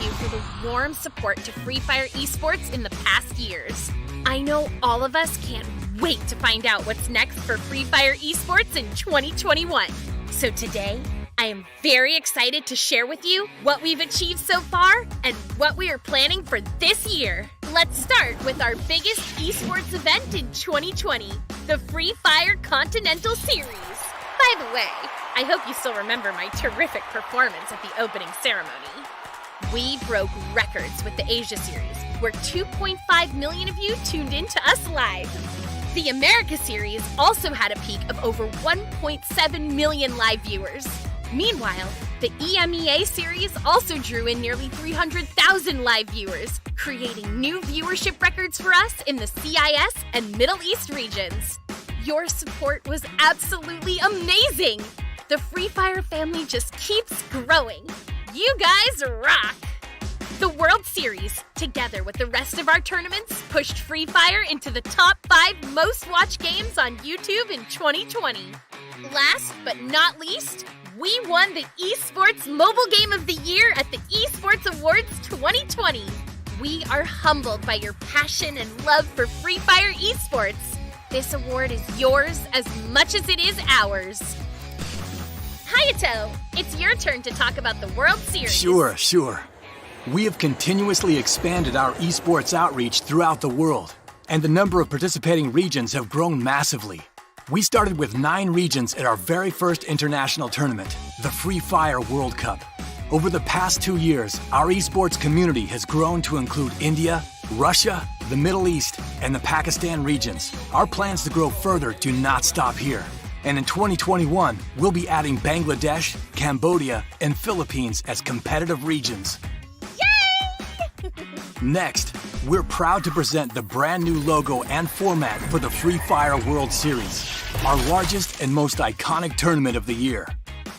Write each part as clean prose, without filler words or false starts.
you for the warm support to Free Fire Esports in the past years. I know all of us can't wait to find out what's next for Free Fire Esports in 2021. So today, I am very excited to share with you what we've achieved so far and what we are planning for this year. Let's start with our biggest esports event in 2020, the Free Fire Continental Series. By the way, I hope you still remember my terrific performance at the opening ceremony. We broke records with the Asia Series, where 2.5 million of you tuned in to us live. The America Series also had a peak of over 1.7 million live viewers. Meanwhile, the EMEA Series also drew in nearly 300,000 live viewers, creating new viewership records for us in the CIS and Middle East regions. Your support was absolutely amazing! The Free Fire family just keeps growing. You guys rock! The World Series, together with the rest of our tournaments, pushed Free Fire into the top 5 most watched games on YouTube in 2020. Last but not least, we won the Esports Mobile Game of the Year at the Esports Awards 2020. We are humbled by your passion and love for Free Fire Esports. This award is yours as much as it is ours. Hayato, it's your turn to talk about the World Series. Sure. We have continuously expanded our esports outreach throughout the world, and the number of participating regions have grown massively. We started with 9 regions at our very first international tournament, the Free Fire World Cup. Over the past 2 years, our esports community has grown to include India, Russia, the Middle East, and the Pakistan regions. Our plans to grow further do not stop here. And in 2021, we'll be adding Bangladesh, Cambodia, and Philippines as competitive regions. Yay! Next, we're proud to present the brand new logo and format for the Free Fire World Series, our largest and most iconic tournament of the year.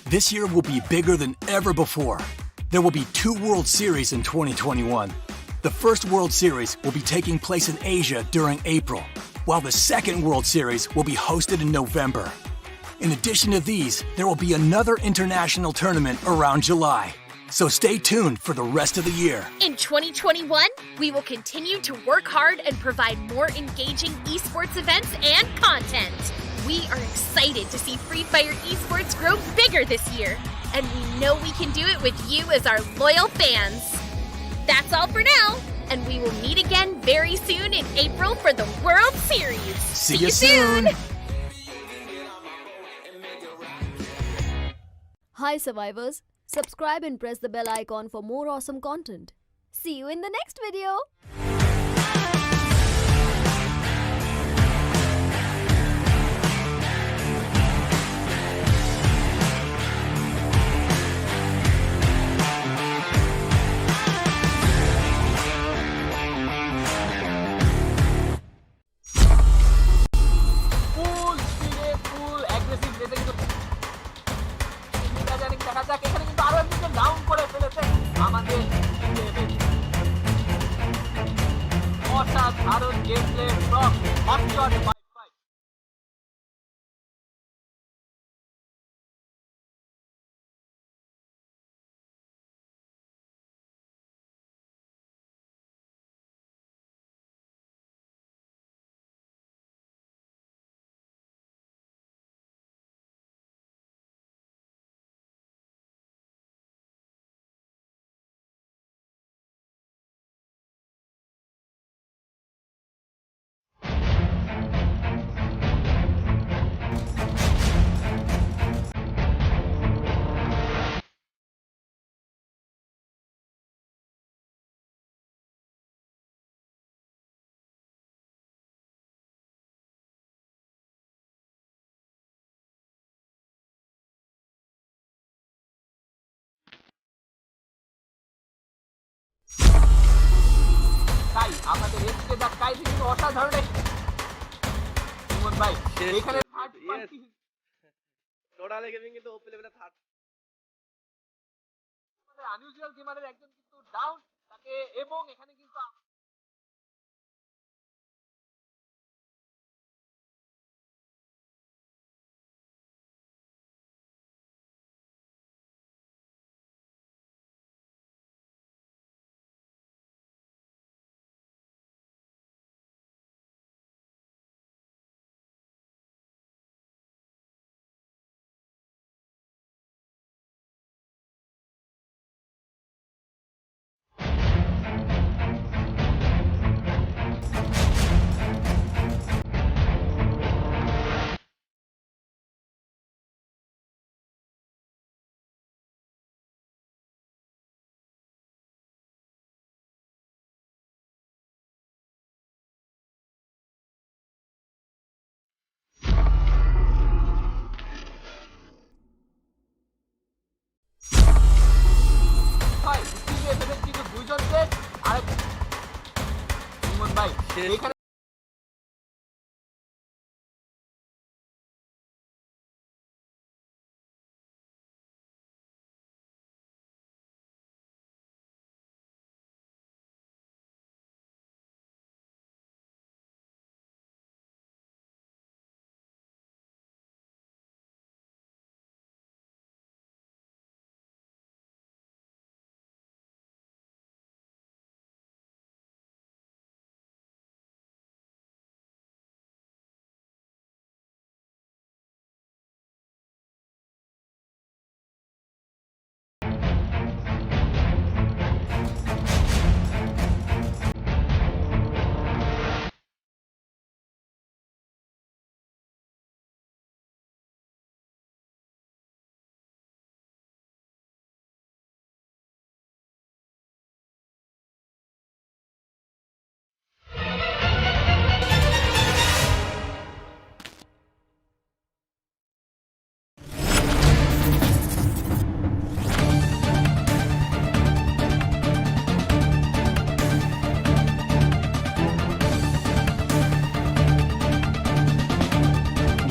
This year will be bigger than ever before. There will be 2 World Series in 2021. The first World Series will be taking place in Asia during April, while the second World Series will be hosted in November. In addition to these, there will be another international tournament around July. So stay tuned for the rest of the year. In 2021, we will continue to work hard and provide more engaging esports events and content. We are excited to see Free Fire Esports grow bigger this year, and we know we can do it with you as our loyal fans. That's all for now, and we will meet again very soon in April for the World Series. See you soon! Hi survivors, subscribe and press the bell icon for more awesome content. See you in the next video! অসাধারণ game play from hotshot তাই আমাদের SK দা কাই কিন্তু অসাধারণ সুমন ভাই এখানে third party total gaming কিন্তু ওপি লেভেলে third আমাদের আনইউজুয়াল গেমারের একজন কিন্তু ডাউন তাকে এবং এখানে কিন্তু এখানে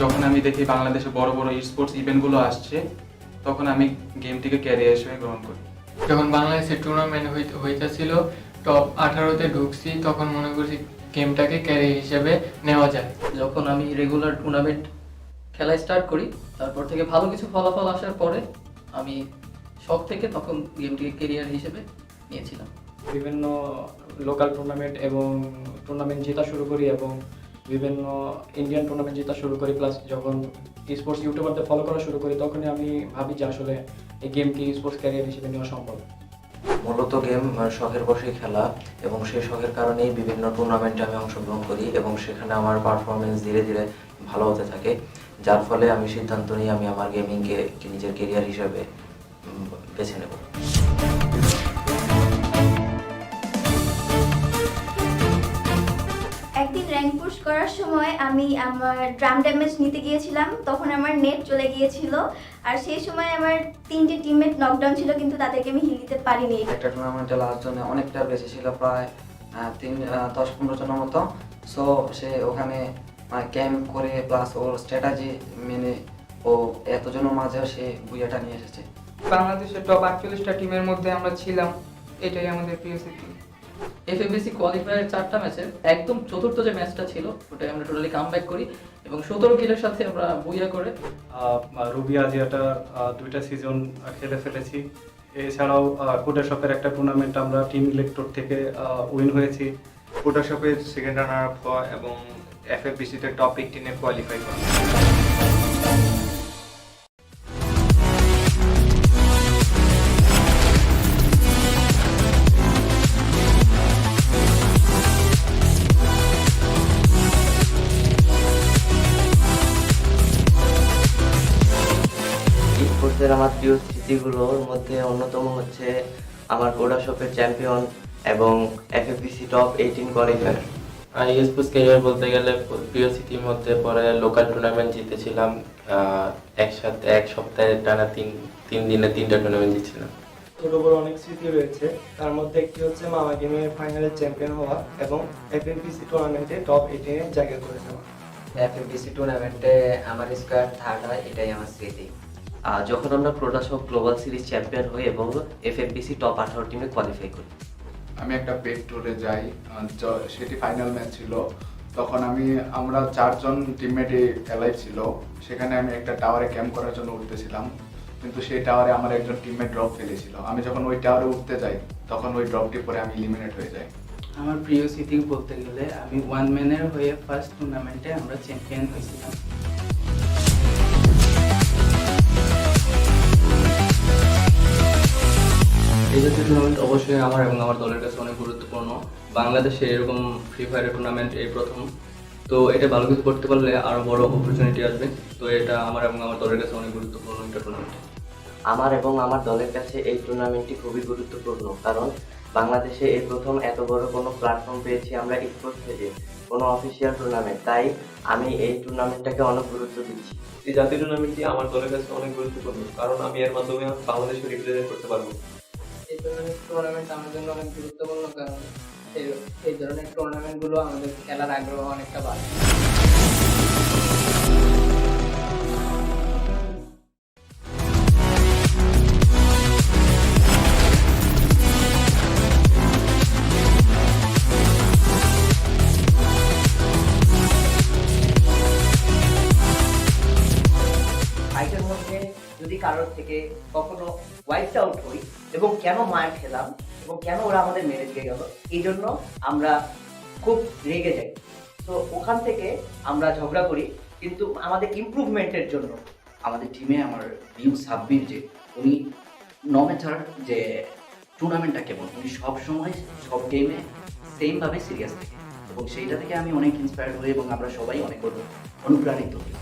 যখন আমি দেখি বাংলাদেশে বড় বড় স্পোর্টস ইভেন্টগুলো আসছে, তখন আমি গেমটিকে ক্যারিয়ার হিসেবে গ্রহণ করি। যখন বাংলাদেশে টুর্নামেন্ট হইতেছিল, টপ 18-তে ঢুকছি, তখন মনে করছি গেমটাকে ক্যারিয়ার হিসেবে নেওয়া যায়। যখন আমি রেগুলার টুর্নামেন্ট খেলা স্টার্ট করি, তারপর থেকে ভালো কিছু ফলাফল আসার পরে আমি শখ থেকে তখন গেমটিকে ক্যারিয়ার হিসেবে নিয়েছিলাম। বিভিন্ন লোকাল টুর্নামেন্ট এবং টুর্নামেন্ট জেতা শুরু করি এবং বিভিন্ন ইন্ডিয়ান টুর্নামেন্ট জেতা শুরু করি, প্লাস যখন স্পোর্টস ইউটিউবারদের ফলো করা শুরু করি, তখনই আমি ভাবি যে আসলে এই গেমকে স্পোর্টস ক্যারিয়ার হিসেবে নেওয়া সম্ভব। মূলত গেম শখের বসেই খেলা এবং সেই শখের কারণেই বিভিন্ন টুর্নামেন্টে আমি অংশগ্রহণ করি এবং সেখানে আমার পারফরমেন্স ধীরে ধীরে ভালো হতে থাকে, যার ফলে আমি সিদ্ধান্ত নিই আমি আমার গেমিংকে নিজের কেরিয়ার হিসেবে বেছে নেব। একদিন র্যাঙ্ক পুশ করার সময় আমি আমার ড্রাম ড্যামেজ নিতে গিয়েছিলাম, তখন আমার নেট চলে গিয়েছিল আর সেই সময় আমার 3টি টিমমেট নকডাউন ছিল, কিন্তু তাদেরকে আমি হিল দিতে পারিনি। একটা টুর্নামেন্টে লাস্ট জনে অনেকটা বেশি ছিল, প্রায় 10-15 জনের মতো। সো সে ওখানে ক্যাম্প করে প্লাস ওর স্ট্র্যাটেজি মেনে ও এতজনের মাঝেও সে বুয়াটা নিয়ে এসেছে। বাংলাদেশের টপ 48টা টিমের মধ্যে আমরা ছিলাম, এটাই আমাদের প্রিয় স্মৃতি। এফএফবিসি কোয়ালিফায়ারের 4টা ম্যাচের একদম চতুর্থ যে ম্যাচটা ছিল, ওটাই আমরা টোটালি কামব্যাক করি এবং 17 কিলের সাথে আমরা বুইয়া করে রুবি আজিয়াটা 2টা সিজন খেলে ফেলেছি। এছাড়াও কোটাশপের একটা টুর্নামেন্ট আমরা টিম ইলেক্টর থেকে উইন হয়েছি। কোটাশপের সেকেন্ড রানার আপ হওয়া এবং এফএফবিসিতে টপ 18-এ কোয়ালিফাই করা। স্পোর্টসের আমার প্রিয় স্মৃতিগুলোর মধ্যে অন্যতম হচ্ছে আমার কোটাশপের চ্যাম্পিয়ন এবং এফএফবিসি টপ 18 কোয়ালিফায়ার। আর স্পোর্টস ক্যারিয়ার বলতে গেলে প্রিয় স্মৃতির মধ্যে পরে লোকাল টুর্নামেন্ট জিতেছিলাম, একসাথে এক সপ্তাহে টানা তিন দিনে 3টা টুর্নামেন্ট জিতছিলাম। ছোট বড় অনেক স্মৃতি রয়েছে, তার মধ্যে একটি হচ্ছে মামা গেমের ফাইনালে চ্যাম্পিয়ন হওয়া এবং এফএফবিসি টুর্নামেন্টে টপ 18-এ জায়গা করে নেওয়া। এফএফবিসি টুর্নামেন্টে আমার স্কোয়াড থার্ড হয়, এটাই আমার স্মৃতি। যখন আমরা কোটাশপ গ্লোবাল সিরিজ চ্যাম্পিয়ন হই এবং এফএফবিসি টপ 18 টিমে কোয়ালিফাই করি। আমি একটা পেড ট্যুরে যাই, সেটি ফাইনাল ম্যাচ ছিল। তখন আমরা 4 জন টিমমেটে অ্যালাইভ ছিল। সেখানে আমি একটা টাওয়ারে ক্যাম্প করার জন্য উঠতেছিলাম, কিন্তু সেই টাওয়ারে আমার একজন টিমমেট ড্রপ ফেলেছিল। আমি যখন ওই টাওয়ারে উঠতে যাই, তখন ওই ড্রপটি পরে আমি এলিমিনেট হয়ে যাই। আমার প্রিয় স্মৃতি বলতে গেলে আমি ওয়ান ম্যানের হয়ে ফার্স্ট টুর্নামেন্টে আমরা চ্যাম্পিয়ন হয়েছিলাম। এই জাতীয় টুর্নামেন্ট অবশ্যই আমার এবং আমার দলের কাছে অনেক গুরুত্বপূর্ণ। বাংলাদেশে এরকম ফ্রি ফায়ারের টুর্নামেন্ট এই প্রথম, তো এটা ভালো কিছু করতে পারলে আরও বড় অপরচুনিটি আসবে। তো এটা আমার এবং আমার দলের কাছে অনেক গুরুত্বপূর্ণ একটা টুর্নামেন্ট। আমার এবং আমার দলের কাছে এই টুর্নামেন্টটি খুবই গুরুত্বপূর্ণ, কারণ বাংলাদেশে এই প্রথম এত বড় কোনো প্ল্যাটফর্ম পেয়েছি আমরা স্পোর্টস থেকে, কোনো অফিসিয়াল টুর্নামেন্ট। তাই আমি এই টুর্নামেন্টটাকে অনেক গুরুত্ব দিচ্ছি। এই জাতীয় টুর্নামেন্টটি আমার দলের কাছে অনেক গুরুত্বপূর্ণ, কারণ আমি এর মাধ্যমে বাংলাদেশকে রিপ্রেজেন্ট করতে পারবো। এই টুর্নামেন্ট আমার জন্য অনেক গুরুত্বপূর্ণ, কারণ এই ধরনের টুর্নামেন্টগুলো আমাদের খেলার আগ্রহ অনেকটা বাড়ে। ফাইটের মধ্যে যদি কারোর থেকে কখনো ওয়াইপড আউট হই এবং কেন মার খেলাম এবং কেন ওরা আমাদের মেরে দিয়ে গেল, এই জন্য আমরা খুব রেগে যাই। তো ওখান থেকে আমরা ঝগড়া করি, কিন্তু আমাদের ইমপ্রুভমেন্টের জন্য। আমাদের টিমে আমার বিউ সাব্বির, যে উনি নো ম্যাটার যে টুর্নামেন্টটা কেমন, উনি সবসময় সব গেমে সেমভাবে সিরিয়াস থাকে এবং সেইটা থেকে আমি অনেক ইন্সপায়ার্ড হই এবং আমরা সবাই অনেক অনুপ্রাণিত হই।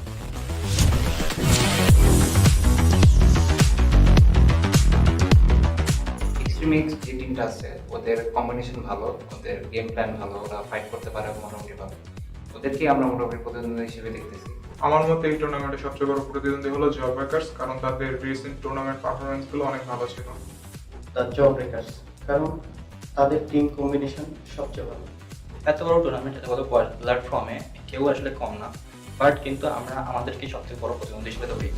রিমেক্স যে টিমটা আছে ওদের কম্বিনেশন ভালো, ওদের গেম প্ল্যান ভালো, ওরা ফাইট করতে পারে মোটামুটি ভালো, ওদেরকে আমরা মোটামুটি প্রতিদ্বন্দ্বী হিসেবে দেখতেছি। আমার মতে এই টুর্নামেন্টের সবচেয়ে বড় প্রতিদ্বন্দ্বী হলো জব ব্রেকার্স, কারণ তাদের রিসেন্ট টুর্নামেন্ট পারফরমেন্সগুলো অনেক ভালো ছিল। দ্য জব ব্রেকার্স, কারণ তাদের টিম কম্বিনেশন সবচেয়ে ভালো। এত বড় টুর্নামেন্ট, এত বড় প্ল্যাটফর্মে কেউ আসলে কম না, বাট কিন্তু আমরা আমাদেরকে সবচেয়ে বড় প্রতিদ্বন্দ্বী হিসেবে ধরি।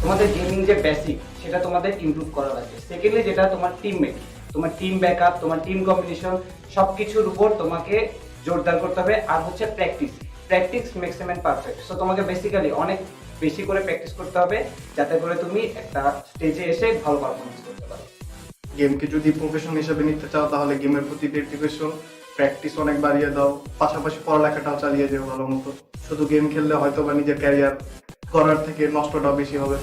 তোমাদের গেমিং যে বেসিক সেটা তোমাদের ইমপ্রুভ করা লাগবে। সেকেন্ডলি যেটা তোমার টিমমেট, তোমার টিম ব্যাকআপ, তোমার টিম কম্বিনেশন সবকিছুর উপর তোমাকে জোরদার করতে হবে। আর হচ্ছে practice makes a man perfect. So তোমাকে বেসিক্যালি অনেক বেশি করে প্র্যাকটিস করতে হবে যাতে করে তুমি একটা স্টেজে এসে ভালো পারফরমেন্স করতে পারো। গেমকে যদি প্রফেশন হিসেবে নিতে চাও তাহলে গেমের প্রতি ডেডিকেশন, প্র্যাকটিস অনেক বাড়িয়ে দাও, পাশাপাশি পড়ালেখাটাও চালিয়ে যাও ভালো মতো। শুধু গেম খেললে হয়তো বা নিজের ক্যারিয়ার করার থেকে নষ্টটাও বেশি হবে।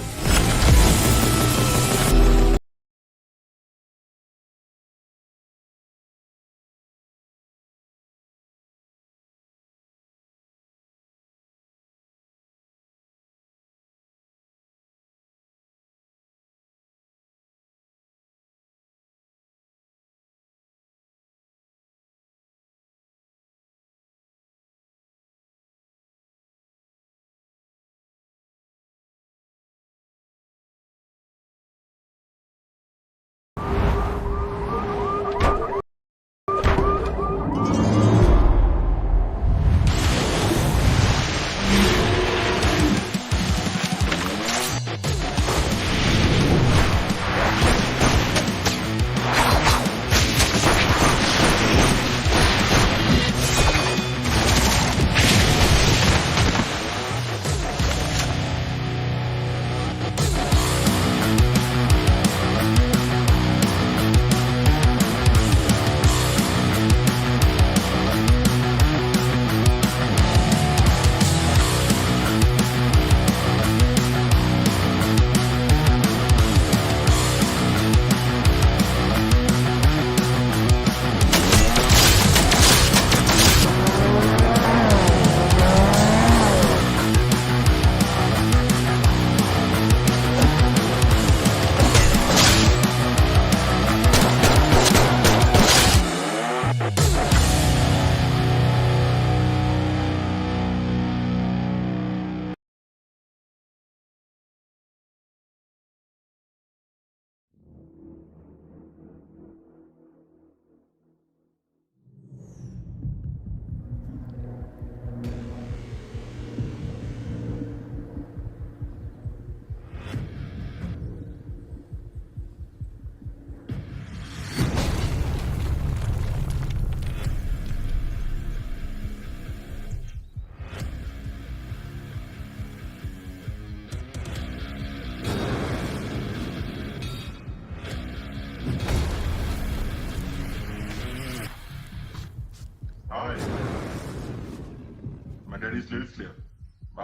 मैं डैडी लेडीज प्लेयर,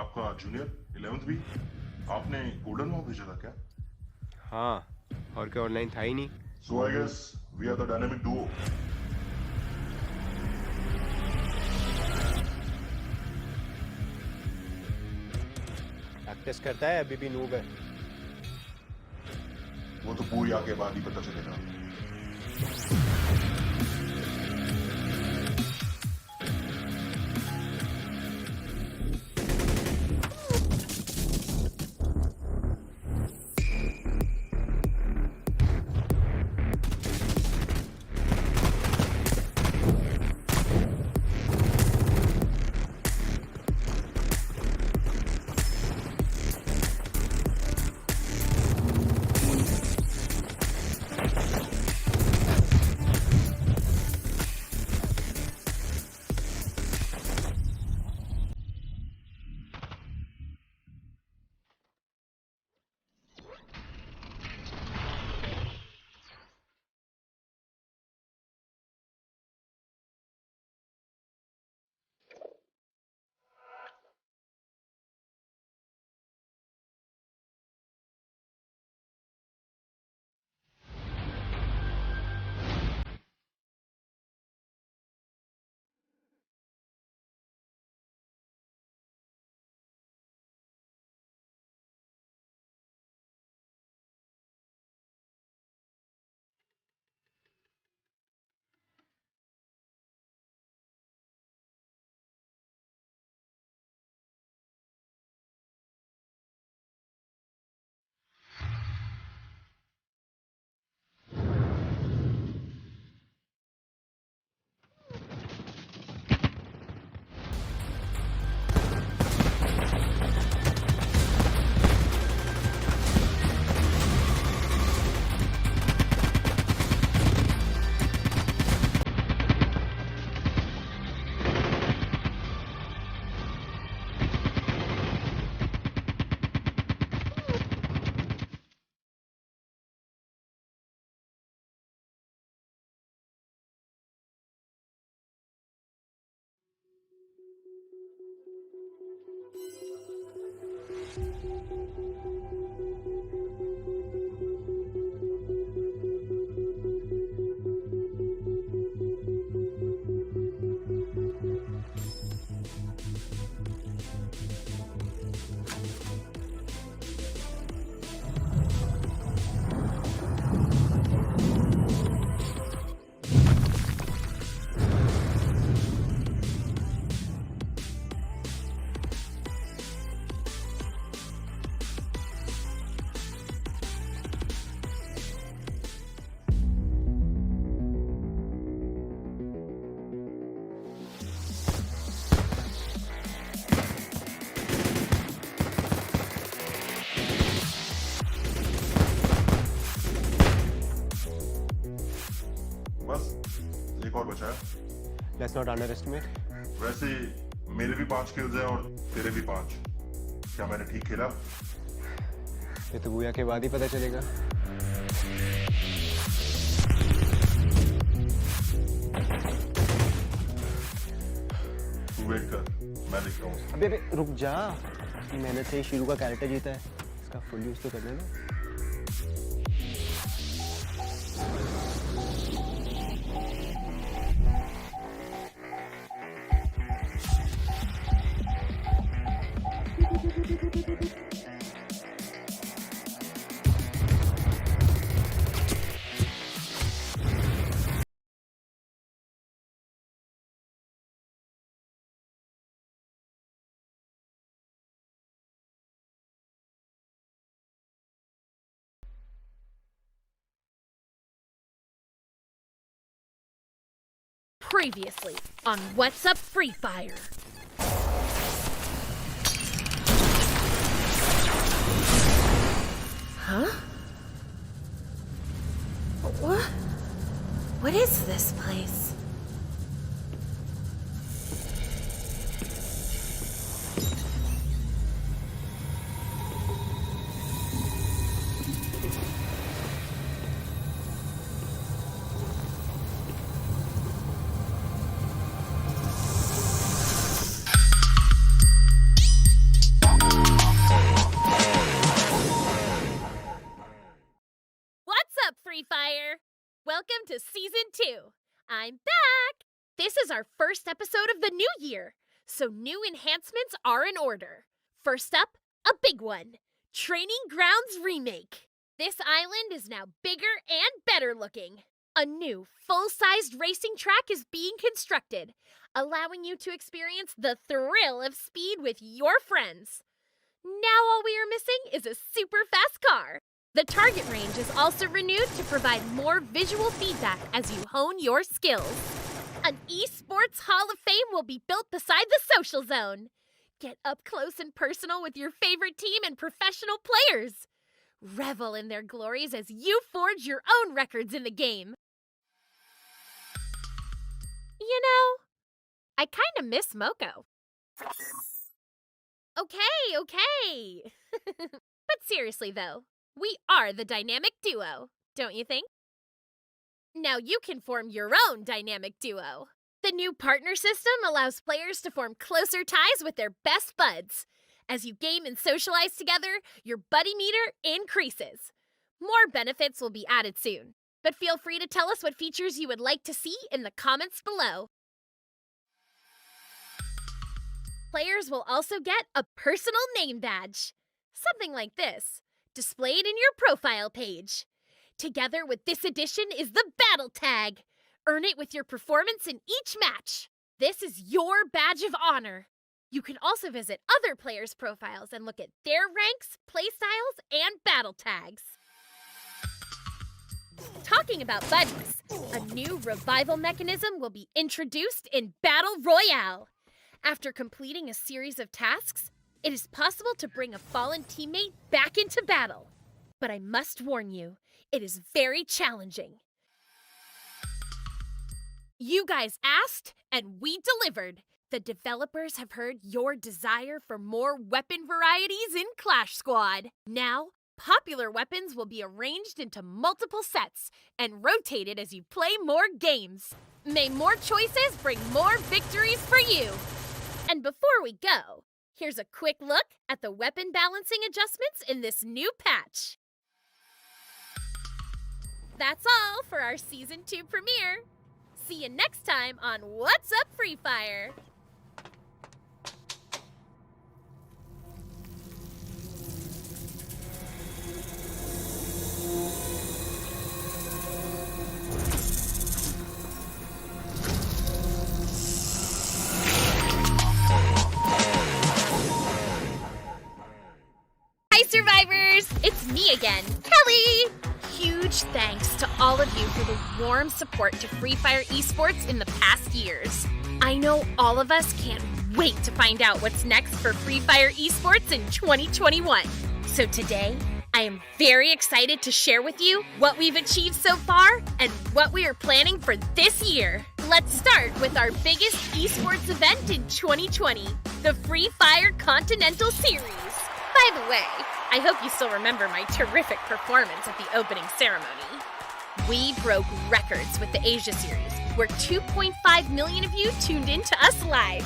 आपका जूनियर 11th भी। आपने गोल्डन वॉक भेजा था क्या? हाँ, और क्या ऑनलाइन था ही नहीं। So I guess we are the dynamic duo. Practice करता है, अभी भी नूब है। वो तो पूरी आगे बाद ही पता चलेगा। बस एक और बचा है। Let's not underestimate. वैसे मेरे भी 5 किल्स हैं और तेरे भी 5। क्या मैंने ठीक खेला? ये तो बुया के बाद ही पता चलेगा। तू वेट कर, मैं देखता हूँ। अबे अबे रुक जा। मेहनत से ही शीरू का कैरेक्टर जीता है, इसका फुल यूज तो कर लेना। Previously on What's Up Free Fire. Huh? What is this place? Free Fire! Welcome to Season 2. I'm back! This is our first episode of the new year, so new enhancements are in order. First up, a big one. Training Grounds Remake. This island is now bigger and better looking. A new, full-sized racing track is being constructed, allowing you to experience the thrill of speed with your friends. Now all we are missing is a super fast car. The target range is also renewed to provide more visual feedback as you hone your skills. An Esports Hall of Fame will be built beside the social zone. Get up close and personal with your favorite team and professional players. Revel in their glories as you forge your own records in the game. You know, I kind of miss Moko. Okay. But seriously though, we are the dynamic duo, don't you think? Now you can form your own dynamic duo. The new partner system allows players to form closer ties with their best buds. As you game and socialize together, your buddy meter increases. More benefits will be added soon, but feel free to tell us what features you would like to see in the comments below. Players will also get a personal name badge. Something like this, displayed in your profile page. Together with this addition is the Battle Tag. Earn it with your performance in each match. This is your badge of honor. You can also visit other players' profiles and look at their ranks, playstyles, and battle tags. Talking about buddies, a new revival mechanism will be introduced in Battle Royale. After completing a series of tasks, it is possible to bring a fallen teammate back into battle. But I must warn you, it is very challenging. You guys asked, and we delivered. The developers have heard your desire for more weapon varieties in Clash Squad. Now, popular weapons will be arranged into multiple sets and rotated as you play more games. May more choices bring more victories for you. And before we go, Here's a quick look at the weapon balancing adjustments in this new patch. That's all for our Season 2 premiere. See you next time on What's Up Free Fire. Hi, survivors! It's me again, Kelly! Huge thanks to all of you for the warm support to Free Fire Esports in the past years. I know all of us can't wait to find out what's next for Free Fire Esports in 2021. So today, I am very excited to share with you what we've achieved so far and what we are planning for this year. Let's start with our biggest esports event in 2020, the Free Fire Continental Series. By the way, I hope you still remember my terrific performance at the opening ceremony. We broke records with the Asia Series, where 2.5 million of you tuned in to us live.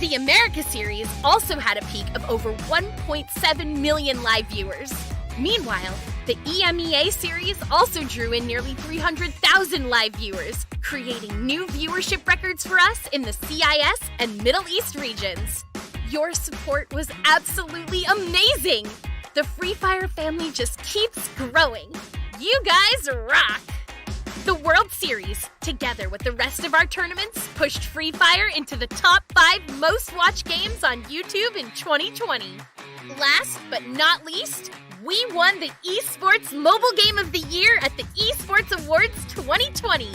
The America Series also had a peak of over 1.7 million live viewers. Meanwhile, the EMEA Series also drew in nearly 300,000 live viewers, creating new viewership records for us in the CIS and Middle East regions. Your support was absolutely amazing! The Free Fire family just keeps growing. You guys rock! The World Series, together with the rest of our tournaments, pushed Free Fire into the top 5 most watched games on YouTube in 2020. Last but not least, we won the Esports Mobile Game of the Year at the Esports Awards 2020.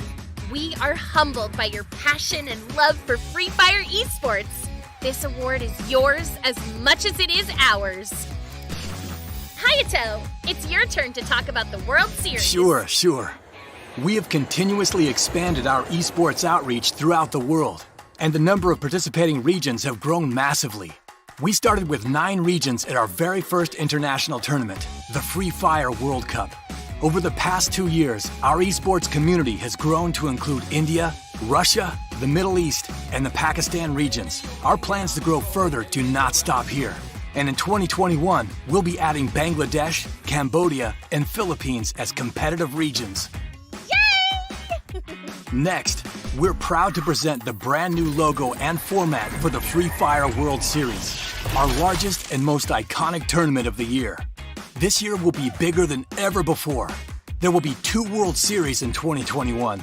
We are humbled by your passion and love for Free Fire Esports. This award is yours as much as it is ours. Hayato, it's your turn to talk about the World Series. Sure. We have continuously expanded our esports outreach throughout the world, and the number of participating regions have grown massively. We started with 9 regions at our very first international tournament, the Free Fire World Cup. Over the past 2 years, our esports community has grown to include India, Russia, the Middle East, and the Pakistan regions. Our plans to grow further do not stop here. And in 2021, we'll be adding Bangladesh, Cambodia, and Philippines as competitive regions. Yay! Next, we're proud to present the brand new logo and format for the Free Fire World Series, our largest and most iconic tournament of the year. This year will be bigger than ever before. There will be 2 World Series in 2021.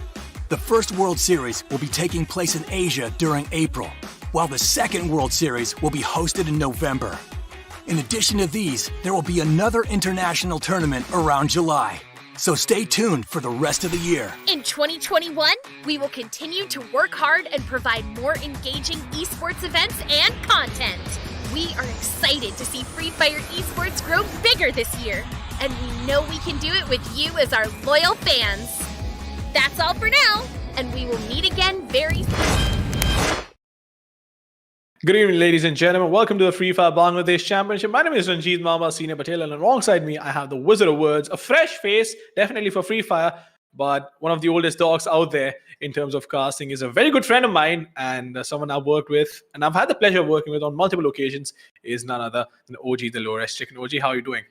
The first World Series will be taking place in Asia during April, while the second World Series will be hosted in November. In addition to these, there will be another international tournament around July. So stay tuned for the rest of the year. In 2021, we will continue to work hard and provide more engaging esports events and content. We are excited to see Free Fire Esports grow bigger this year, and we know we can do it with you as our loyal fans. That's all for now, and we will meet again very soon. Good evening, ladies and gentlemen. Welcome to the Free Fire Bangladesh Championship. My name is Ranjit Mama, Senior Patel, and alongside me, I have the Wizard of Words, a fresh face, definitely for Free Fire, but one of the oldest dogs out there in terms of casting. Is a very good friend of mine and someone I've worked with, and I've had the pleasure of working with on multiple occasions, is none other than OG, the Low-Res Chicken. OG, how are you doing?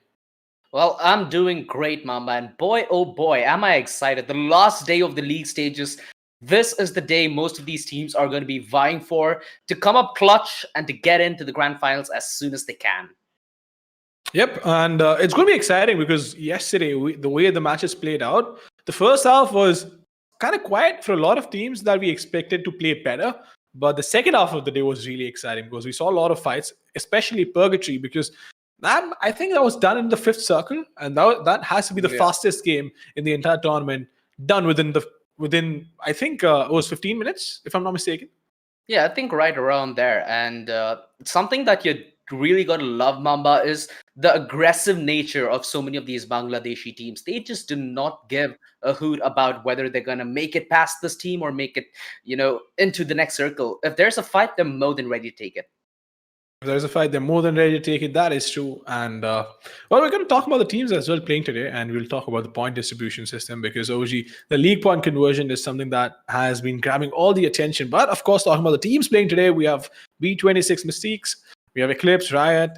Well, I'm doing great, Mamba, and boy, oh boy, am I excited. The last day of the league stages, this is the day most of these teams are going to be vying for to come up clutch and to get into the grand finals as soon as they can. Yep, and it's going to be exciting because yesterday, the way the matches played out, the first half was kind of quiet for a lot of teams that we expected to play better. But the second half of the day was really exciting because we saw a lot of fights, especially Purgatory, because I think that was done in the 5th circle, and that has to be the fastest game in the entire tournament, done within I think it was 15 minutes, if I'm not mistaken. Yeah, I think right around there. And something that you really got to love, Mamba, is the aggressive nature of so many of these Bangladeshi teams. They just do not give a hoot about whether they're going to make it past this team or make it, into the next circle. If there's a fight, they're more than ready to take it. If there's a fight, they're more than ready to take it. That is true. And well, we're going to talk about the teams as well playing today, and we'll talk about the point distribution system because OG, the league point conversion is something that has been grabbing all the attention. But of course, talking about the teams playing today, we have B26 Mystiques, We have Eclipse, Riot,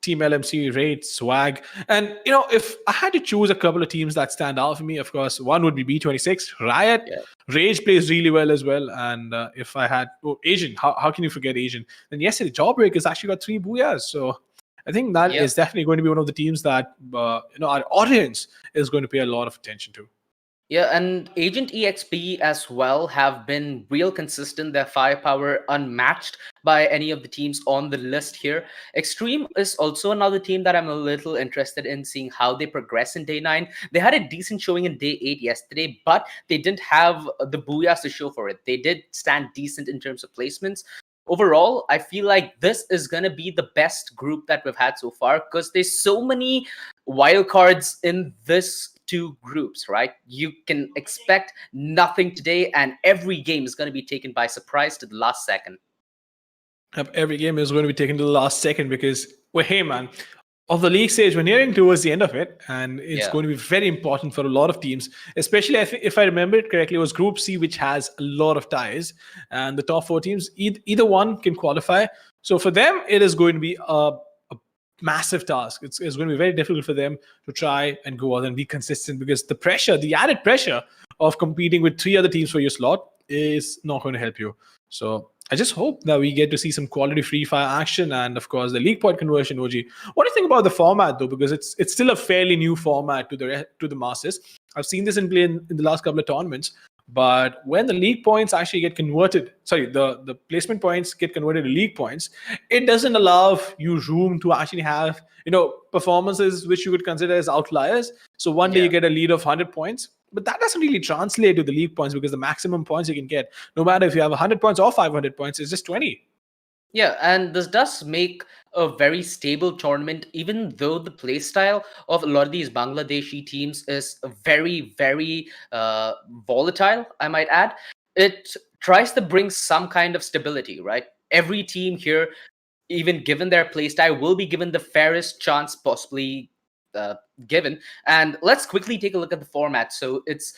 Team LMC, Raid, Swag. And, if I had to choose a couple of teams that stand out for me, of course, one would be B26. Riot, Rage plays really well as well. And if I had, Asian, how can you forget Asian? Then yesterday, Jawbreakers actually got 3 booyahs. So I think that is definitely going to be one of the teams that, our audience is going to pay a lot of attention to. Yeah, and Agent EXP as well have been real consistent. Their firepower unmatched by any of the teams on the list here. Extreme is also another team that I'm a little interested in seeing how they progress in day 9. They had a decent showing in day 8 yesterday, but they didn't have the booyahs to show for it. They did stand decent in terms of placements. Overall, I feel like this is going to be the best group that we've had so far because there's so many wild cards in this 2 groups, right? You can expect nothing today, and every game is going to be taken by surprise to the last second. Every game is going to be taken to the last second because, hey man, of the league stage, we're nearing towards the end of it, and it's going to be very important for a lot of teams, especially if I remember it correctly, it was Group C, which has a lot of ties, and the top 4 teams, either one can qualify. So for them, it is going to be a massive task. It's going to be very difficult for them to try and go out and be consistent because the added pressure of competing with 3 other teams for your slot is not going to help you. So I just hope that we get to see some quality Free Fire action and, of course, the league point conversion. OG, what do you think about the format though? Because it's still a fairly new format to the masses. I've seen this in play in the last couple of tournaments. But when the league points actually get converted, the placement points get converted to league points, it doesn't allow you room to actually have, performances which you would consider as outliers. So one day you get a lead of 100 points, but that doesn't really translate to the league points because the maximum points you can get, no matter if you have 100 points or 500 points, is just 20. Yeah, and this does make a very stable tournament, even though the playstyle of a lot of these Bangladeshi teams is very, very volatile, I might add. It tries to bring some kind of stability, right? Every team here, even given their playstyle, will be given the fairest chance possibly given. And let's quickly take a look at the format. So it's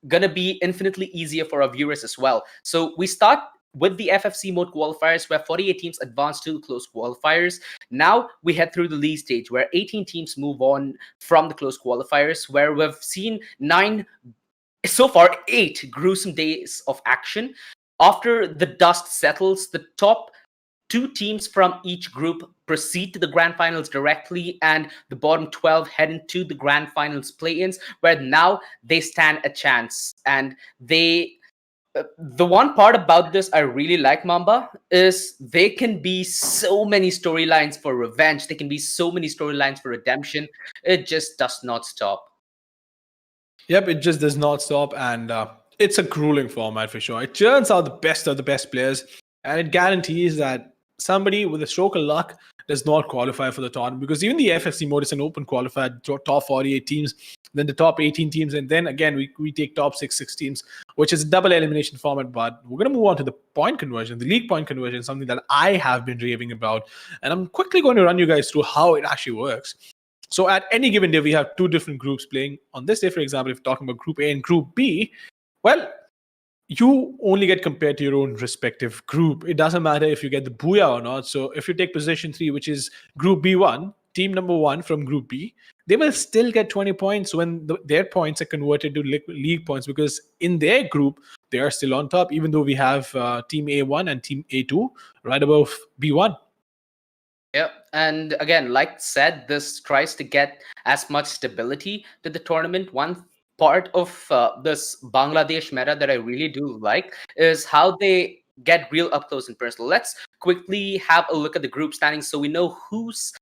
going to be infinitely easier for our viewers as well. So we start with the FFC mode qualifiers where 48 teams advance to the close qualifiers. Now we head through the league stage where 18 teams move on from the close qualifiers, where we've seen 8 gruesome days of action. After the dust settles, the top 2 teams from each group proceed to the grand finals directly, and the bottom 12 head into the grand finals play-ins, where now they stand a chance. And the one part about this I really like, Mamba, is they can be so many storylines for revenge. They can be so many storylines for redemption. It just does not stop. Yep, it just does not stop, and it's a grueling format for sure. It churns out the best of the best players, and it guarantees that somebody with a stroke of luck does not qualify for the tournament, because even the FFC mode is an open qualifier, top 48 teams, then the top 18 teams, and then again we take top 6 teams, which is a double elimination format. But we're going to move on to the point conversion, the league point conversion, something that I have been raving about, and I'm quickly going to run you guys through how it actually works. So at any given day, we have 2 different groups playing. On this day, for example, if you're talking about Group A and Group B, well, you only get compared to your own respective group. It doesn't matter if you get the booyah or not. So if you take position 3, which is Group B1, team number 1 from Group B, they will still get 20 points when their points are converted to league points, because in their group, they are still on top, even though we have Team A1 and Team A2 right above B1. Yeah, and again, like said, this tries to get as much stability to the tournament. One part of this Bangladesh meta that I really do like is how they get real up close and personal. Let's quickly have a look at the group standings so we know whose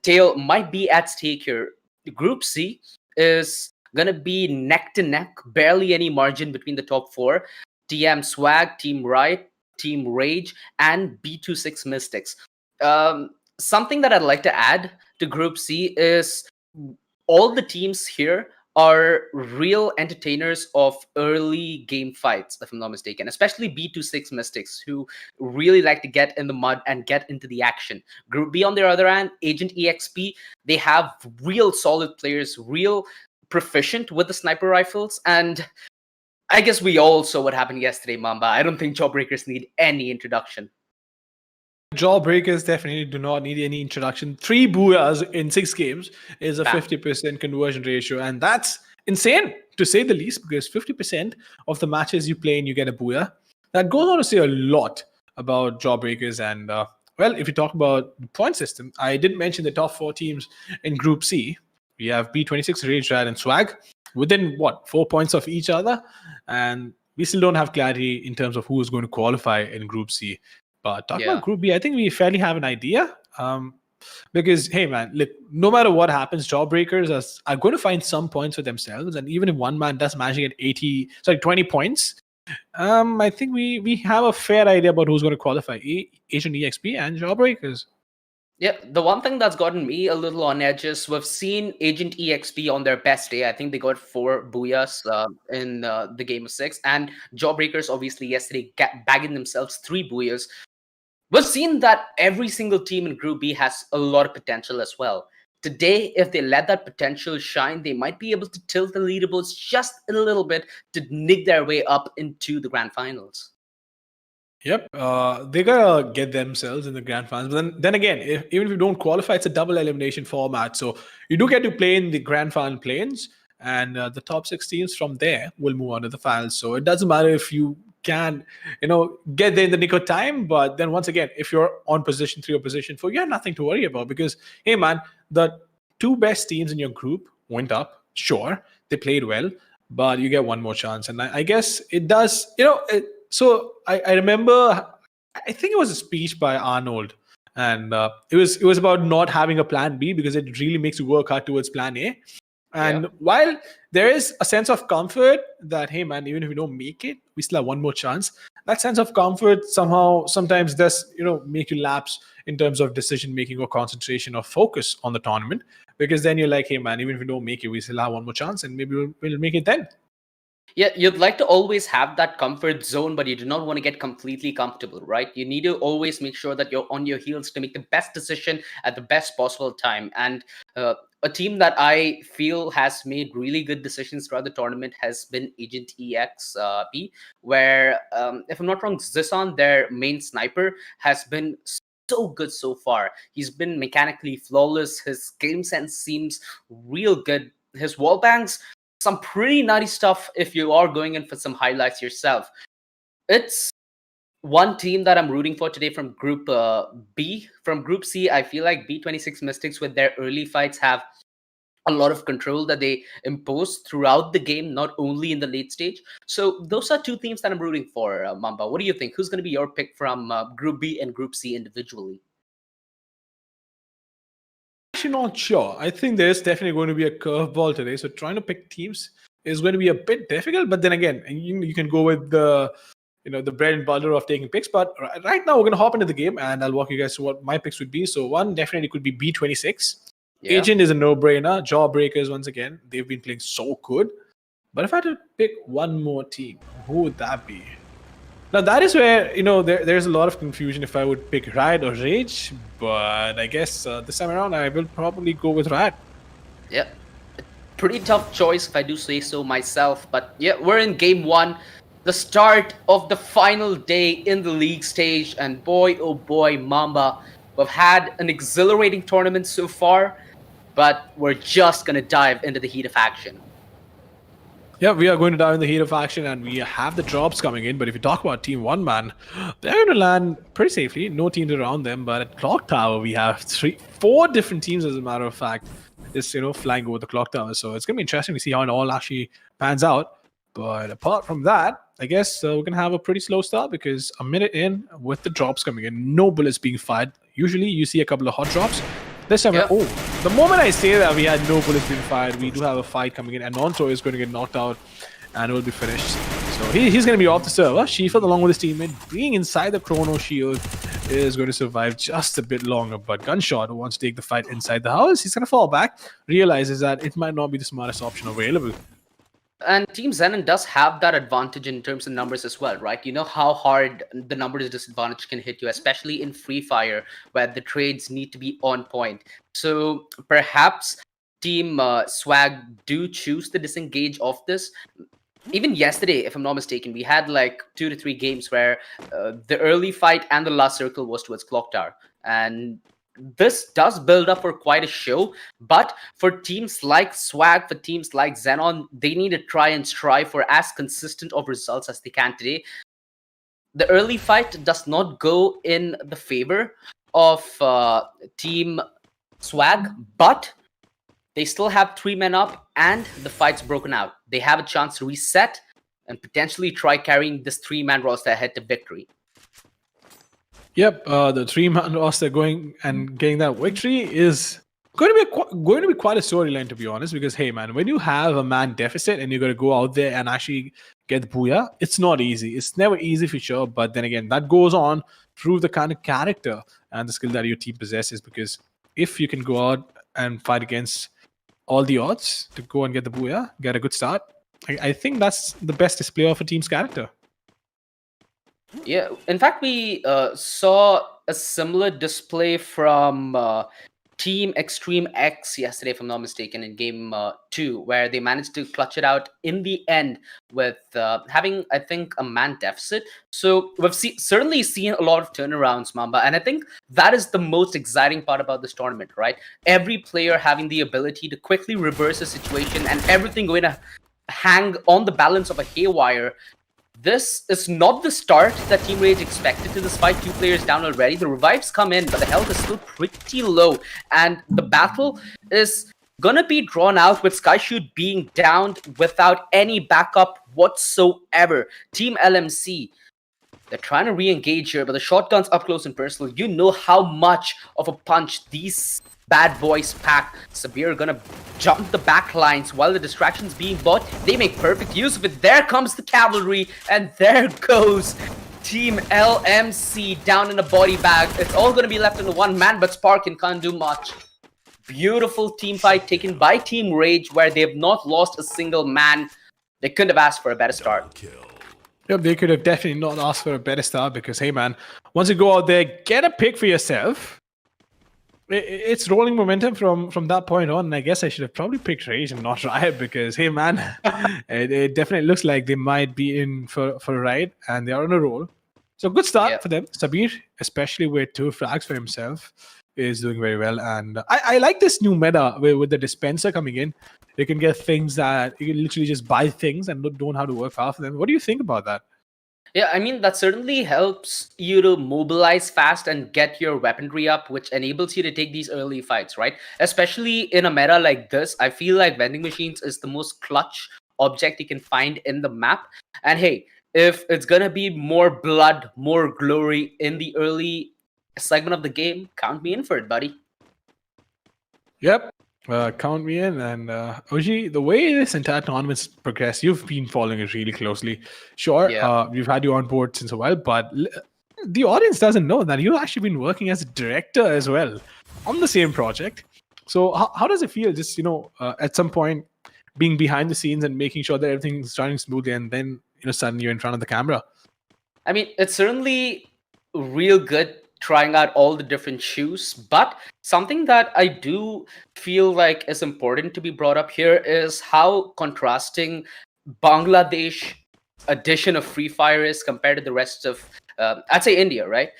tail might be at stake here. Group C is going to be neck to neck, barely any margin between the top 4. TM Swag, Team Riot, Team Rage, and B26 Mystics. Something that I'd like to add to Group C is all the teams here are real entertainers of early game fights, if I'm not mistaken, especially B26 Mystics, who really like to get in the mud and get into the action. Group B, on the other hand, Agent EXP, they have real solid players, real proficient with the sniper rifles, and I guess we all saw what happened yesterday, Mamba. I don't think Jawbreakers need any introduction. Jawbreakers definitely do not need any introduction. 3 booyahs in 6 games is a Bam. 50% conversion ratio, and that's insane to say the least, because 50% of the matches you play and you get a booyah. That goes on to say a lot about Jawbreakers. And well, if you talk about the point system, I did mention the top 4 teams in Group C. We have B26, Rage, Rad, and Swag within what 4 points of each other, and we still don't have clarity in terms of who is going to qualify in Group C. But talking Yeah. about Group B, I think we fairly have an idea. Because hey man, look, no matter what happens, Jawbreakers are going to find some points for themselves, and even if one man does manage to get 20 points, I think we have a fair idea about who's going to qualify: Asian EXP and Jawbreakers. Yeah, the one thing that's gotten me a little on edge is we've seen Agent EXP on their best day. I think they got 4 booyahs in the game of 6, and Jawbreakers obviously yesterday bagging themselves 3 booyahs. We've seen that every single team in Group B has a lot of potential as well. Today, if they let that potential shine, they might be able to tilt the leaderboards just a little bit to nick their way up into the grand finals. Yep, they gotta get themselves in the grand finals. But then again, even if you don't qualify, it's a double elimination format, so you do get to play in the grand final planes, and the top 6 teams from there will move on to the finals. So it doesn't matter if you can, get there in the nick of time. But then once again, if you're on position 3 or position 4, you have nothing to worry about, because hey man, the 2 best teams in your group went up. Sure, they played well, but you get one more chance, and I guess it does. So I remember, I think it was a speech by Arnold, and it was about not having a plan B, because it really makes you work hard towards plan A. And while there is a sense of comfort that, hey man, even if we don't make it, we still have one more chance, that sense of comfort sometimes does make you lapse in terms of decision making or concentration or focus on the tournament, because then you're like, hey man, even if we don't make it, we still have one more chance, and maybe we'll make it then. Yeah, you'd like to always have that comfort zone, but you do not want to get completely comfortable, right? You need to always make sure that you're on your heels to make the best decision at the best possible time. And a team that I feel has made really good decisions throughout the tournament has been Agent EXP, where, if I'm not wrong, Zison, their main sniper, has been so good so far. He's been mechanically flawless. His game sense seems real good. His wall bangs, some pretty nutty stuff if you are going in for some highlights yourself. It's one team that I'm rooting for today from Group B. From Group C, I feel like B26 Mystics with their early fights have a lot of control that they impose throughout the game, not only in the late stage. So those are 2 teams that I'm rooting for, Mamba. What do you think? Who's going to be your pick from Group B and Group C individually? Actually not sure. I think there's definitely going to be a curveball today, so trying to pick teams is going to be a bit difficult. But then again, you can go with the the bread and butter of taking picks. But right now we're going to hop into the game, and I'll walk you guys through what my picks would be. So one definitely could be B26. Yeah. Agent is a no-brainer. Jawbreakers, once again, they've been playing so good. But if I had to pick one more team, who would that be? Now that is where there's a lot of confusion if I would pick Riot or Rage, but I guess this time around I will probably go with Riot. Yeah, pretty tough choice if I do say so myself. But yeah, we're in game 1, the start of the final day in the league stage, and boy oh boy, Mamba, we've had an exhilarating tournament so far, but we're just gonna dive into the heat of action. Yeah, we are going to dive in the heat of action, and we have the drops coming in. But if you talk about Team 1 man, they're going to land pretty safely. No teams around them. But at Clock Tower, we have 4 different teams, as a matter of fact, just flying over the Clock Tower. So it's going to be interesting to see how it all actually pans out. But apart from that, I guess we're going to have a pretty slow start, because a minute in with the drops coming in, no bullets being fired. Usually you see a couple of hot drops. This time, the moment I say that we had no bullets being fired, we do have a fight coming in, and Nonto is going to get knocked out, and it will be finished. So he's going to be off the server. Shifa, along with his teammate, being inside the Chrono Shield, is going to survive just a bit longer. But Gunshot, who wants to take the fight inside the house, he's going to fall back, realizes that it might not be the smartest option available. And Team Xenon does have that advantage in terms of numbers as well, right? You know how hard the numbers disadvantage can hit you, especially in Free Fire, where the trades need to be on point. So perhaps Team Swag do choose to disengage of this. even yesterday, if I'm not mistaken, we had like 2 to 3 games where the early fight and the last circle was towards Clock Tower. And this does build up for quite a show. But for teams like Swag, for teams like Xenon, they need to try and strive for as consistent of results as they can today. The early fight does not go in the favor of Team Swag, but they still have 3 men up and the fight's broken out. They have a chance to reset and potentially try carrying this 3-man roster ahead to victory. Yep, the 3-man roster going and getting that victory is going to be quite a storyline, to be honest. Because hey, man, when you have a man deficit and you got to go out there and actually get the booyah, it's not easy. It's never easy for sure. But then again, that goes on through the kind of character and the skill that your team possesses. Because if you can go out and fight against all the odds to go and get the booyah, get a good start, I think that's the best display of a team's character. Yeah, in fact, we saw a similar display from Team Extreme X yesterday, if I'm not mistaken, in game 2, where they managed to clutch it out in the end with having, I think, a man deficit. So we've certainly seen a lot of turnarounds, Mamba, and I think that is the most exciting part about this tournament, right? Every player having the ability to quickly reverse a situation and everything going to hang on the balance of a haywire. This is not the start that Team Rage expected to this fight. 2 players down already. The revives come in, but the health is still pretty low. And the battle is gonna be drawn out with Skyshoot being downed without any backup whatsoever. Team LMC, they're trying to re-engage here, but the shotgun's up close and personal. You know how much of a punch these bad boys pack. Sabir gonna jump the back lines while the distraction's being bought. They make perfect use of it. There comes the cavalry, and there goes Team LMC down in a body bag. It's all gonna be left in the 1 man, but Sparkin can't do much. Beautiful team fight taken by Team Rage, where they have not lost a single man. They couldn't have asked for a better start. Yep, they could have definitely not asked for a better start because, hey, man, once you go out there, get a pick for yourself. It's rolling momentum from that point on. And I guess I should have probably picked Rage and not Riot because, hey, man, it definitely looks like they might be in for a ride and they are on a roll. So good start for them. Sabir, especially with 2 frags for himself, is doing very well. And I like this new meta with the dispenser coming in. You can get things that you can literally just buy things and don't have to work hard for them. What do you think about that? Yeah, I mean, that certainly helps you to mobilize fast and get your weaponry up, which enables you to take these early fights, right? Especially in a meta like this, I feel like vending machines is the most clutch object you can find in the map. And hey, if it's gonna be more blood, more glory in the early segment of the game, count me in for it, buddy. Yep. Count me in. And Oji, the way this entire tournament's progressed, you've been following it really closely. Sure, we've had you on board since a while, but the audience doesn't know that you've actually been working as a director as well on the same project. So how does it feel just, at some point being behind the scenes and making sure that everything's running smoothly and then, suddenly you're in front of the camera? I mean, it's certainly real good trying out all the different shoes, but something that I do feel like is important to be brought up here is how contrasting Bangladesh edition of Free Fire is compared to the rest of, I'd say, India, right?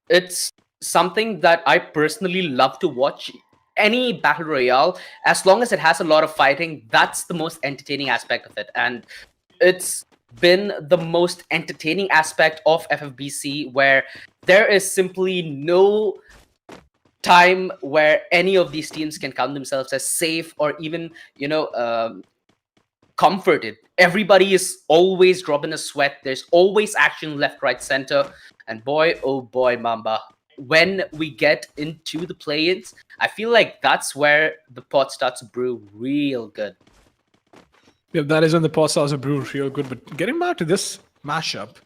It's something that I personally love to watch. Any battle royale, as long as it has a lot of fighting, that's the most entertaining aspect of it. And it's been the most entertaining aspect of FFBC, where there is simply no time where any of these teams can count themselves as safe or even, comforted. Everybody is always dropping a sweat. There's always action left, right, center. And boy, oh boy, Mamba, when we get into the play-ins, I feel like that's where the pot starts to brew real good. Yeah, that is when the pot starts to brew real good. But getting back to this mashup,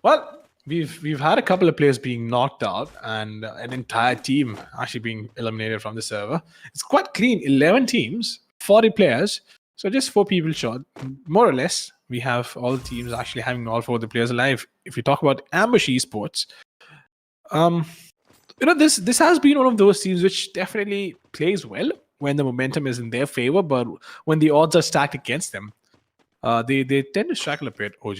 well, we've had a couple of players being knocked out and an entire team actually being eliminated from the server. It's quite clean. 11 teams, 40 players. So just 4 people short, more or less. We have all the teams actually having all 4 of the players alive. If you talk about Ambush Esports, this has been one of those teams which definitely plays well when the momentum is in their favor, but when the odds are stacked against them, they tend to struggle a bit, OG.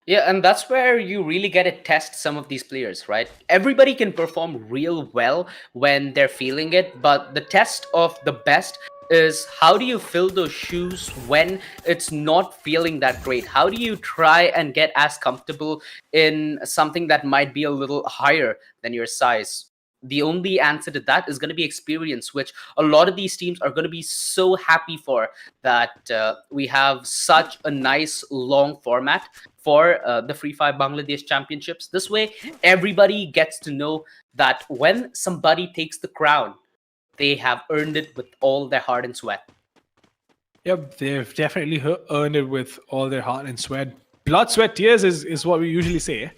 Yeah, and that's where you really get to test some of these players, right? Everybody can perform real well when they're feeling it, but the test of the best is how do you fill those shoes when it's not feeling that great? How do you try and get as comfortable in something that might be a little higher than your size? The only answer to that is going to be experience, which a lot of these teams are going to be so happy for, that we have such a nice long format for the Free Fire Bangladesh Championships. This way, everybody gets to know that when somebody takes the crown, they have earned it with all their heart and sweat. Yep, they've definitely earned it with all their heart and sweat. Blood, sweat, tears is what we usually say.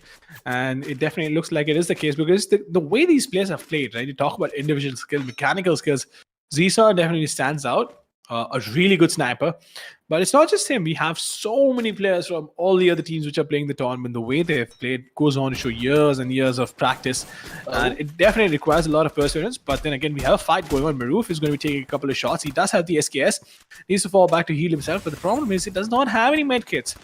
And it definitely looks like it is the case because the way these players have played, right? You talk about individual skill, mechanical skills. Zisa definitely stands out. A really good sniper. But it's not just him. We have so many players from all the other teams which are playing the tournament. The way they've played goes on to show years and years of practice. And it definitely requires a lot of perseverance. But then again, we have a fight going on. Maroof is going to be taking a couple of shots. He does have the SKS. He needs to fall back to heal himself. But the problem is he does not have any medkits.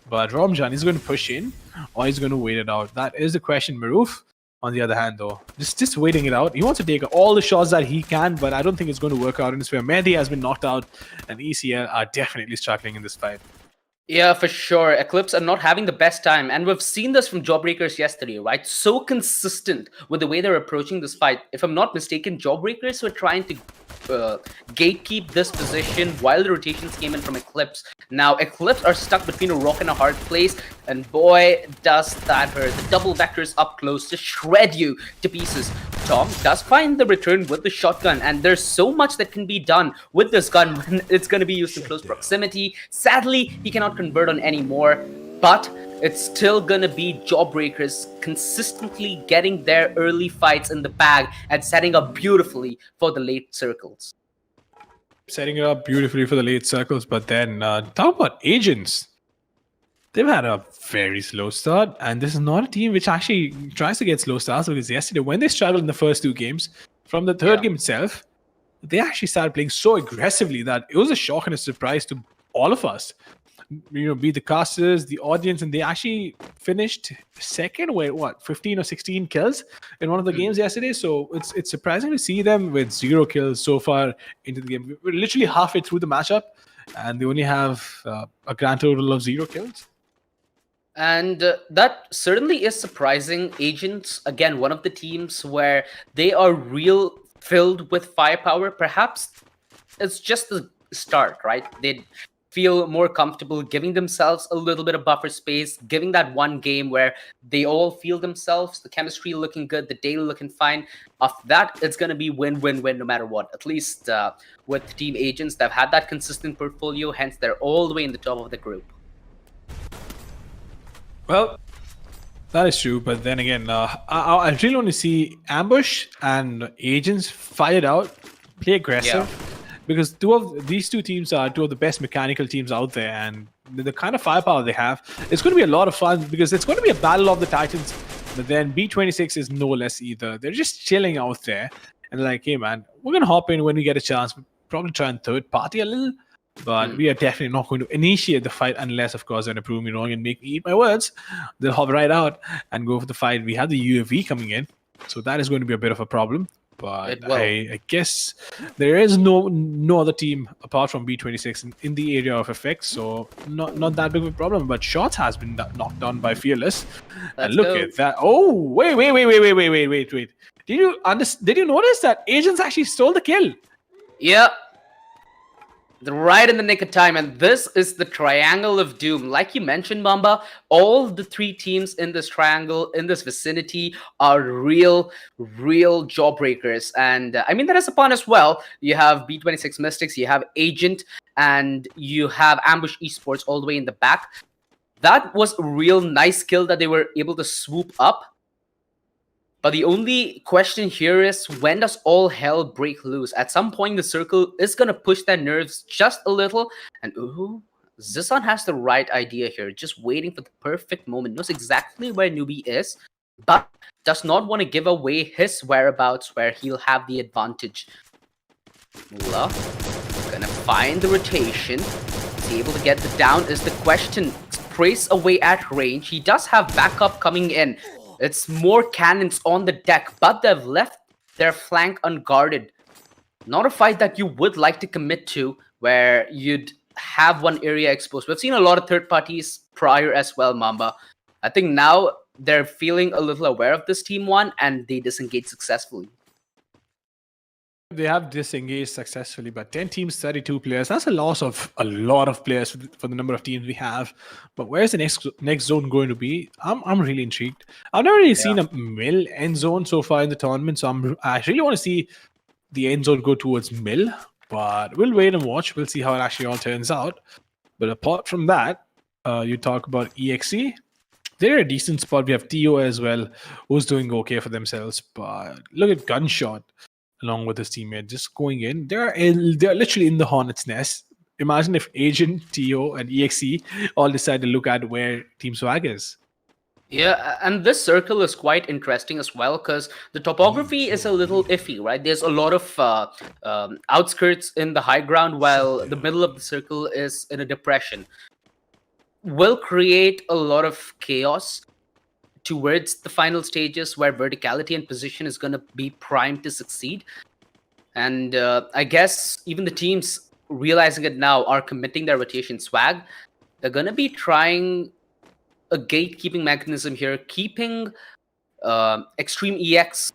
But Ramjan is going to push in or he's going to wait it out. That is the question. Maroof, on the other hand, though, just waiting it out. He wants to take all the shots that he can, but I don't think it's going to work out in his favor. Mehdi has been knocked out, and ECL are definitely struggling in this fight. Yeah, for sure. Eclipse are not having the best time. And we've seen this from Jawbreakers yesterday, right? So consistent with the way they're approaching this fight. If I'm not mistaken, Jawbreakers were trying to gatekeep this position while the rotations came in from Eclipse. Now, Eclipse are stuck between a rock and a hard place. And boy, does that hurt. The double vectors up close to shred you to pieces. Tom does find the return with the shotgun, and there's so much that can be done with this gun when it's going to be used in close proximity. Sadly, he cannot convert on any more, but it's still going to be Jawbreakers consistently getting their early fights in the bag and setting up beautifully for the late circles. Setting it up beautifully for the late circles, but then talk about Agents. They've had a very slow start, and this is not a team which actually tries to get slow starts, because yesterday, when they struggled in the first two games, from the third game itself, they actually started playing so aggressively that it was a shock and a surprise to all of us. You know, be the casters, the audience, and they actually finished second with 15 or 16 kills in one of the games yesterday. So it's surprising to see them with 0 kills so far into the game. We're literally halfway through the matchup, and they only have a grand total of 0 kills. And that certainly is surprising. Agents, again, one of the teams where they are real filled with firepower. Perhaps it's just the start, right? They feel more comfortable giving themselves a little bit of buffer space, giving that one game where they all feel themselves, the chemistry looking good, the day looking fine. After that, it's going to be win-win-win no matter what. At least with Team Agents, they've had that consistent portfolio, hence they're all the way in the top of the group. Well, that is true, but then again, I really want to see Ambush and Agents fight out, play aggressive, because these two teams are two of the best mechanical teams out there, and the kind of firepower they have, it's going to be a lot of fun, because it's going to be a battle of the Titans, but then B26 is no less either. They're just chilling out there, and like, hey man, we're going to hop in when we get a chance, probably try and third party a little, but we are definitely not going to initiate the fight unless, of course, they're going to prove me wrong and make me eat my words. They'll hop right out and go for the fight. We have the UAV coming in, so that is going to be a bit of a problem. But I guess there is no other team apart from B26 in the area of effects, so not that big of a problem. But Shots has been knocked down by Fearless, and look at that! Oh, wait! Did you notice that Agents actually stole the kill? Yeah. Right in the nick of time, and this is the Triangle of Doom. Like you mentioned, Mamba, all the three teams in this triangle, in this vicinity, are real jawbreakers. And I mean, that is upon as well. You have B26 Mystics, you have Agent, and you have Ambush Esports all the way in the back. That was a real nice kill that they were able to swoop up. But the only question here is, when does all hell break loose? At some point, the circle is going to push their nerves just a little. And ooh, Zissan has the right idea here, just waiting for the perfect moment. Knows exactly where Newbie is, but does not want to give away his whereabouts where he'll have the advantage. Mula gonna find the rotation. he able to get the down is the question. Sprays away at range. He does have backup coming in. It's more cannons on the deck, but they've left their flank unguarded. Not a fight that you would like to commit to, where you'd have one area exposed. We've seen a lot of third parties prior as well, Mamba. I think now they're feeling a little aware of this Team 1 and they disengage successfully. They have disengaged successfully, but 10 teams, 32 players. That's a loss of a lot of players for the number of teams we have. But where's the next zone going to be? I'm really intrigued. I've never really seen a mill end zone so far in the tournament, so I really want to see the end zone go towards mill. But we'll wait and watch. We'll see how it actually all turns out. But apart from that, you talk about EXE. They're a decent spot. We have TO as well, who's doing okay for themselves. But look at Gunshot along with his teammate just going in. They're literally in the hornet's nest. Imagine if Agent, TO, and EXE all decide to look at where Team Swag is. Yeah, and this circle is quite interesting as well because the topography is a little iffy, right? There's a lot of outskirts in the high ground while the middle of the circle is in a depression. Will create a lot of chaos towards the final stages where verticality and position is going to be primed to succeed. And I guess even the teams realizing it now are committing their rotation. Swag, they're going to be trying a gatekeeping mechanism here, keeping Extreme EX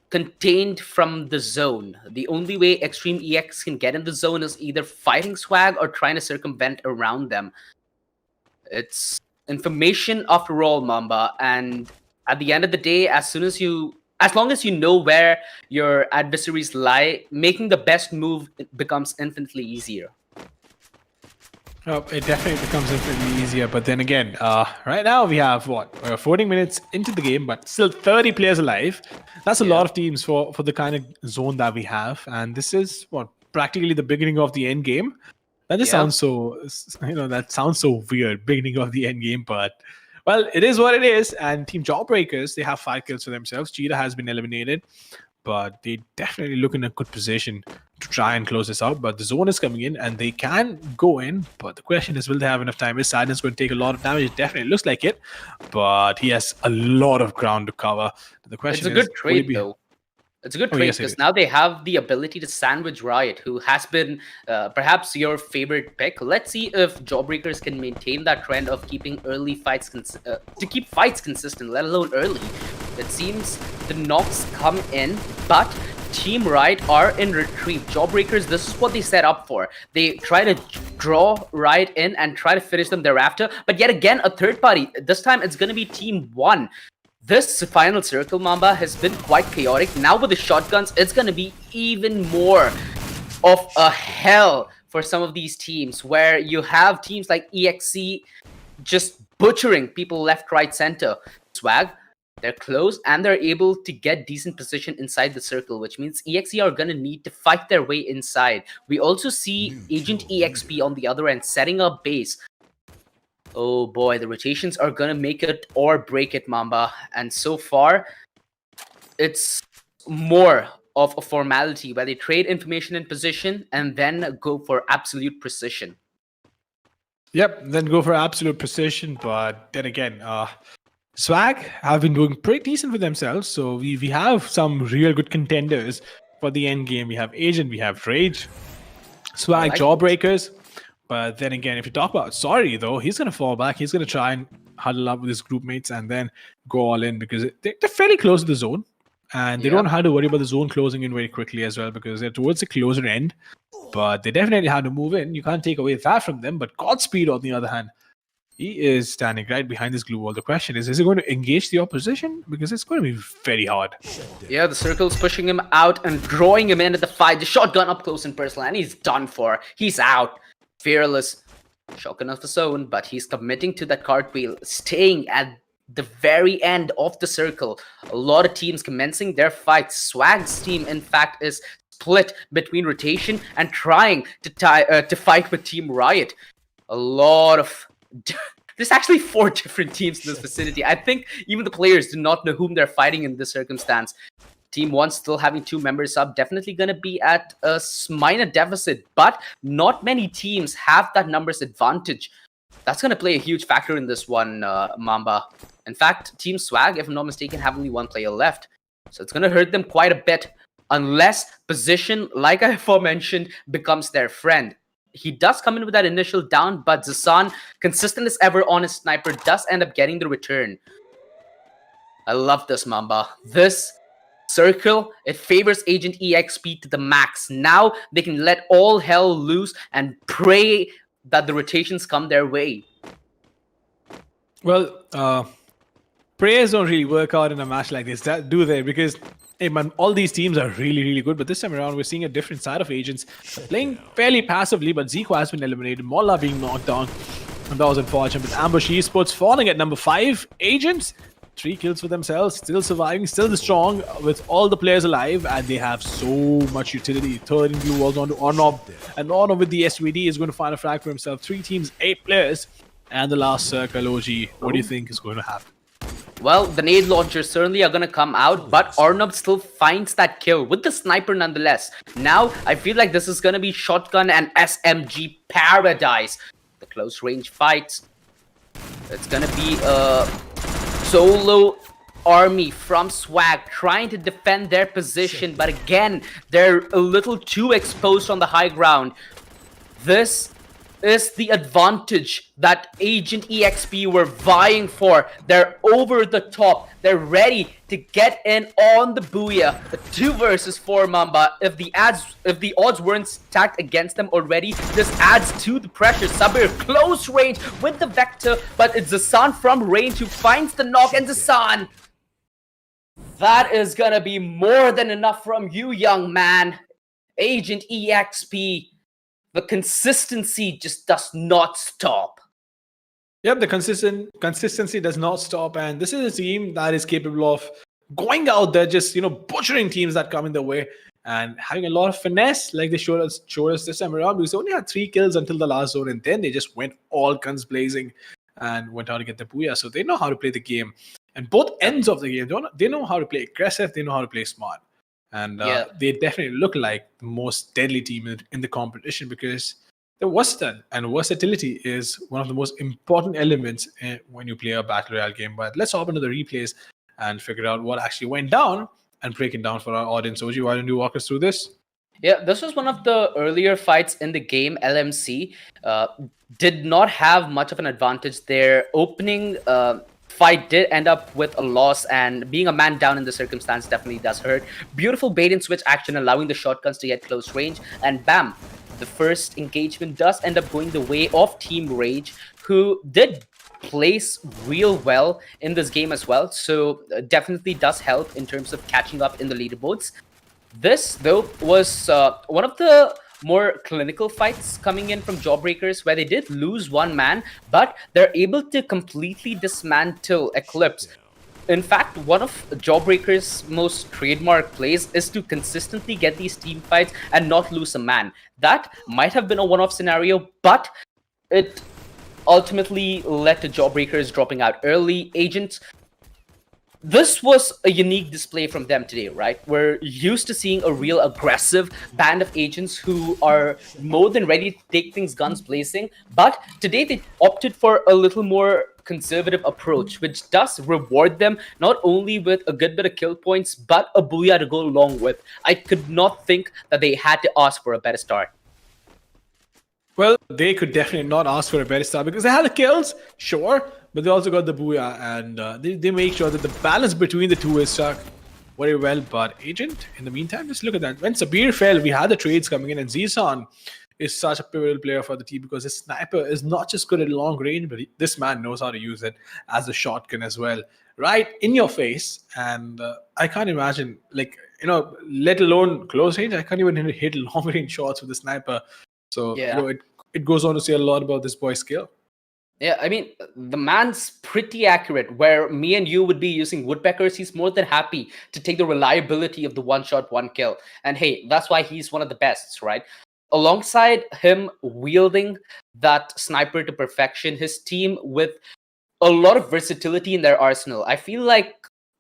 contained from the zone. The only way Extreme EX can get in the zone is either fighting Swag or trying to circumvent around them. It's information after all, Mamba, and at the end of the day, as long as you know where your adversaries lie, making the best move becomes infinitely easier. It definitely becomes infinitely easier, but then again, right now we have we're 40 minutes into the game, but still 30 players alive. That's a lot of teams for the kind of zone that we have, and this is practically the beginning of the end game. That just sounds so, that sounds so weird, beginning of the end game, but well, it is what it is. And Team Jawbreakers, they have 5 kills for themselves. Cheetah has been eliminated, but they definitely look in a good position to try and close this out. But the zone is coming in and they can go in, but the question is, will they have enough time? Is Sadness going to take a lot of damage? It definitely looks like it, but he has a lot of ground to cover. The question is, a good trade though. It's a good trade because now they have the ability to sandwich Riot, who has been perhaps your favorite pick. Let's see if Jawbreakers can maintain that trend of keeping early fights to keep fights consistent, let alone early. It seems the knocks come in, but Team Riot are in retreat. Jawbreakers, this is what they set up for. They try to draw Riot in and try to finish them thereafter, but yet again, a third party. This time it's going to be Team 1. This final circle, Mamba, has been quite chaotic. Now with the shotguns, it's going to be even more of a hell for some of these teams, where you have teams like EXE just butchering people left, right, center. Swag, they're close and they're able to get decent position inside the circle, which means EXE are going to need to fight their way inside. We also see Agent EXP on the other end setting up base. Oh boy, the rotations are gonna make it or break it, Mamba. And so far, it's more of a formality where they trade information and position and then go for absolute precision. Yep, then go for absolute precision. But then again, Swag have been doing pretty decent for themselves. So we have some real good contenders for the end game. We have Agent, we have Rage, Swag, Jawbreakers. But then again, if you talk about Sorry, though, he's going to fall back. He's going to try and huddle up with his group mates and then go all in because they're fairly close to the zone. And they don't have to worry about the zone closing in very quickly as well because they're towards the closer end. But they definitely have to move in. You can't take away that from them. But Godspeed, on the other hand, he is standing right behind this glue wall. The question is he going to engage the opposition? Because it's going to be very hard. Yeah, the circle's pushing him out and drawing him into the fight. The shotgun up close and personal, and he's done for. He's out. Fearless, shotgun of the zone, but he's committing to that cartwheel, staying at the very end of the circle. A lot of teams commencing their fights. Swag's team, in fact, is split between rotation and trying to fight with Team Riot. A lot of... There's actually 4 different teams in this vicinity. I think even the players do not know whom they're fighting in this circumstance. Team 1 still having 2 members up, definitely going to be at a minor deficit, but not many teams have that numbers advantage. That's going to play a huge factor in this one, Mamba. In fact, Team Swag, if I'm not mistaken, have only 1 player left. So it's going to hurt them quite a bit unless position, like I aforementioned, becomes their friend. He does come in with that initial down, but Zasan, consistent as ever on his sniper, does end up getting the return. I love this, Mamba. This circle, it favors Agent EXP to the max. Now they can let all hell loose and pray that the rotations come their way. Well, prayers don't really work out in a match like this, do they? Because hey man, all these teams are really, really good, but this time around we're seeing a different side of Agents playing fairly passively, but Zico has been eliminated, Molla being knocked down, and that was unfortunate. But Ambush Esports falling at number 5. Agents, 3 kills for themselves, still surviving, still strong with all the players alive, and they have so much utility. Third in blue was on to Ornob, and Ornob with the SVD is going to find a frag for himself. 3 teams, 8 players, and the last circle. OG, what do you think is going to happen? Well, the nade launchers certainly are going to come out, but Ornob still finds that kill with the sniper nonetheless. Now, I feel like this is going to be shotgun and SMG paradise. The close range fights. It's going to be a solo army from Swag trying to defend their position, but again, they're a little too exposed on the high ground. This is the advantage that Agent EXP were vying for. They're over the top. They're ready to get in on the Booyah. The 2 versus 4 Mamba. If the odds weren't stacked against them already, this adds to the pressure. Sabir close range with the Vector, but it's Zasan from range who finds the knock, and Zasan, that is gonna be more than enough from you, young man. Agent EXP. The consistency just does not stop. Yep, the consistency does not stop, and this is a team that is capable of going out there, just butchering teams that come in their way, and having a lot of finesse, like they showed us this time around. Because they only had 3 kills until the last zone, and then they just went all guns blazing and went out to get the Booyah. So they know how to play the game, and both ends of the game, they know how to play aggressive, they know how to play smart. And they definitely look like the most deadly team in the competition, because the versatile and versatility is one of the most important elements when you play a Battle Royale game. But let's hop into the replays and figure out what actually went down and break it down for our audience. Oji, why don't you walk us through this? Yeah, this was one of the earlier fights in the game. LMC did not have much of an advantage. Their opening fight did end up with a loss, and being a man down in the circumstance definitely does hurt. Beautiful bait and switch action, allowing the shotguns to get close range, and bam, the first engagement does end up going the way of Team Rage, who did place real well in this game as well, so definitely does help in terms of catching up in the leaderboards. This, though, was one of the more clinical fights coming in from Jawbreakers, where they did lose 1 man, but they're able to completely dismantle Eclipse. In fact, one of Jawbreakers' most trademark plays is to consistently get these team fights and not lose a man. That might have been a one-off scenario, but it ultimately led to Jawbreakers dropping out early. Agents, this was a unique display from them today, right? We're used to seeing a real aggressive band of agents who are more than ready to take things guns blazing, but today they opted for a little more conservative approach, which does reward them not only with a good bit of kill points, but a Booyah to go along with. I could not think that they had to ask for a better start. Well, they could definitely not ask for a better start, because they had the kills, sure, but they also got the Booyah, and they make sure that the balance between the two is struck very well. But Agent, in the meantime, just look at that. When Sabir fell, we had the trades coming in, and Zizan is such a pivotal player for the team, because his sniper is not just good at long range, but this man knows how to use it as a shotgun as well. Right in your face, and I can't imagine, let alone close range, I can't even hit long range shots with the sniper. So, yeah. It goes on to say a lot about this boy's skill. Yeah, I mean, the man's pretty accurate. Where me and you would be using woodpeckers, he's more than happy to take the reliability of the one-shot, one-kill. And hey, that's why he's one of the best, right? Alongside him wielding that sniper to perfection, his team with a lot of versatility in their arsenal. I feel like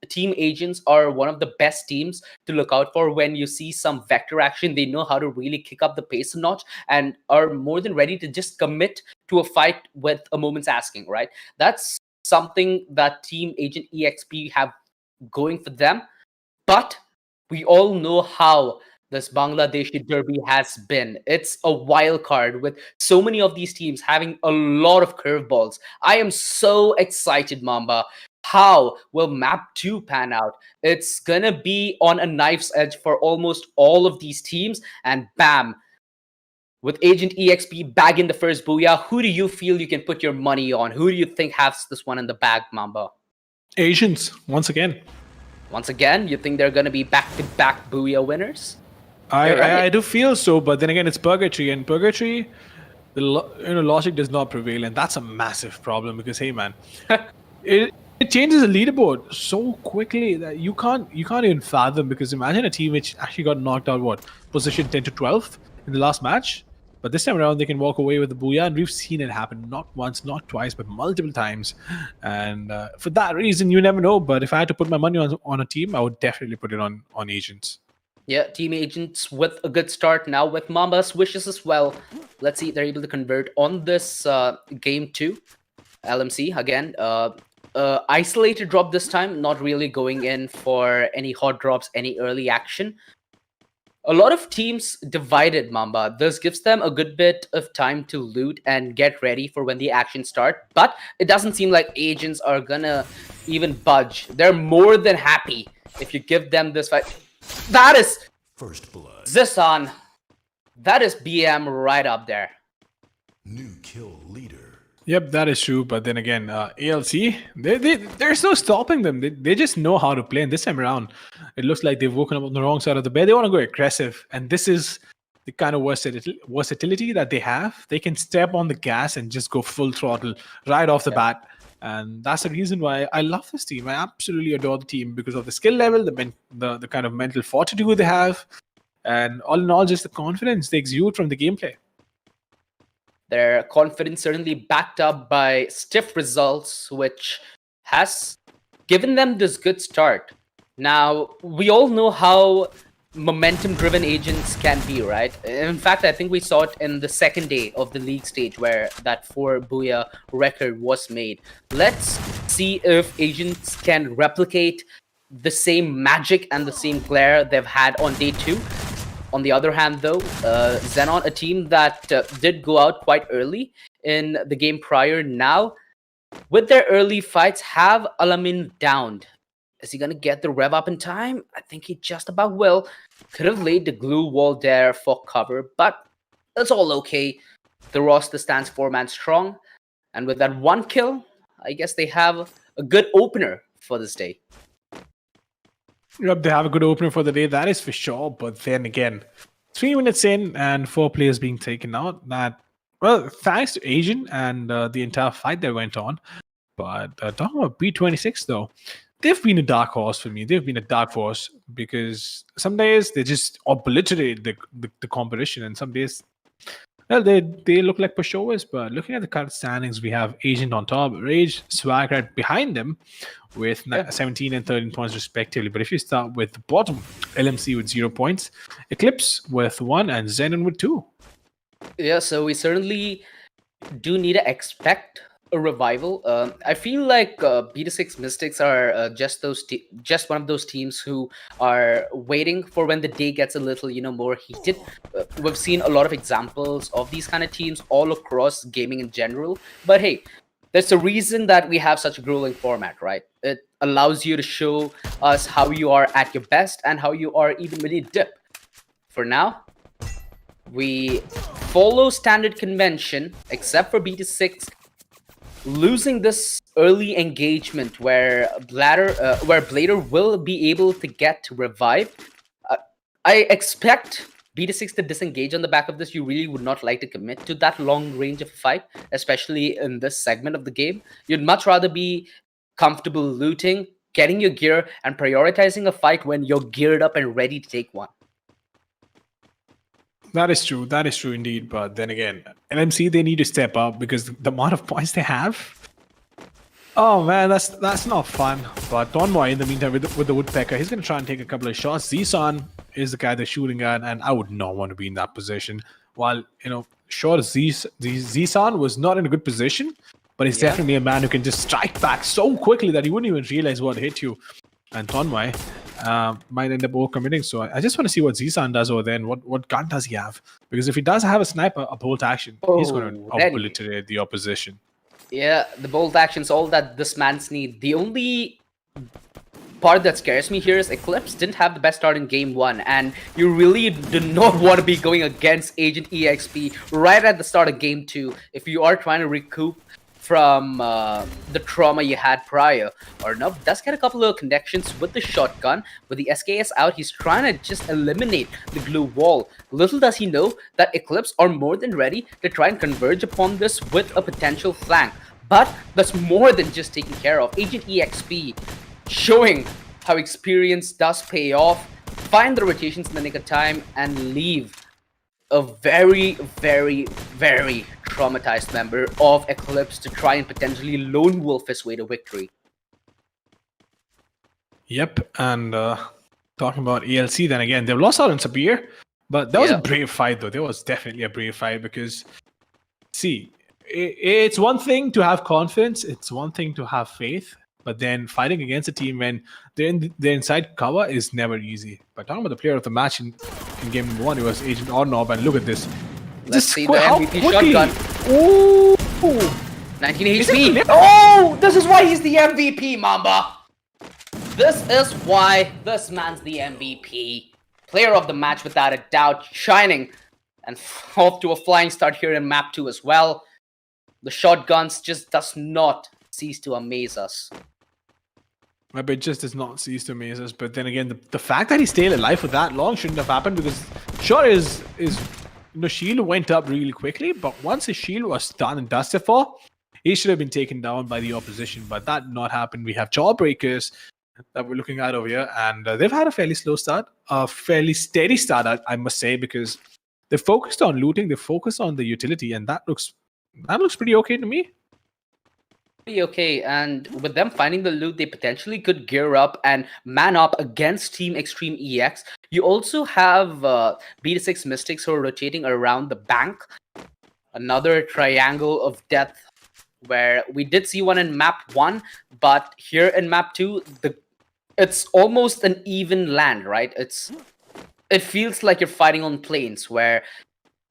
team agents are one of the best teams to look out for. When you see some vector action, they know how to really kick up the pace a notch and are more than ready to just commit to a fight with a moment's asking, right? That's something that Team Agent EXP have going for them. But we all know how this Bangladeshi derby has been. It's a wild card with so many of these teams having a lot of curveballs. I am so excited, Mamba. How will map 2 pan out? It's gonna be on a knife's edge for almost all of these teams, and bam, with Agent EXP bagging the first booyah, who do you feel you can put your money on? Who do you think has this one in the bag, Mamba? Asians, once again. Once again, you think they're going to be back-to-back booyah winners? I do feel so, but then again, it's Purgatory, and Purgatory, the logic does not prevail, and that's a massive problem because, hey, man, it changes the leaderboard so quickly that you can't even fathom. Because imagine a team which actually got knocked out position 10 to 12th in the last match, but this time around they can walk away with the booyah, and we've seen it happen not once, not twice, but multiple times. And for that reason, you never know. But if I had to put my money on a team, I would definitely put it on Agents. Yeah, Team Agents with a good start now with Mamba's wishes as well. Let's see if they're able to convert on this game 2. LMC again, isolated drop this time, not really going in for any hot drops, any early action. A lot of teams divided, Mamba. This gives them a good bit of time to loot and get ready for when the action start. But it doesn't seem like Agents are gonna even budge. They're more than happy if you give them this fight. That is First Blood. Zisan. That is BM right up there. New kill leader. Yep, that is true. But then again, ALC, there's no stopping them. They just know how to play. And this time around, it looks like they've woken up on the wrong side of the bed. They want to go aggressive. And this is the kind of versatility that they have. They can step on the gas and just go full throttle right off the bat. And that's the reason why I love this team. I absolutely adore the team because of the skill level, the kind of mental fortitude they have, and all in all, just the confidence they exude from the gameplay. Their confidence certainly backed up by stiff results, which has given them this good start. Now, we all know how momentum-driven Agents can be, right? In fact, I think we saw it in the second day of the league stage where that 4 booyah record was made. Let's see if Agents can replicate the same magic and the same glare they've had on day 2. On the other hand, though, Xenon, a team that did go out quite early in the game prior, now, with their early fights, have Alamin downed. Is he going to get the rev up in time? I think he just about will. Could have laid the glue wall there for cover, but that's all okay. The roster stands 4-man strong. And with that 1 kill, I guess they have a good opener for this day. Yep, they have a good opener for the day, that is for sure. But then again, 3 minutes in and 4 players being taken out. Well, thanks to Asian and the entire fight that went on. But talking about B26 though, they've been a dark horse for me. They've been a dark horse because some days they just obliterate the competition, and some days, well, they look like pushovers. But looking at the current standings, we have Agent on top, Rage, Swag right behind them with 17 and 13 points respectively. But if you start with the bottom, LMC with 0 points, Eclipse with 1, and Xenon with 2. Yeah, so we certainly do need to expect a revival. I feel like B6 Mystics are just one of those teams who are waiting for when the day gets a little, more heated. We've seen a lot of examples of these kind of teams all across gaming in general. But hey, there's a reason that we have such a grueling format, right? It allows you to show us how you are at your best and how you are even when you dip. For now, we follow standard convention, except for B6 losing this early engagement where Blader will be able to get revived. I expect B6 to disengage on the back of this. You really would not like to commit to that long range of a fight, especially in this segment of the game. You'd much rather be comfortable looting, getting your gear, and prioritizing a fight when you're geared up and ready to take one. That is true indeed. But then again, LMC, they need to step up because the amount of points they have, Oh man, that's not fun. But Tonmoy, in the meantime, with the Woodpecker, he's going to try and take a couple of shots. Zishan is the guy they're shooting at, and I would not want to be in that position. While, sure, Zishan was not in a good position, but he's Yeah. definitely a man who can just strike back so quickly that he wouldn't even realize what hit you. And Tonmoy might end up overcommitting. So I just want to see what Zishan does over there and what gun does he have. Because if he does have a sniper, a bolt action, he's going to ready. obliterate the opposition. Yeah, the bold action's all that this man's need. The only part that scares me here is Eclipse didn't have the best start in game 1, and you really do not want to be going against Agent EXP right at the start of game 2 if you are trying to recoup from the trauma you had prior. Or no, does get a couple of connections with the shotgun. With the SKS out, he's trying to just eliminate the glue wall. Little does he know that Eclipse are more than ready to try and converge upon this with a potential flank. But that's more than just taken care of. Agent EXP showing how experience does pay off, find the rotations in the nick of time, and leave a very, very, very traumatized member of Eclipse to try and potentially lone wolf his way to victory. Yep, and talking about ELC, then again, they've lost out on Sabir, but that was a brave fight, though. There was definitely a brave fight because, see, it's one thing to have confidence, it's one thing to have faith, but then fighting against a team when they're inside cover is never easy. But talking about the player of the match in game 1, it was Agent Ornob, and look at this. Let's see the MVP shotgun. Ooh! 19 HP. Oh, this is why he's the MVP, Mamba. This is why this man's the MVP. Player of the match without a doubt, shining, and off to a flying start here in map 2 as well. The shotguns just does not cease to amaze us. It just does not cease to amaze us. But then again, the fact that he stayed alive for that long shouldn't have happened because sure his shield went up really quickly, but once his shield was done and dusted for, he should have been taken down by the opposition. But that not happened. We have Jawbreakers that we're looking at over here, and they've had a fairly slow start, a fairly steady start, I must say, because they focused on looting, they focused on the utility, and that looks pretty okay to me. Pretty okay, and with them finding the loot, they potentially could gear up and man up against Team Extreme EX. You also have BD6 Mystics who are rotating around the bank. Another triangle of death where we did see one in map 1, but here in map 2, it's almost an even land, right? It feels like you're fighting on plains where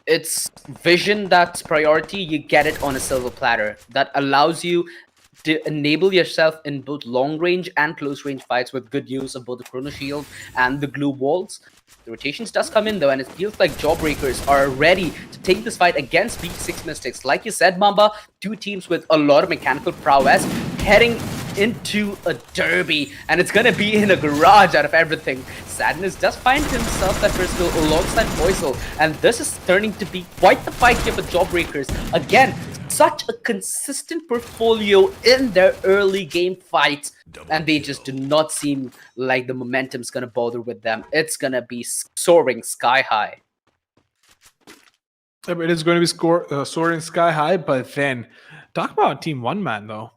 it's vision that's priority. You get it on a silver platter that allows you to enable yourself in both long range and close range fights with good use of both the chrono shield and the glue walls. The rotations does come in though, and it feels like Jawbreakers are ready to take this fight against BT6 Mystics. Like you said, Mamba, two teams with a lot of mechanical prowess heading into a derby, and it's gonna be in a garage out of everything. Sadness does find himself that first kill alongside Voisel, and this is turning to be quite the fight here for Jawbreakers. Again, such a consistent portfolio in their early game fights, and they just do not seem like the momentum's gonna bother with them. It's gonna be soaring sky high. It is going to be soaring sky high, but then talk about Team One Man though.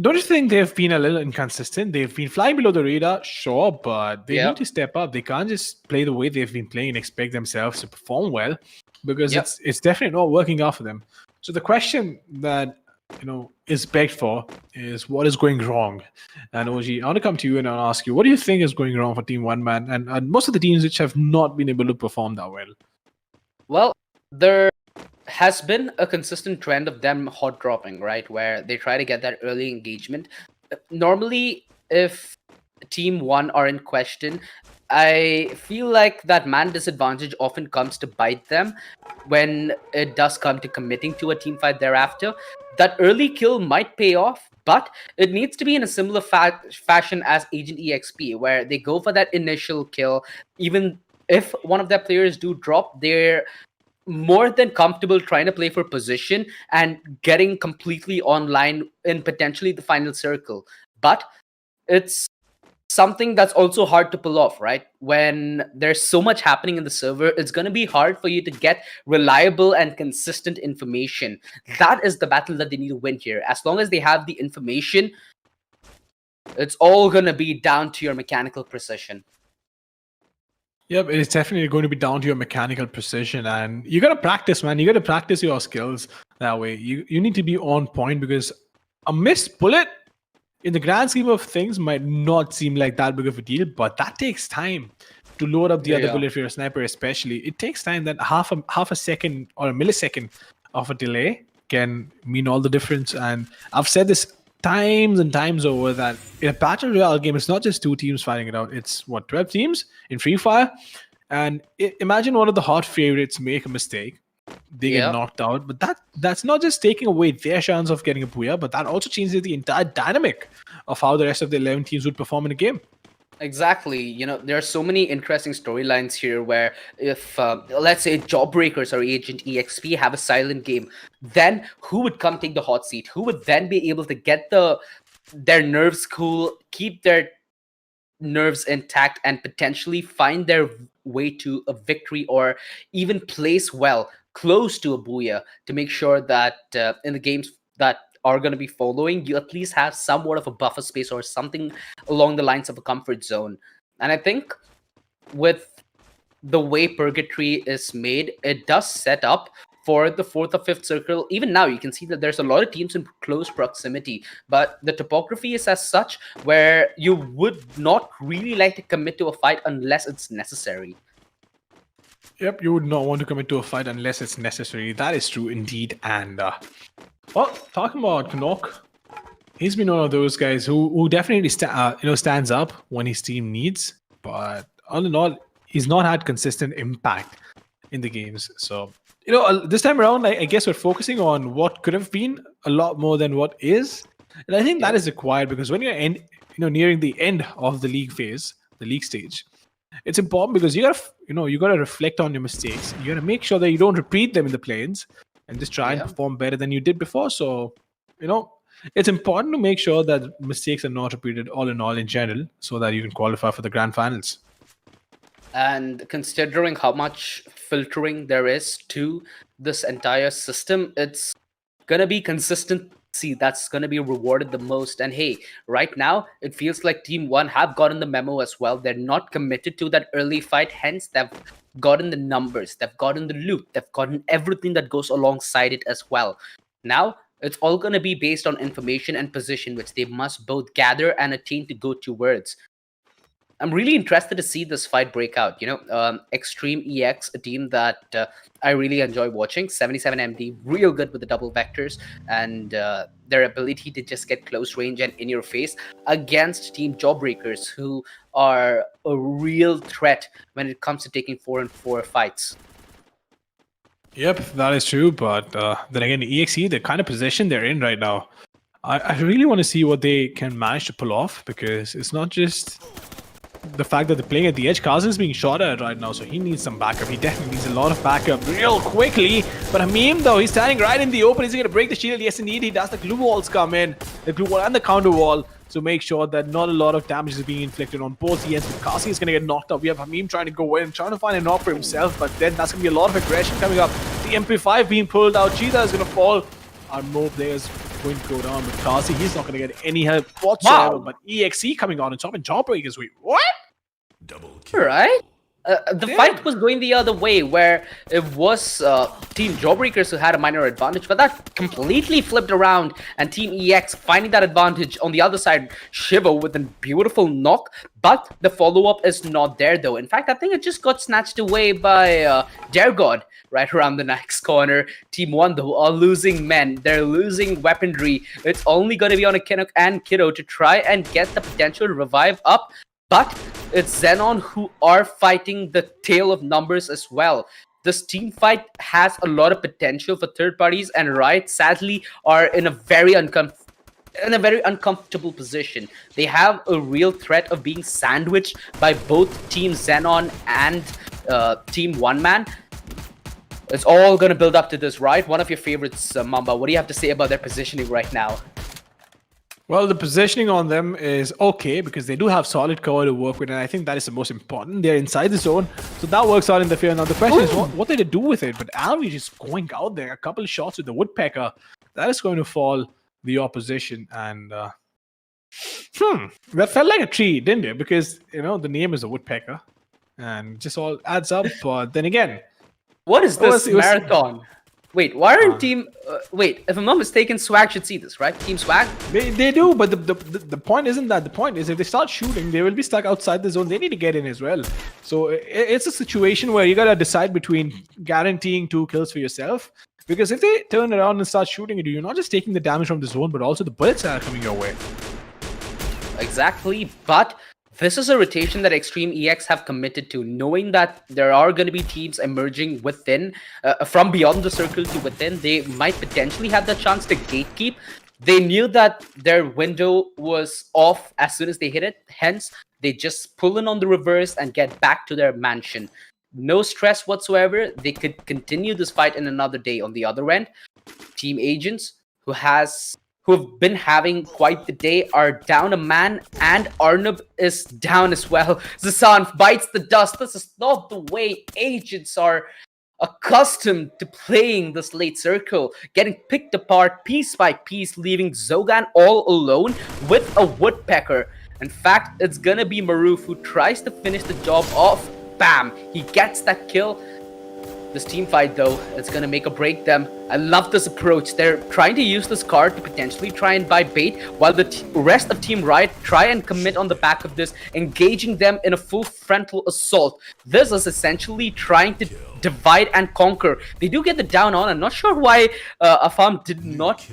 Don't you think they've been a little inconsistent? They've been flying below the radar, sure, but they need to step up. They can't just play the way they've been playing and expect themselves to perform well, because it's definitely not working out for them. So the question that is begged for is what is going wrong? And OG, I want to come to you and I'll ask you, what do you think is going wrong for Team One Man and most of the teams which have not been able to perform that well? Well, there has been a consistent trend of them hot dropping, right? Where they try to get that early engagement. Normally, if Team 1 are in question, I feel like that man disadvantage often comes to bite them when it does come to committing to a team fight thereafter. That early kill might pay off, but it needs to be in a similar fashion as Agent EXP, where they go for that initial kill. Even if one of their players do drop, they're more than comfortable trying to play for position and getting completely online in potentially the final circle. But it's something that's also hard to pull off, right? When there's so much happening in the server, it's going to be hard for you to get reliable and consistent information. That is the battle that they need to win here. As long as they have the information, it's all going to be down to your mechanical precision. Yep, it's definitely going to be down to your mechanical precision, and you gotta practice, man. You gotta practice your skills that way. You need to be on point, because a missed bullet in the grand scheme of things might not seem like that big of a deal, but that takes time to load up the other bullet for your sniper, especially. It takes time. That half a second or a millisecond of a delay can mean all the difference. And I've said this times and times over that in a battle royale game, it's not just 2 teams fighting it out. It's 12 teams in Free Fire. And imagine one of the hot favorites make a mistake, they get knocked out, but that's not just taking away their chance of getting a booyah, but that also changes the entire dynamic of how the rest of the 11 teams would perform in a game. Exactly. There are so many interesting storylines here where if, let's say, Jawbreakers or Agent EXP have a silent game, then who would come take the hot seat? Who would then be able to get their nerves cool, keep their nerves intact, and potentially find their way to a victory, or even place well close to a booyah, to make sure that in the games that are going to be following, you at least have somewhat of a buffer space or something along the lines of a comfort zone. And I think with the way Purgatory is made, it does set up for the 4th or 5th circle. Even now, you can see that there's a lot of teams in close proximity, but the topography is as such where you would not really like to commit to a fight unless it's necessary. Yep, you would not want to commit to a fight unless it's necessary. That is true indeed. And well, talking about Knock, he's been one of those guys who definitely stands up when his team needs, but all in all, he's not had consistent impact in the games. So this time around, I guess we're focusing on what could have been a lot more than what is, and I think that is required, because when you're nearing the end of the league phase, the league stage, it's important because you gotta reflect on your mistakes. You gotta make sure that you don't repeat them in the play-ins, and just try and perform better than you did before. So, it's important to make sure that mistakes are not repeated all in general, so that you can qualify for the grand finals. And considering how much filtering there is to this entire system, it's gonna be consistency that's gonna be rewarded the most. And hey, right now it feels like Team 1 have gotten the memo as well. They're not committed to that early fight, hence they've gotten the numbers, they've gotten the loot, they've gotten everything that goes alongside it as well. Now it's all gonna be based on information and position, which they must both gather and attain to go towards. I'm really interested to see this fight break out. Extreme EX, a team that I really enjoy watching. 77 MD, real good with the double vectors, and their ability to just get close range and in your face against Team Jawbreakers, who are a real threat when it comes to taking 4-on-4 fights. Yep, that is true. But then again, EXE, the kind of position they're in right now, I really want to see what they can manage to pull off, because it's not just the fact that they're playing at the edge. Kazim's being shot at right now, so he needs some backup. He definitely needs a lot of backup real quickly. But Hamim, though, he's standing right in the open. Is he going to break the shield? Yes, indeed, he does. The glue walls come in. The glue wall and the counter wall to make sure that not a lot of damage is being inflicted on both ends. But Kasi is going to get knocked out. We have Hamim trying to go in, trying to find a knock for himself, but then that's going to be a lot of aggression coming up. The MP5 being pulled out. Cheetah is going to fall. Are more players going to go down? But Kasi, he's not going to get any help whatsoever. Wow. But EXE coming on and top, and Jawbreakers, what? Right? The fight was going the other way, where it was Team Jawbreakers who had a minor advantage, but that completely flipped around, and Team EX finding that advantage on the other side. Shiva with a beautiful knock, but the follow-up is not there, though. In fact, I think it just got snatched away by Dergod right around the next corner. Team 1, though, are losing men. They're losing weaponry. It's only going to be on a Kinnock and Kiddo to try and get the potential revive up. But it's Xenon who are fighting the tail of numbers as well. This team fight has a lot of potential for third parties, and Riot sadly are in a very uncomfortable position. They have a real threat of being sandwiched by both Team Xenon and Team One Man. It's all going to build up to this, right? One of your favorites, Mamba. What do you have to say about their positioning right now? Well, the positioning on them is okay because they do have solid cover to work with, and I think that is the most important. They're inside the zone, so that works out in the favor. Now, the question is what they do with it, but Alvi just going out there, a couple of shots with the Woodpecker, that is going to fall the opposition, and that felt like a tree, didn't it? Because, the name is a Woodpecker, and just all adds up, but then again... What is this it was- marathon? Wait, why aren't team... wait, if I'm not mistaken, Swag should see this, right? Team Swag? They do, but the point isn't that. The point is if they start shooting, they will be stuck outside the zone. They need to get in as well. So it's a situation where you got to decide between guaranteeing 2 kills for yourself. Because if they turn around and start shooting at you, you're not just taking the damage from the zone, but also the bullets that are coming your way. Exactly, but this is a rotation that Extreme EX have committed to, knowing that there are going to be teams emerging within, from beyond the circle to within. They might potentially have the chance to gatekeep. They knew that their window was off as soon as they hit it, hence they just pull in on the reverse and get back to their mansion. No stress whatsoever. They could continue this fight in another day. On the other end, Team Agents, who have been having quite the day, are down a man, and Arnab is down as well. Zasan bites the dust. This is not the way Agents are accustomed to playing this late circle, getting picked apart piece by piece, leaving Zogan all alone with a Woodpecker. In fact, it's gonna be Maruf who tries to finish the job off. Bam! He gets that kill. This team fight, though, it's gonna make or break them. I love this approach. They're trying to use this card to potentially try and buy bait, while the rest of Team Riot try and commit on the back of this, engaging them in a full frontal assault. This is essentially trying to divide and conquer. They do get the down on. I'm not sure why Afam did not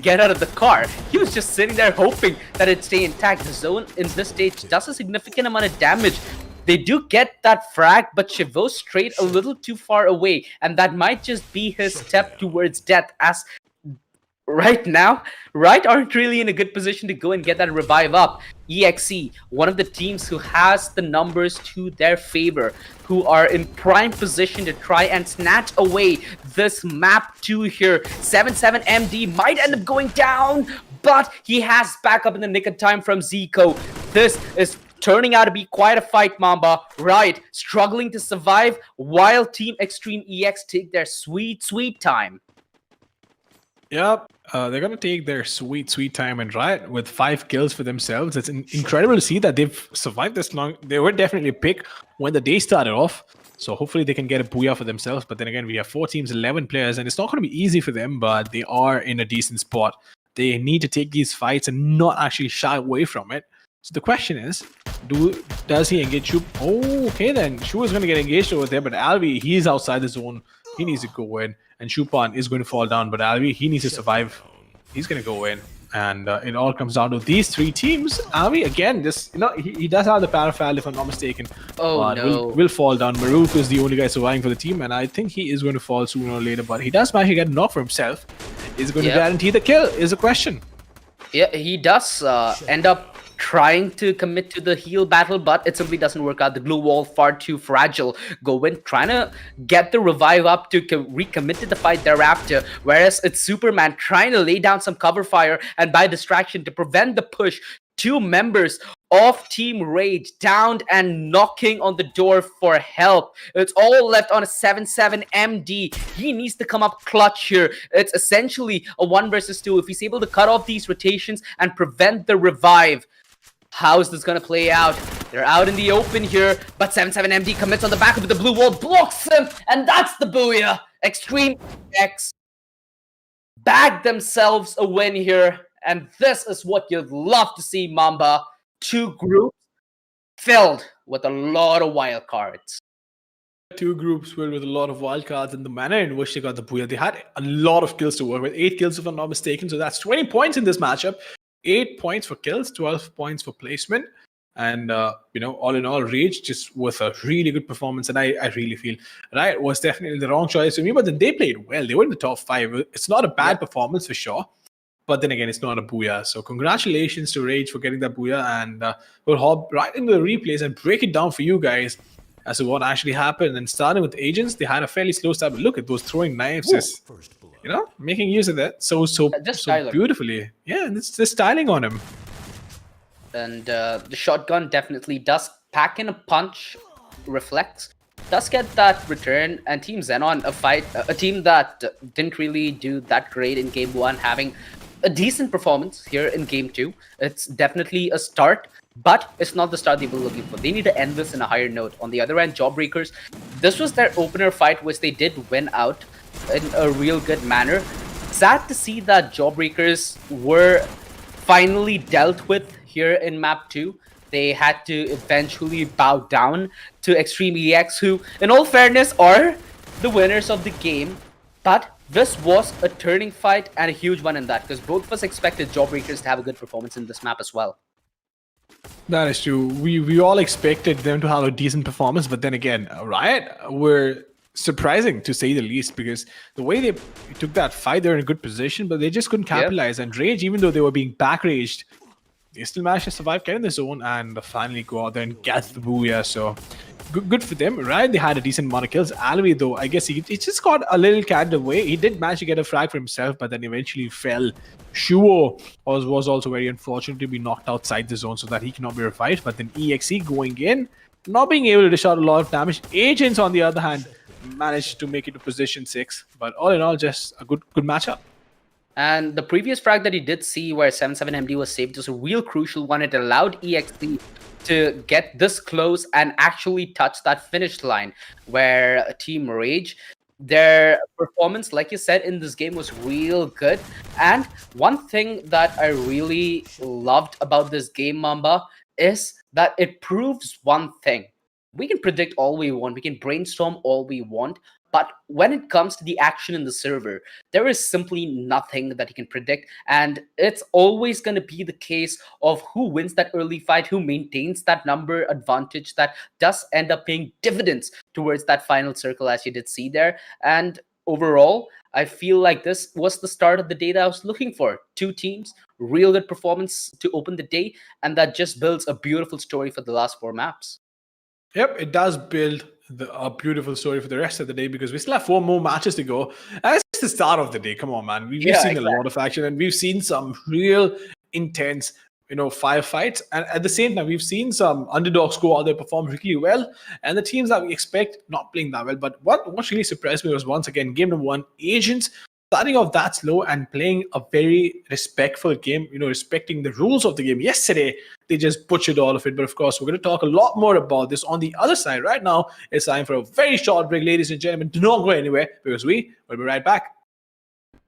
get out of the car. He was just sitting there hoping that it'd stay intact. The zone in this stage does a significant amount of damage. They do get that frag, but Chivos strayed a little too far away, and that might just be his step towards death, as right now, Riot aren't really in a good position to go and get that revive up. EXE, one of the teams who has the numbers to their favor, who are in prime position to try and snatch away this map 2 here. 7-7 MD might end up going down, but he has backup in the nick of time from Zico. This is turning out to be quite a fight, Mamba. Riot struggling to survive while Team Extreme EX take their sweet, sweet time. Yep, they're going to take their sweet, sweet time, and Riot with 5 kills for themselves. It's incredible to see that they've survived this long. They were definitely a pick when the day started off. So hopefully they can get a booyah for themselves. But then again, we have 4 teams, 11 players, and it's not going to be easy for them, but they are in a decent spot. They need to take these fights and not actually shy away from it. So the question is, does he engage Shu? Oh, okay then. Shu is going to get engaged over there, but Alvi, he's outside the zone. He needs to go in. And Shupan is going to fall down, but Alvi, he needs to survive. He's going to go in. And it all comes down to these 3 teams. Alvi, again, just, he does have the parafal, if I'm not mistaken. Oh, no. Will fall down. Maruf is the only guy surviving for the team, and I think he is going to fall sooner or later, but he does manage to get a knock for himself. Is going to guarantee the kill, is the question. Yeah, he does end up trying to commit to the heal battle, but it simply doesn't work out. The glue wall far too fragile. Goin trying to get the revive up to recommit to the fight thereafter, whereas it's Superman trying to lay down some cover fire and by distraction to prevent the push. 2 members of Team Rage downed and knocking on the door for help. It's all left on a 7-7 MD. He needs to come up clutch here. It's essentially a 1 versus 2. If he's able to cut off these rotations and prevent the revive, how is this going to play out? They're out in the open here, but 7-7 MD commits on the back of the blue wall, blocks him, and that's the booyah. Extreme X bag themselves a win here, and this is what you'd love to see, Mamba. 2 groups filled with a lot of wild cards. 2 groups filled with a lot of wild cards, and the manner in which they got the booyah, they had a lot of kills to work with. 8 kills, if I'm not mistaken, so that's 20 points in this matchup. 8 points for kills, 12 points for placement, and all in all, Rage just with a really good performance. And I really feel Riot was definitely the wrong choice for me, but then they played well. They were in the top 5. It's not a bad performance for sure, but then again, it's not a booyah. So congratulations to Rage for getting that booyah, and we'll hop right into the replays and break it down for you guys as to what actually happened. And starting with agents, they had a fairly slow start. But look at those throwing knives, just making use of that so styling. beautifully. Yeah, it's the styling on him. And the shotgun definitely does pack in a punch, reflects, does get that return. And Team Xenon, a team that didn't really do that great in Game 1, having a decent performance here in Game 2. It's definitely a start, but it's not the start they were looking for. They need to end this in a higher note. On the other end, Jawbreakers, this was their opener fight, which they did win out in a real good manner. Sad to see that Jawbreakers were finally dealt with here in Map 2. They had to eventually bow down to Extreme EX, who, in all fairness, are the winners of the game. But this was a turning fight and a huge one in that, because both of us expected Jawbreakers to have a good performance in this map as well. That is true. We all expected them to have a decent performance, but then again, Riot were surprising to say the least, because the way they took that fight, they're in a good position, but they just couldn't capitalize. And Rage, even though they were being back raged, they still managed to survive, get in the zone, and finally go out there and get the booyah. So good for them, right? They had a decent amount of kills. Alvi, though, I guess he just got a little carried away. He did manage to get a frag for himself, but then eventually fell. Shuo was also very unfortunate to be knocked outside the zone so that he cannot be revived. But then EXE going in, not being able to dish out a lot of damage. Agents, on the other hand, managed to make it to position 6. But all in all, just a good matchup. And the previous frag that he did see where 77MD was saved was a real crucial one. It allowed EXE to get this close and actually touch that finish line, where Team Rage, their performance, like you said, in this game was real good. And one thing that I really loved about this game, Mamba, is that it proves one thing. We can predict all we want, we can brainstorm all we want, but when it comes to the action in the server, there is simply nothing that you can predict. And it's always going to be the case of who wins that early fight, who maintains that number advantage that does end up paying dividends towards that final circle, as you did see there. And overall, I feel like this was the start of the day that I was looking for. 2 teams, real good performance to open the day, and that just builds a beautiful story for the last 4 maps. Yep, it does build a beautiful story for the rest of the day, because we still have 4 more matches to go. And it's the start of the day. Come on, man. We've seen a lot of action, and we've seen some real intense, firefights. And at the same time, we've seen some underdogs go out there, perform really well, and the teams that we expect not playing that well. But what really surprised me was, once again, game number 1, Agents starting off that slow and playing a very respectful game, respecting the rules of the game. Yesterday, they just butchered all of it. But of course, we're going to talk a lot more about this on the other side. Right now, it's time for a very short break, ladies and gentlemen. Do not go anywhere, because we will be right back.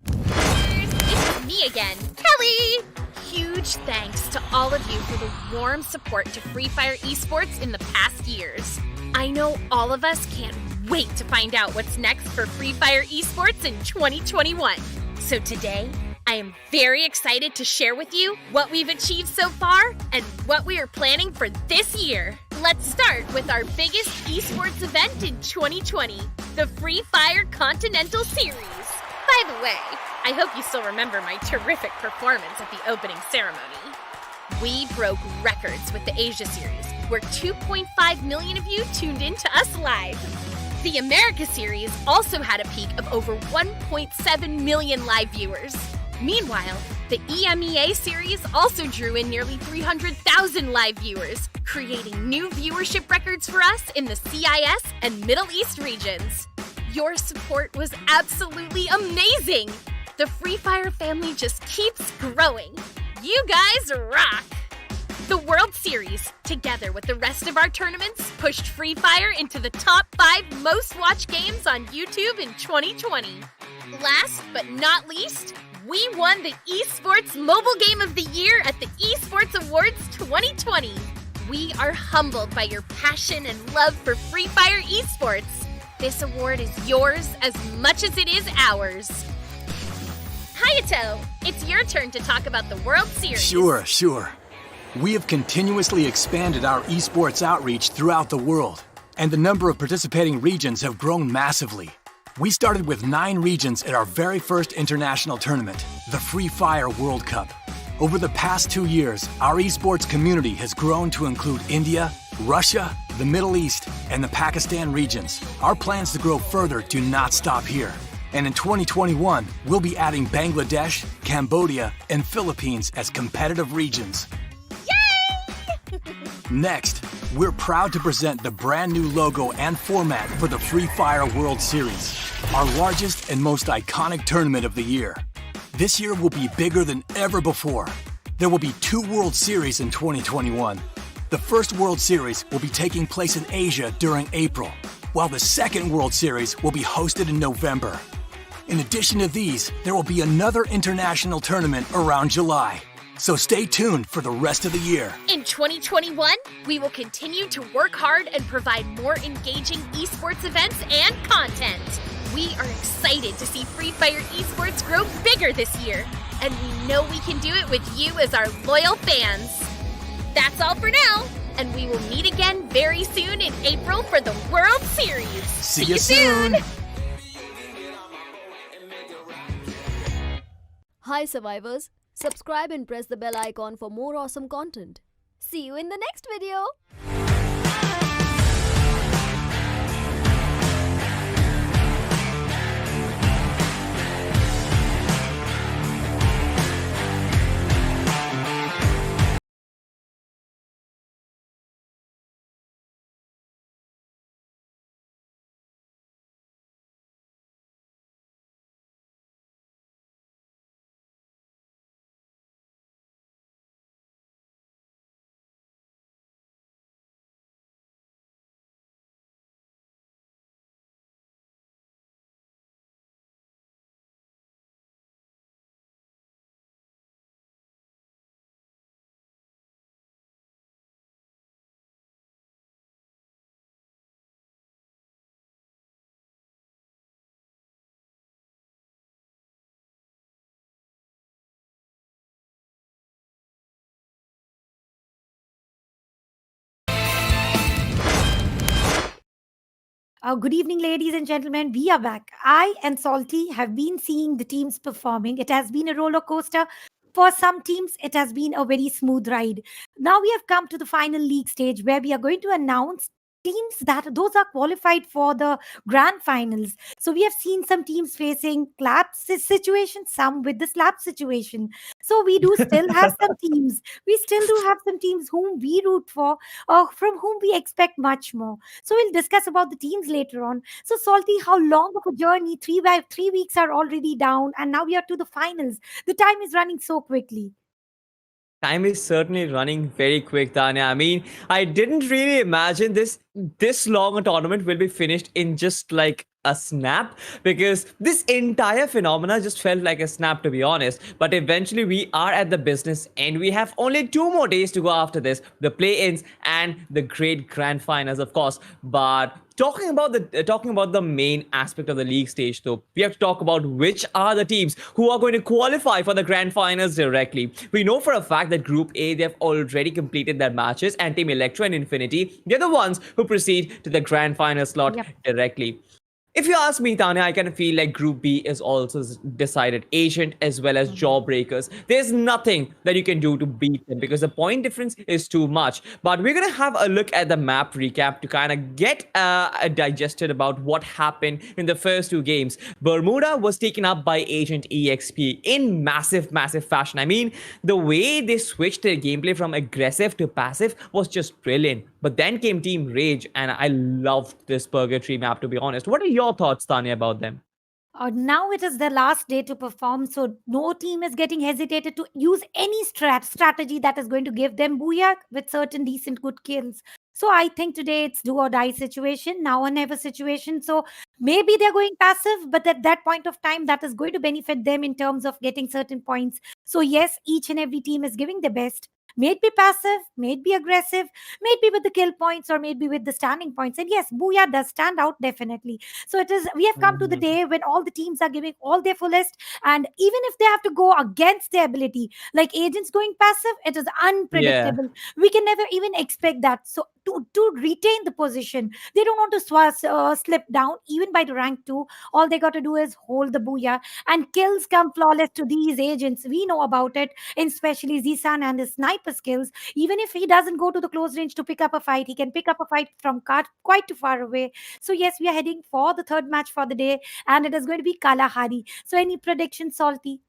It's me again, Kelly! Huge thanks to all of you for the warm support to Free Fire Esports in the past years. I know all of us can't wait to find out what's next for Free Fire Esports in 2021. So today, I am very excited to share with you what we've achieved so far and what we are planning for this year. Let's start with our biggest esports event in 2020, the Free Fire Continental Series. By the way, I hope you still remember my terrific performance at the opening ceremony. We broke records with the Asia Series, where 2.5 million of you tuned in to us live. The America Series also had a peak of over 1.7 million live viewers. Meanwhile, the EMEA Series also drew in nearly 300,000 live viewers, creating new viewership records for us in the CIS and Middle East regions. Your support was absolutely amazing! The Free Fire family just keeps growing. You guys rock! The World Series, together with the rest of our tournaments, pushed Free Fire into the top 5 most watched games on YouTube in 2020. Last but not least, we won the Esports Mobile Game of the Year at the Esports Awards 2020. We are humbled by your passion and love for Free Fire Esports. This award is yours as much as it is ours. Hayato, it's your turn to talk about the World Series. Sure. We have continuously expanded our esports outreach throughout the world, and the number of participating regions have grown massively. We started with 9 regions at our very first international tournament, the Free Fire World Cup. Over the past 2 years, our esports community has grown to include India, Russia, the Middle East, and the Pakistan regions. Our plans to grow further do not stop here. And in 2021, we'll be adding Bangladesh, Cambodia, and Philippines as competitive regions. Next, we're proud to present the brand new logo and format for the Free Fire World Series, our largest and most iconic tournament of the year. This year will be bigger than ever before. There will be 2 World Series in 2021. The first World Series will be taking place in Asia during April, while the second World Series will be hosted in November. In addition to these, there will be another international tournament around July. So stay tuned for the rest of the year. In 2021, we will continue to work hard and provide more engaging esports events and content. We are excited to see Free Fire Esports grow bigger this year, and we know we can do it with you as our loyal fans. That's all for now, and we will meet again very soon in April for the World Series. See you soon. Hi survivors, subscribe and press the bell icon for more awesome content. See you in the next video. Good evening, ladies and gentlemen. We are back. I and Salty have been seeing the teams performing. It has been a roller coaster. For some teams, it has been a very smooth ride. Now we have come to the final league stage where we are going to announce teams that those are qualified for the grand finals. So we have seen some teams facing clap situation, some with the slap situation. So we do still have some teams. We still do have some teams whom we root for, or from whom we expect much more. So we'll discuss about the teams later on. So Salty, how long of a journey? 3 weeks are already down, and now we are to the finals. The time is running so quickly. Time is certainly running very quick, Tanya. I mean, I didn't really imagine this long a tournament will be finished in just like a snap, because this entire phenomena just felt like a snap, to be honest. But eventually we are at the business and we have only 2 more days to go after this, the play-ins and the great grand finals, of course. But talking about the main aspect of the league stage, though, we have to talk about which are the teams who are going to qualify for the grand finals directly. We know for a fact that Group A, they have already completed their matches, and Team Electro and Infinity, they're the ones who proceed to the grand final slot directly. If you ask me, Tanya, I kind of feel like Group B is also decided. Agent as well as Jawbreakers. There's nothing that you can do to beat them because the point difference is too much. But we're going to have a look at the map recap to kind of get digested about what happened in the first 2 games. Bermuda was taken up by Agent EXP in massive fashion. I mean, the way they switched their gameplay from aggressive to passive was just brilliant. But then came Team Rage, and I loved this Purgatory map, to be honest. What are your thoughts, Tanya, about them? Now it is their last day to perform, so no team is getting hesitated to use any strategy that is going to give them booyah with certain decent good kills. So I think today it's do or die situation, now or never situation. So maybe they're going passive, but at that point of time, that is going to benefit them in terms of getting certain points. So yes, each and every team is giving their best. May it be passive, may it be aggressive, may it be with the kill points, or maybe with the standing points. And yes, Booyah does stand out definitely. So it is. We have come to the day when all the teams are giving all their fullest, and even if they have to go against their ability, like Agents going passive, it is unpredictable. We can never even expect that. So to retain the position. They don't want to slip down even by the rank 2. All they got to do is hold the booyah, and kills come flawless to these agents. We know about it, especially Zisan and his sniper skills. Even if he doesn't go to the close range to pick up a fight, he can pick up a fight from quite too far away. So yes, we are heading for the third match for the day, and it is going to be Kalahari. So any predictions, Salty?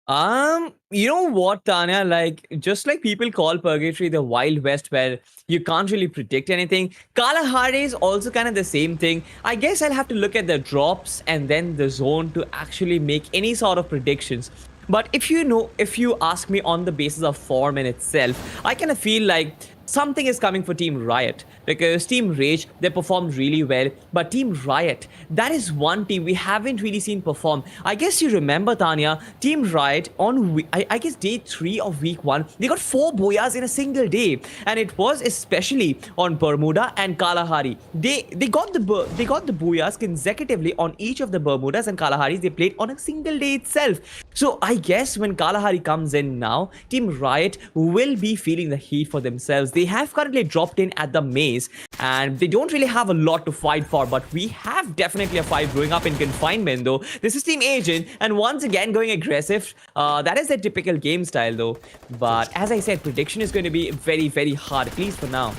You know what, Tanya? Like, just like people call Purgatory the Wild West, where you can't really predict anything, Kalahari is also kind of the same thing. I guess I'll have to look at the drops and then the zone to actually make any sort of predictions. But if you ask me on the basis of form in itself, I kind of feel like something is coming for Team Riot, because Team Rage, they performed really well, but Team Riot, that is one team we haven't really seen perform. I guess you remember, Tanya, Team Riot on I guess day 3 of week 1, they got 4 boyas in a single day, and it was especially on Bermuda and Kalahari. They got the boyas consecutively on each of the Bermudas and Kalaharis. They played on a single day itself. So I guess when Kalahari comes in now, Team Riot will be feeling the heat for themselves. They have currently dropped in at the maze, and they don't really have a lot to fight for, but we have definitely a fight growing up in confinement though. This is Team Agent, and once again going aggressive. That is their typical game style though. But as I said, prediction is going to be very, very hard, at least for now.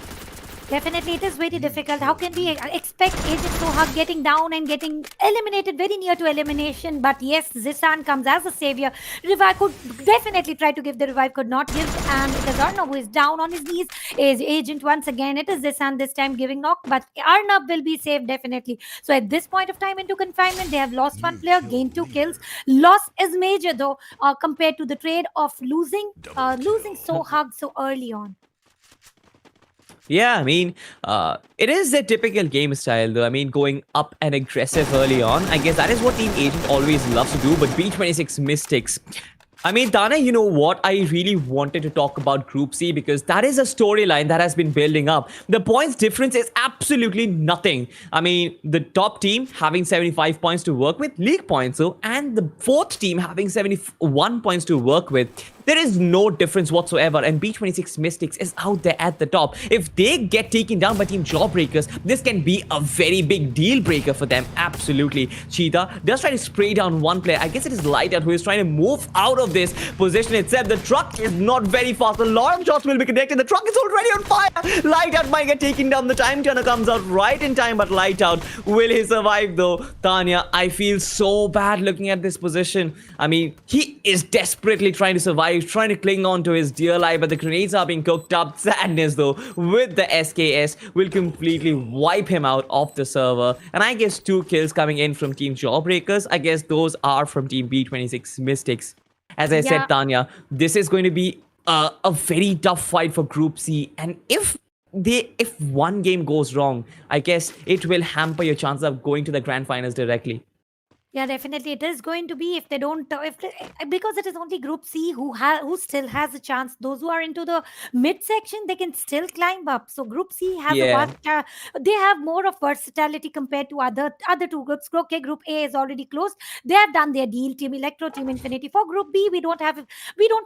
Definitely, it is very difficult. How can we expect Agent Sohag getting down and getting eliminated, very near to elimination? But yes, Zisan comes as a savior. Revive could definitely try to give the revive, could not give, and it is Arnav who is down on his knees. Is Agent once again? It is Zisan this time giving knock, but Arnav will be saved definitely. So at this point of time into confinement, they have lost one player, gained 2 kills. Loss is major though, compared to the trade of losing Sohag so early on. Yeah, I mean, it is a typical game style though. I mean, going up and aggressive early on. I guess that is what Team Agent always loves to do, but B26 mistakes. I mean, Tana, you know what? I really wanted to talk about Group C because that is a storyline that has been building up. The points difference is absolutely nothing. I mean, the top team having 75 points to work with, league points though, and the fourth team having 71 points to work with. There is no difference whatsoever, and B26 Mystics is out there at the top. If they get taken down by Team Jawbreakers, this can be a very big deal breaker for them. Absolutely. Cheetah does try to spray down one player. I guess it is Lightout who is trying to move out of this position itself. The truck is not very fast. A lot of shots will be connected. The truck is already on fire. Lightout might get taken down. The time turner comes out right in time, but Lightout, will he survive though? Tanya, I feel so bad looking at this position. I mean, he is desperately trying to survive. He's trying to cling on to his dear life, but the grenades are being cooked up. Sadness though, with the SKS, will completely wipe him out of the server. And I guess 2 kills coming in from Team Jawbreakers. I guess those are from Team B26 Mystics. As I said, Tanya, this is going to be a very tough fight for Group C. And if one game goes wrong, I guess it will hamper your chance of going to the grand finals directly. Yeah, definitely. It is going to be if they don't, because it is only Group C who still has a chance. Those who are into the mid section, they can still climb up. So Group C has they have more of versatility compared to other 2 groups. Okay, Group A is already closed. They have done their deal. Team Electro, Team Infinity. For Group B, we don't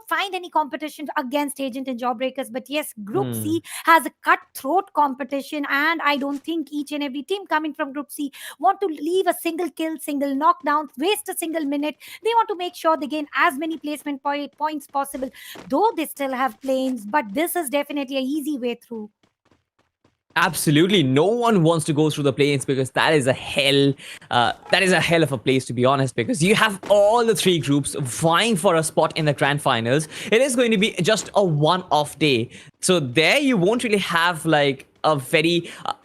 find any competition against Agent and Jawbreakers. But yes, Group C has a cutthroat competition, and I don't think each and every team coming from Group C want to leave a single kill, single knock down, waste a single minute. They want to make sure they gain as many placement points possible, though they still have planes, but this is definitely an easy way through. Absolutely, no one wants to go through the planes because that is a hell of a place, to be honest, because you have all the 3 groups vying for a spot in the grand finals. It is going to be just a one-off day, so there you won't really have like a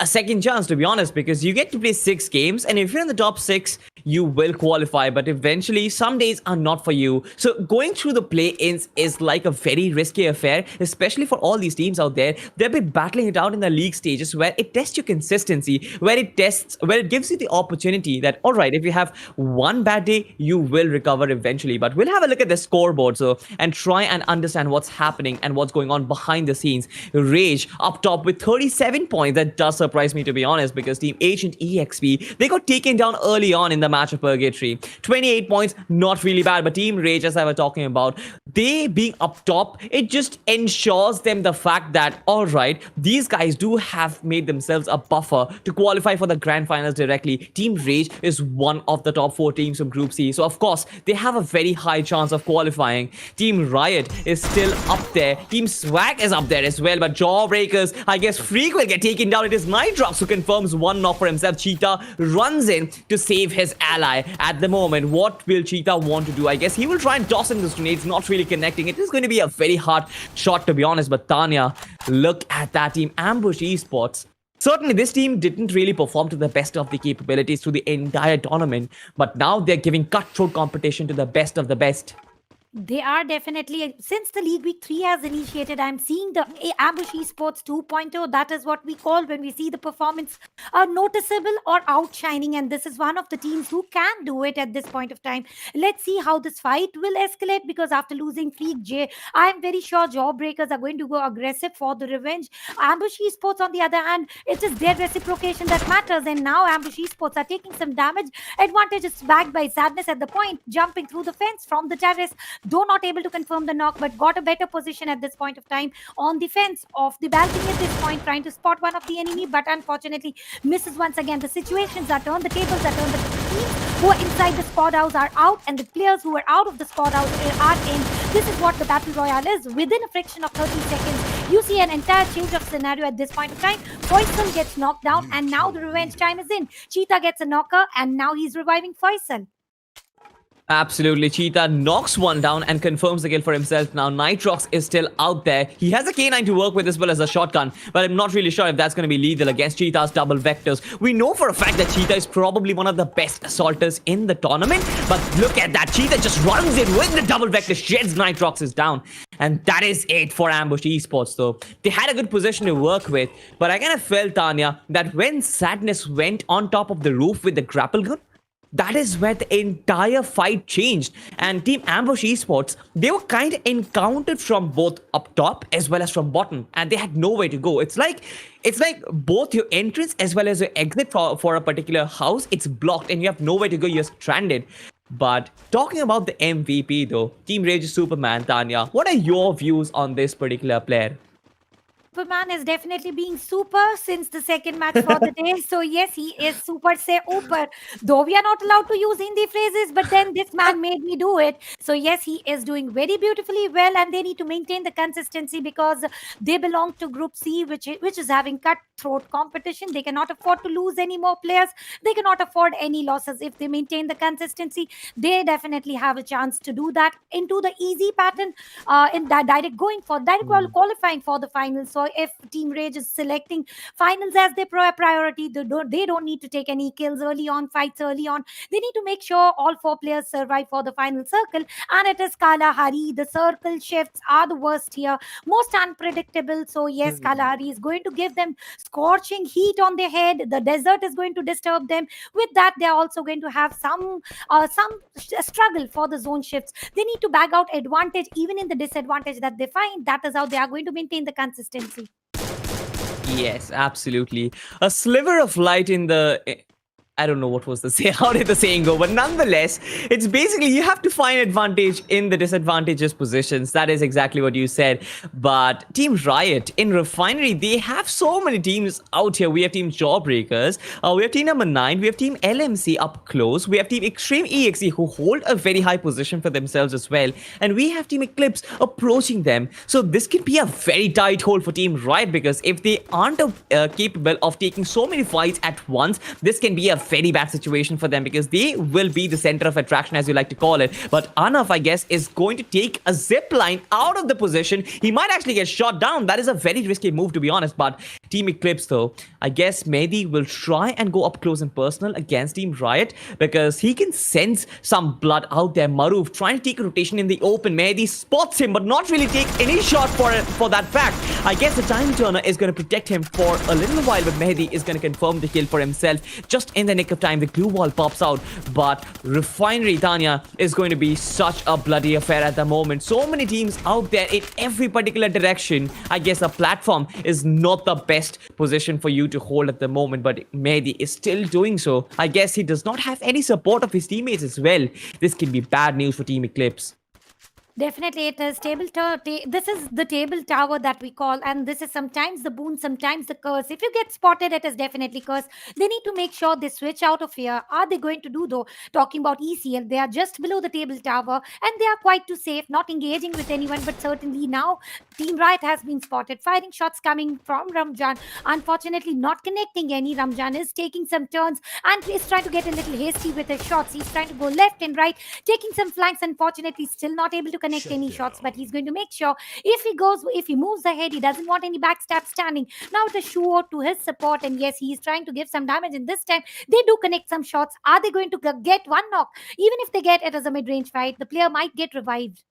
second chance, to be honest, because you get to play 6 games, and if you're in the top 6, you will qualify, but eventually some days are not for you. So going through the play-ins is like a very risky affair, especially for all these teams out there. They'll be battling it out in the league stages where it tests your consistency, where it gives you the opportunity that, all right, if you have one bad day, you will recover eventually. But we'll have a look at the scoreboard and try and understand what's happening and what's going on behind the scenes. Rage up top with 37 points. That does surprise me, to be honest, because Team Agent EXP, they got taken down early on in the match of Purgatory. 28 points, not really bad, but Team Rage, as I was talking about, they being up top, it just ensures them the fact that, all right, these guys do have made themselves a buffer to qualify for the grand finals directly. Team Rage is one of the top 4 teams from Group C, so of course they have a very high chance of qualifying. Team Riot is still up there. Team Swag is up there as well, but Jawbreakers, I guess Freak will get taken down. It is Nitrox who confirms one knock for himself. Cheetah runs in to save his ally. At the moment, what will Cheetah want to do? I guess he will try and toss in those grenades, not really connecting. It is going to be a very hard shot, to be honest, but Tanya, look at that team. Ambush Esports. Certainly, this team didn't really perform to the best of the capabilities through the entire tournament, but now they're giving cutthroat competition to the best of the best. They are definitely, since the League Week 3 has initiated, I'm seeing the Ambush Esports 2.0. That is what we call when we see the performance noticeable or outshining. And this is one of the teams who can do it at this point of time. Let's see how this fight will escalate, because after losing Freak J, I'm very sure Jawbreakers are going to go aggressive for the revenge. Ambush Esports, on the other hand, it is their reciprocation that matters. And now Ambush Esports are taking some damage. Advantage is backed by Sadness at the point, jumping through the fence from the terrace. Though not able to confirm the knock, but got a better position at this point of time on the fence of the balcony at this point, trying to spot one of the enemy, but unfortunately misses once again. The situations are turned, the tables are turned. The teams who are inside the squad house are out, and the players who are out of the squad house are in. This is what the battle royale is. Within a friction of 30 seconds, you see an entire change of scenario at this point of time. Faisal gets knocked down, and now the revenge time is in. Cheetah gets a knocker, and now he's reviving Faisal. Absolutely. Cheetah knocks one down and confirms the kill for himself. Now Nitrox is still out there. He has a K9 to work with as well as a shotgun, but I'm not really sure if that's going to be lethal against Cheetah's double vectors. We know for a fact that Cheetah is probably one of the best assaulters in the tournament, but look at that. Cheetah just runs in with the double vector, sheds Nitrox is down. And that is it for Ambush Esports though. They had a good position to work with, but I kind of felt, Tanya, that when Sadness went on top of the roof with the grapple gun, that is where the entire fight changed. And Team Ambush Esports, they were kind of encountered from both up top as well as from bottom, and they had nowhere to go. It's like both your entrance as well as your exit for a particular house, it's blocked and you have nowhere to go, you're stranded. But talking about the MVP though, Team Rage Superman, Tanya, what are your views on this particular player? Superman is definitely being super since the second match for the day. So yes, he is super se upar. Though we are not allowed to use Hindi phrases, but then this man made me do it. So yes, he is doing very beautifully well, and they need to maintain the consistency because they belong to Group C, which is having cutthroat competition. They cannot afford to lose any more players. They cannot afford any losses. If they maintain the consistency, they definitely have a chance to do that into the easy pattern, in that direct qualifying for the finals. So if Team Rage is selecting finals as their priority, they don't need to take any kills early on, fights early on. They need to make sure all 4 players survive for the final circle, and it is Kalahari. The circle shifts are the worst here, most unpredictable. So yes, Kalahari is going to give them scorching heat on their head. The desert is going to disturb them. With that, they are also going to have some struggle for the zone shifts. They need to bag out advantage even in the disadvantage that they find. That is how they are going to maintain the consistency. Yes, absolutely. A sliver of light in the... I don't know what was the say. How did the saying go? But nonetheless, it's basically you have to find advantage in the disadvantageous positions. That is exactly what you said. But Team Riot in Refinery, they have so many teams out here. We have Team Jawbreakers. We have Team number 9. We have Team LMC up close. We have Team Extreme EXE who hold a very high position for themselves as well. And we have Team Eclipse approaching them. So this can be a very tight hold for Team Riot, because if they aren't capable of taking so many fights at once, this can be a very bad situation for them, because they will be the center of attraction, as you like to call it. But Anaf, I guess, is going to take a zip line out of the position. He might actually get shot down. That is a very risky move, to be honest. But Team Eclipse, though, I guess Mehdi will try and go up close and personal against Team Riot, because he can sense some blood out there. Maruf trying to take a rotation in the open. Mehdi spots him, but not really take any shot for that fact. I guess the time turner is going to protect him for a little while, but Mehdi is going to confirm the kill for himself just in the nick of time. The glue wall pops out, but Refinery, Tanya, is going to be such a bloody affair at the moment. So many teams out there in every particular direction. I guess a platform is not the best position for you to hold at the moment, but Mehdi is still doing so. I guess he does not have any support of his teammates as well. This can be bad news for Team Eclipse. Definitely, it is this is the table tower that we call, and this is sometimes the boon, sometimes the curse. If you get spotted, it is definitely curse. They need to make sure they switch out of here. Are they going to do though? Talking about ECL, they are just below the table tower, and they are quite too safe, not engaging with anyone. But certainly now, Team Riot has been spotted, firing shots coming from Ramjan. Unfortunately, not connecting any. Ramjan is taking some turns and is trying to get a little hasty with his shots. He's trying to go left and right, taking some flanks. Unfortunately, still not able to connect any shots, but he's going to make sure if he moves ahead, he doesn't want any backstab standing. Now it is Shuo to his support, and yes, he is trying to give some damage, and this time they do connect some shots. Are they going to get one knock? Even if they get it as a mid-range fight, the player might get revived.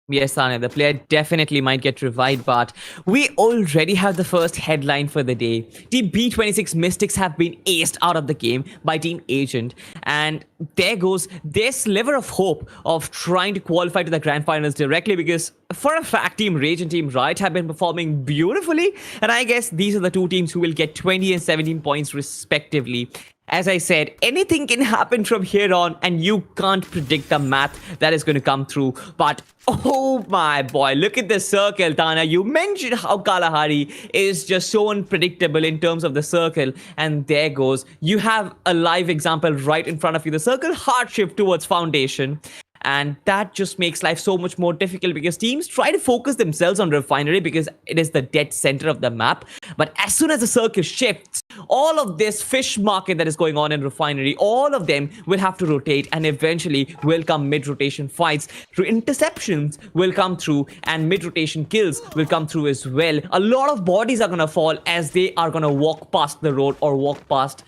Yes, Tanya, the player definitely might get revived, but we already have the first headline for the day. Team B26 Mystics have been aced out of the game by Team Agent, and there goes their sliver of hope of trying to qualify to the grand finals directly, because for a fact, Team Rage and Team Riot have been performing beautifully, and I guess these are the two teams who will get 20 and 17 points respectively. As I said, anything can happen from here on, and you can't predict the math that is going to come through. But oh my boy, look at the circle, Tana. You mentioned how Kalahari is just so unpredictable in terms of the circle, and there goes. You have a live example right in front of you. The circle hard shift towards Foundation. And that just makes life so much more difficult, because teams try to focus themselves on Refinery because it is the dead center of the map. But as soon as the circle shifts, all of this fish market that is going on in Refinery, all of them will have to rotate, and eventually will come mid-rotation fights. Interceptions will come through, and mid-rotation kills will come through as well. A lot of bodies are going to fall as they are going to walk past the road or walk past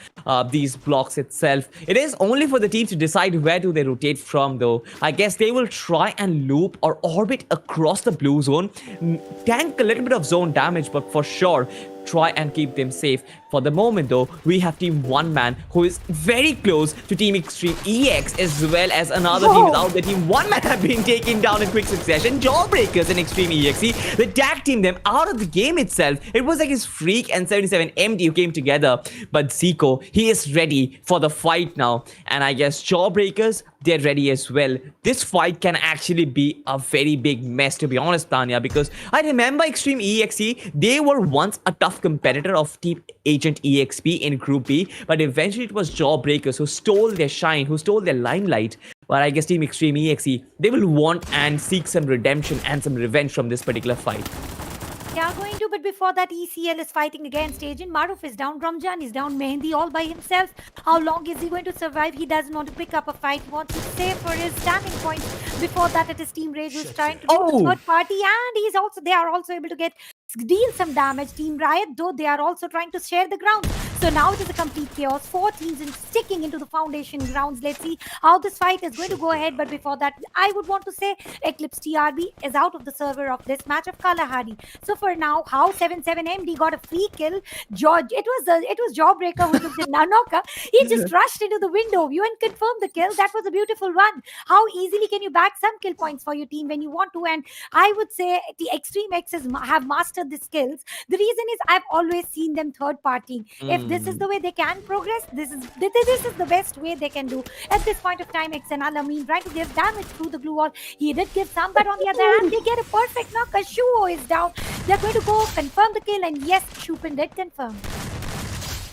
these blocks itself. It is only for the team to decide where do they rotate from, though. I guess they will try and loop or orbit across the blue zone, tank a little bit of zone damage, but for sure try and keep them safe. For the moment though, we have Team One Man who is very close to Team Extreme EX, as well as another team is out there. Team One Man have been taken down in quick succession. Jawbreakers and Extreme EXE, they tag team them out of the game itself. It was like his Freak and 77 MD who came together, but Zico, he is ready for the fight now, and I guess Jawbreakers, they're ready as well. This fight can actually be a very big mess, to be honest, Tanya, because I remember Extreme EXE, they were once a tough competitor of Team Agent EXP in Group B, but eventually it was Jawbreakers who stole their shine, who stole their limelight. But I guess Team Extreme EXE, they will want and seek some redemption and some revenge from this particular fight. They are going to, but before that, ECL is fighting against Agent. Maruf is down, Ramjan is down, Mehendi all by himself. How long is he going to survive? He doesn't want to pick up a fight. He wants to save for his standing points. Before that, it is Team Rage who's trying to do the third party, and they are also able to deal some damage. Team Riot, though, they are also trying to share the ground. So now it is a complete chaos. 4 teams sticking into the Foundation grounds. Let's see how this fight is going to go ahead. But before that, I would want to say Eclipse TRB is out of the server of this match of Kalahari. So for now, how 77MD got a free kill. It was Jawbreaker who took the Nanoka. He just rushed into the window view and confirmed the kill. That was a beautiful one. How easily can you bag some kill points for your team when you want to? And I would say the Extreme X's have mastered the skills. The reason is I've always seen them third partying. If this is the way they can progress, this is the best way they can do. At this point of time, XNL Amin trying to give damage through the blue wall. He did give some, but on the other hand, they get a perfect knock. Shuo is down. They're going to go confirm the kill, and yes, Shupin did confirm.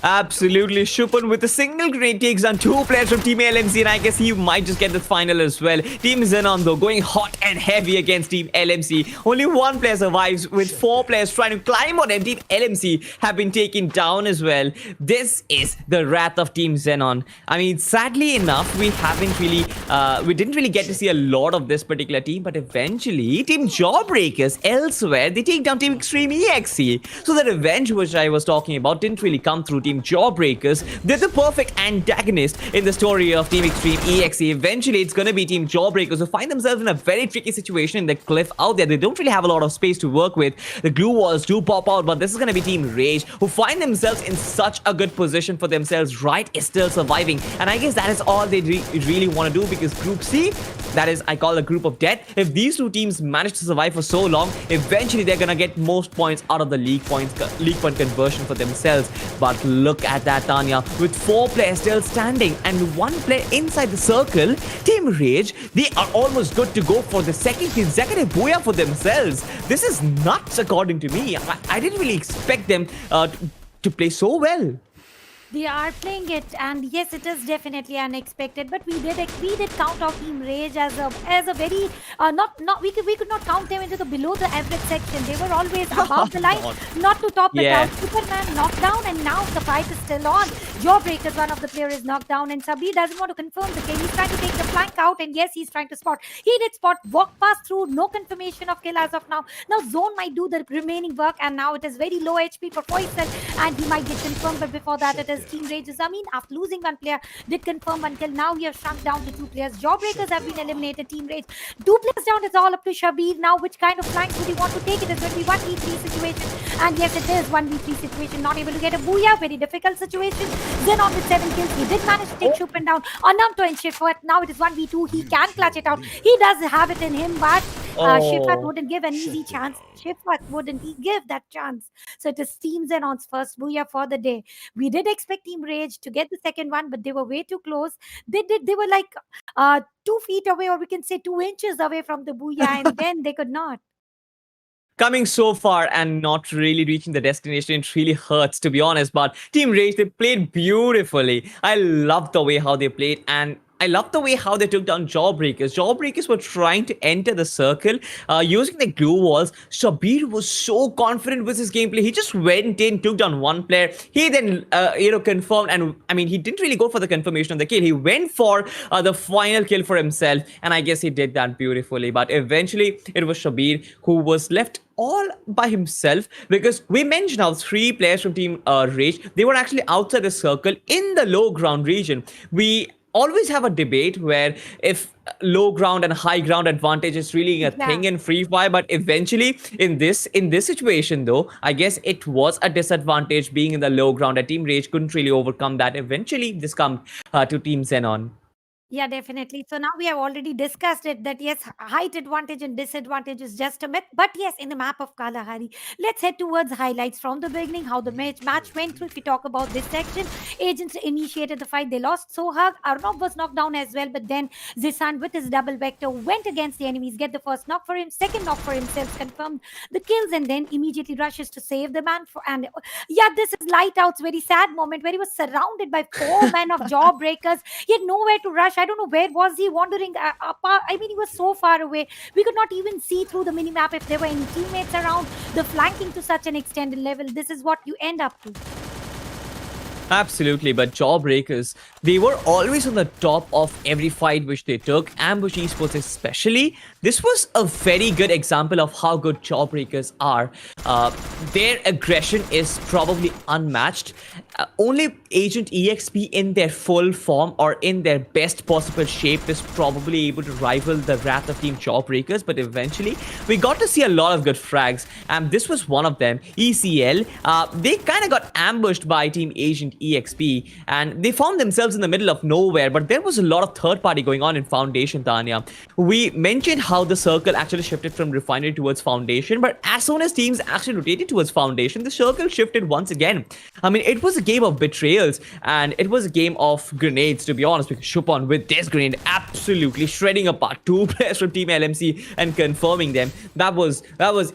Absolutely, Shupun with a single grenade takes down 2 players from Team LMC, and I guess he might just get the final as well. Team Xenon though going hot and heavy against Team LMC. Only 1 player survives with 4 players trying to climb on him. Team LMC have been taken down as well. This is the wrath of Team Xenon. I mean, sadly enough, we didn't really get to see a lot of this particular team, but eventually Team Jawbreakers elsewhere, they take down Team Extreme EXE. So the revenge which I was talking about didn't really come through Team Jawbreakers. They're the perfect antagonist in the story of Team Extreme EXE. Eventually, it's going to be Team Jawbreakers who find themselves in a very tricky situation in the cliff out there. They don't really have a lot of space to work with. The glue walls do pop out, but this is going to be Team Rage who find themselves in such a good position for themselves. Right is still surviving, and I guess that is all they really want to do, because Group C, that is, I call a group of death. If these two teams manage to survive for so long, eventually they're gonna get most points out of the league point conversion for themselves. But look at that, Tanya, with 4 players still standing and 1 player inside the circle, Team Rage, they are almost good to go for the second consecutive booyah for themselves. This is nuts according to me. I didn't really expect them to play so well. They are playing it, and yes, it is definitely unexpected. But we did count out Team Rage as a very we could not count them into the below the average section. They were always above the line, not to top it out. Superman knocked down, and now the fight is still on. Jawbreakers, one of the players, is knocked down, and Sabir doesn't want to confirm the kill. He's trying to take the flank out, and yes, he's trying to spot. He did spot, walk past through, no confirmation of kill as of now. Now Zone might do the remaining work, and now it is very low HP for Faisal, and he might get confirmed. But before that, it is Team Rage's. I mean, after losing 1 player, did confirm until now. We have shrunk down to 2 players. Jawbreakers have been eliminated. Team Rage, 2 players down. It's all up to Shabir now. Which kind of flank would he want to take? It is going to be 1v3 situation, and yes, it is 1v3 situation. Not able to get a booyah. Very difficult situation. Zenon with 7 kills. He did manage to take Shupen down. Ananto and Shifat. Now it is 1v2. He can clutch it out. He does have it in him, but Shifat wouldn't give an easy chance. Shifat wouldn't give that chance. So it is Team Zenon's first booyah for the day. We did expect Team Rage to get the second one, but they were way too close. They were like 2 feet away, or we can say 2 inches away from the booyah, and then they could not. Coming so far and not really reaching the destination, it really hurts, to be honest. But Team Rage, they played beautifully. I love the way how they played, and I love the way how they took down Jawbreakers. Jawbreakers were trying to enter the circle using the glue walls. Shabir was so confident with his gameplay. He just went in, took down 1 player. He then, confirmed. And I mean, he didn't really go for the confirmation of the kill. He went for the final kill for himself. And I guess he did that beautifully. But eventually, it was Shabir who was left all by himself, because we mentioned how 3 players from Team Rage, they were actually outside the circle in the low ground region. We always have a debate where if low ground and high ground advantage is really a thing in Free Fire, but eventually in this situation though, I guess it was a disadvantage being in the low ground, and Team Rage couldn't really overcome that. Eventually this comes to Team Xenon. Yeah, definitely. So now we have already discussed it that yes, height advantage and disadvantage is just a myth. But yes, in the map of Kalahari, let's head towards highlights from the beginning, how the match went through. If we talk about this section, Agents initiated the fight. They lost Sohag. Arnab was knocked down as well, but then Zisan with his double vector went against the enemies, get the first knock for him, second knock for himself, confirmed the kills, and then immediately rushes to save the man. And yeah, this is Lighthout's very sad moment where he was surrounded by 4 men of Jawbreakers. He had nowhere to rush. I don't know where was he wandering. I mean, he was so far away. We could not even see through the minimap if there were any teammates around. The flanking to such an extended level, this is what you end up to. Absolutely, but Jawbreakers, they were always on the top of every fight which they took, Ambush Esports especially. This was a very good example of how good Jawbreakers are. Their aggression is probably unmatched. Only Agent EXP in their full form or in their best possible shape is probably able to rival the wrath of Team Jawbreakers, but eventually we got to see a lot of good frags, and this was one of them. ECL, they kind of got ambushed by Team Agent EXP, and they found themselves in the middle of nowhere, but there was a lot of third party going on in Foundation, Tanya. We mentioned how the circle actually shifted from Refinery towards Foundation, but as soon as teams actually rotated towards Foundation, the circle shifted once again. I mean, it was a game of betrayals, and it was a game of grenades, to be honest, because Chupon with this grenade absolutely shredding apart 2 players from Team LMC and confirming them. That was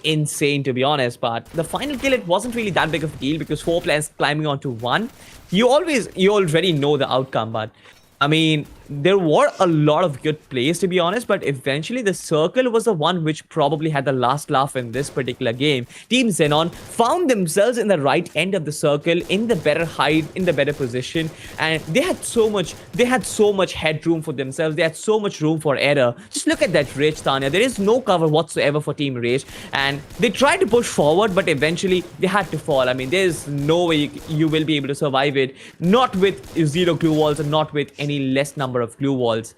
insane, to be honest. But the final kill, it wasn't really that big of a deal because 4 players climbing onto 1. You already know the outcome, but I mean, there were a lot of good plays, to be honest, but eventually the circle was the one which probably had the last laugh in this particular game. Team Xenon found themselves in the right end of the circle, in the better height, in the better position, and they had so much headroom for themselves. They had so much room for error. Just look at that Rage, Tanya. There is no cover whatsoever for Team Rage, and they tried to push forward, but eventually they had to fall. I mean, there's no way you will be able to survive it, not with 0 glue walls and not with any less number of glue walls.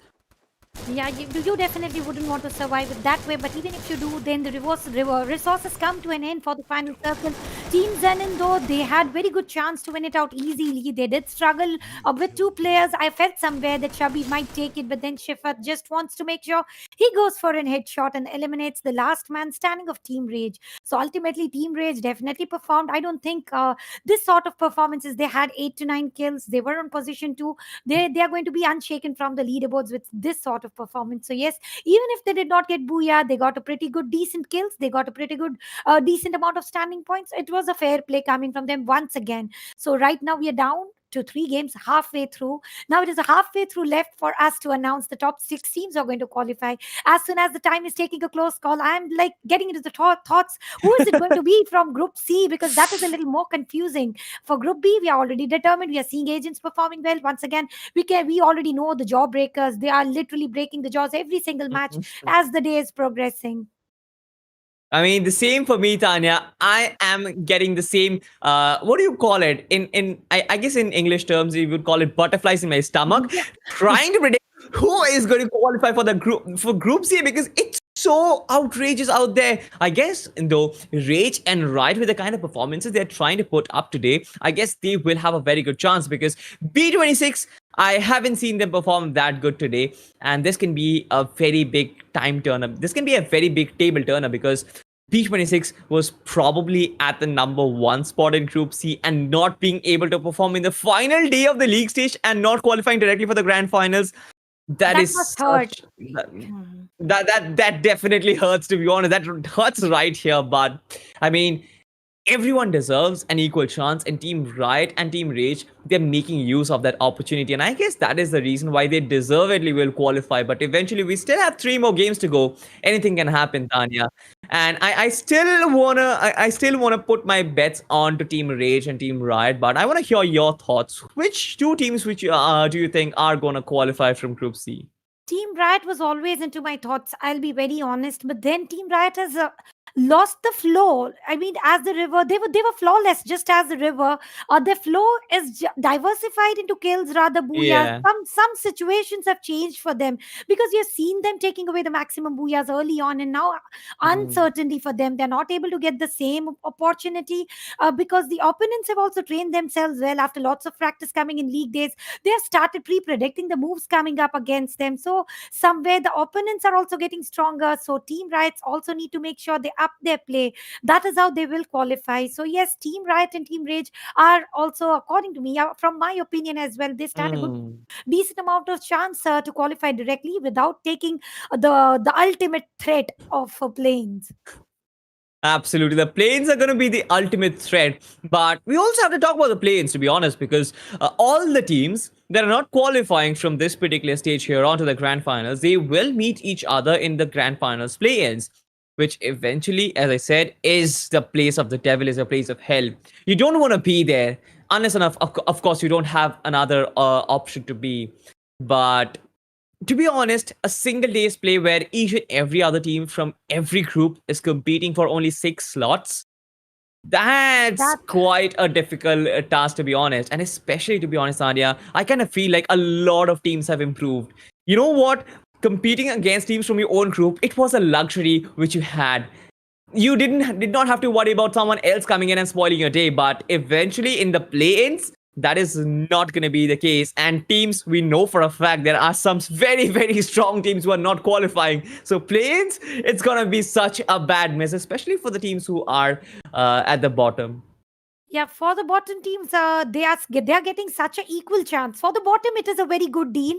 Yeah, you definitely wouldn't want to survive it that way. But even if you do, then the resources come to an end for the final circle. Team Zenin, though, they had very good chance to win it out easily. They did struggle with two players. I felt somewhere that Shabi might take it, but then Shifat just wants to make sure he goes for an headshot and eliminates the last man standing of Team Rage. So ultimately, Team Rage definitely performed. I don't think this sort of performances, they had 8 to 9 kills. They were in position to they are going to be unshaken from the leaderboards with this sort of performance. So yes, even if they did not get booyah, they got a pretty good decent kills, they got a pretty good decent amount of standing points. It was a fair play coming from them once again. So right now we are down to 3 games, halfway through. Now it is a halfway through left for us to announce the top 6 teams are going to qualify. As soon as the time is taking a close call, I'm like getting into the thoughts, who is it going to be from Group C, because that is a little more confusing. For Group B, we are already determined. We are seeing agents performing well. Once again, we already know the jaw breakers. They are literally breaking the jaws every single match as the day is progressing. I mean, the same for me, Tanya. I am getting the same. What do you call it? I guess in English terms, you would call it butterflies in my stomach. Yeah. Trying to predict who is going to qualify for the Group C, because it's so outrageous out there. I guess though Rage and Riot, with the kind of performances they're trying to put up today, I guess they will have a very good chance, because B26, I haven't seen them perform that good today, and this can be a very big time turner. This can be a very big table turner, because B26 was probably at the number 1 spot in Group C, and not being able to perform in the final day of the league stage and not qualifying directly for the grand finals. That is must hurt. such that definitely hurts, to be honest. That hurts right here. But I mean, everyone deserves an equal chance, and Team Riot and Team Rage, they're making use of that opportunity, and I guess that is the reason why they deservedly will qualify. But eventually we still have 3 more games to go. Anything can happen, Tanya. And I still wanna put my bets on to Team Rage and Team Riot, but I want to hear your thoughts. Which 2 teams which do you think are gonna qualify from Group C? Team Riot was always into my thoughts, I'll be very honest. But then Team Riot has lost the flow. I mean, as the river, they were flawless, just as the river. Their flow is diversified into kills rather booyahs. Yeah. Some situations have changed for them, because you've seen them taking away the maximum booyahs early on, and now uncertainty for them. They're not able to get the same opportunity because the opponents have also trained themselves well after lots of practice coming in league days. They have started pre-predicting the moves coming up against them. So somewhere the opponents are also getting stronger. So Team Riots also need to make sure they up their play. That is how they will qualify. So yes, Team Riot and Team Rage are also, according to me, from my opinion as well, they stand a good decent amount of chance to qualify directly without taking the ultimate threat of planes. Absolutely. The planes are going to be the ultimate threat. But we also have to talk about the planes, to be honest, because all the teams that are not qualifying from this particular stage here onto the grand finals, they will meet each other in the grand finals play-ins, which eventually, as I said, is the place of the devil, is a place of hell. You don't want to be there unless, of course, you don't have another option to be. But to be honest, a single day's play where each and every other team from every group is competing for only 6 slots, that's quite a difficult task, to be honest. And especially, to be honest, Anya, I kind of feel like a lot of teams have improved. You know what? Competing against teams from your own group, it was a luxury which you had. You did not have to worry about someone else coming in and spoiling your day. But eventually, in the play-ins, that is not going to be the case. And teams, we know for a fact there are some very, very strong teams who are not qualifying. So play-ins, it's going to be such a bad miss, especially for the teams who are at the bottom. Yeah, for the bottom teams, they are getting such an equal chance. For the bottom, it is a very good deal.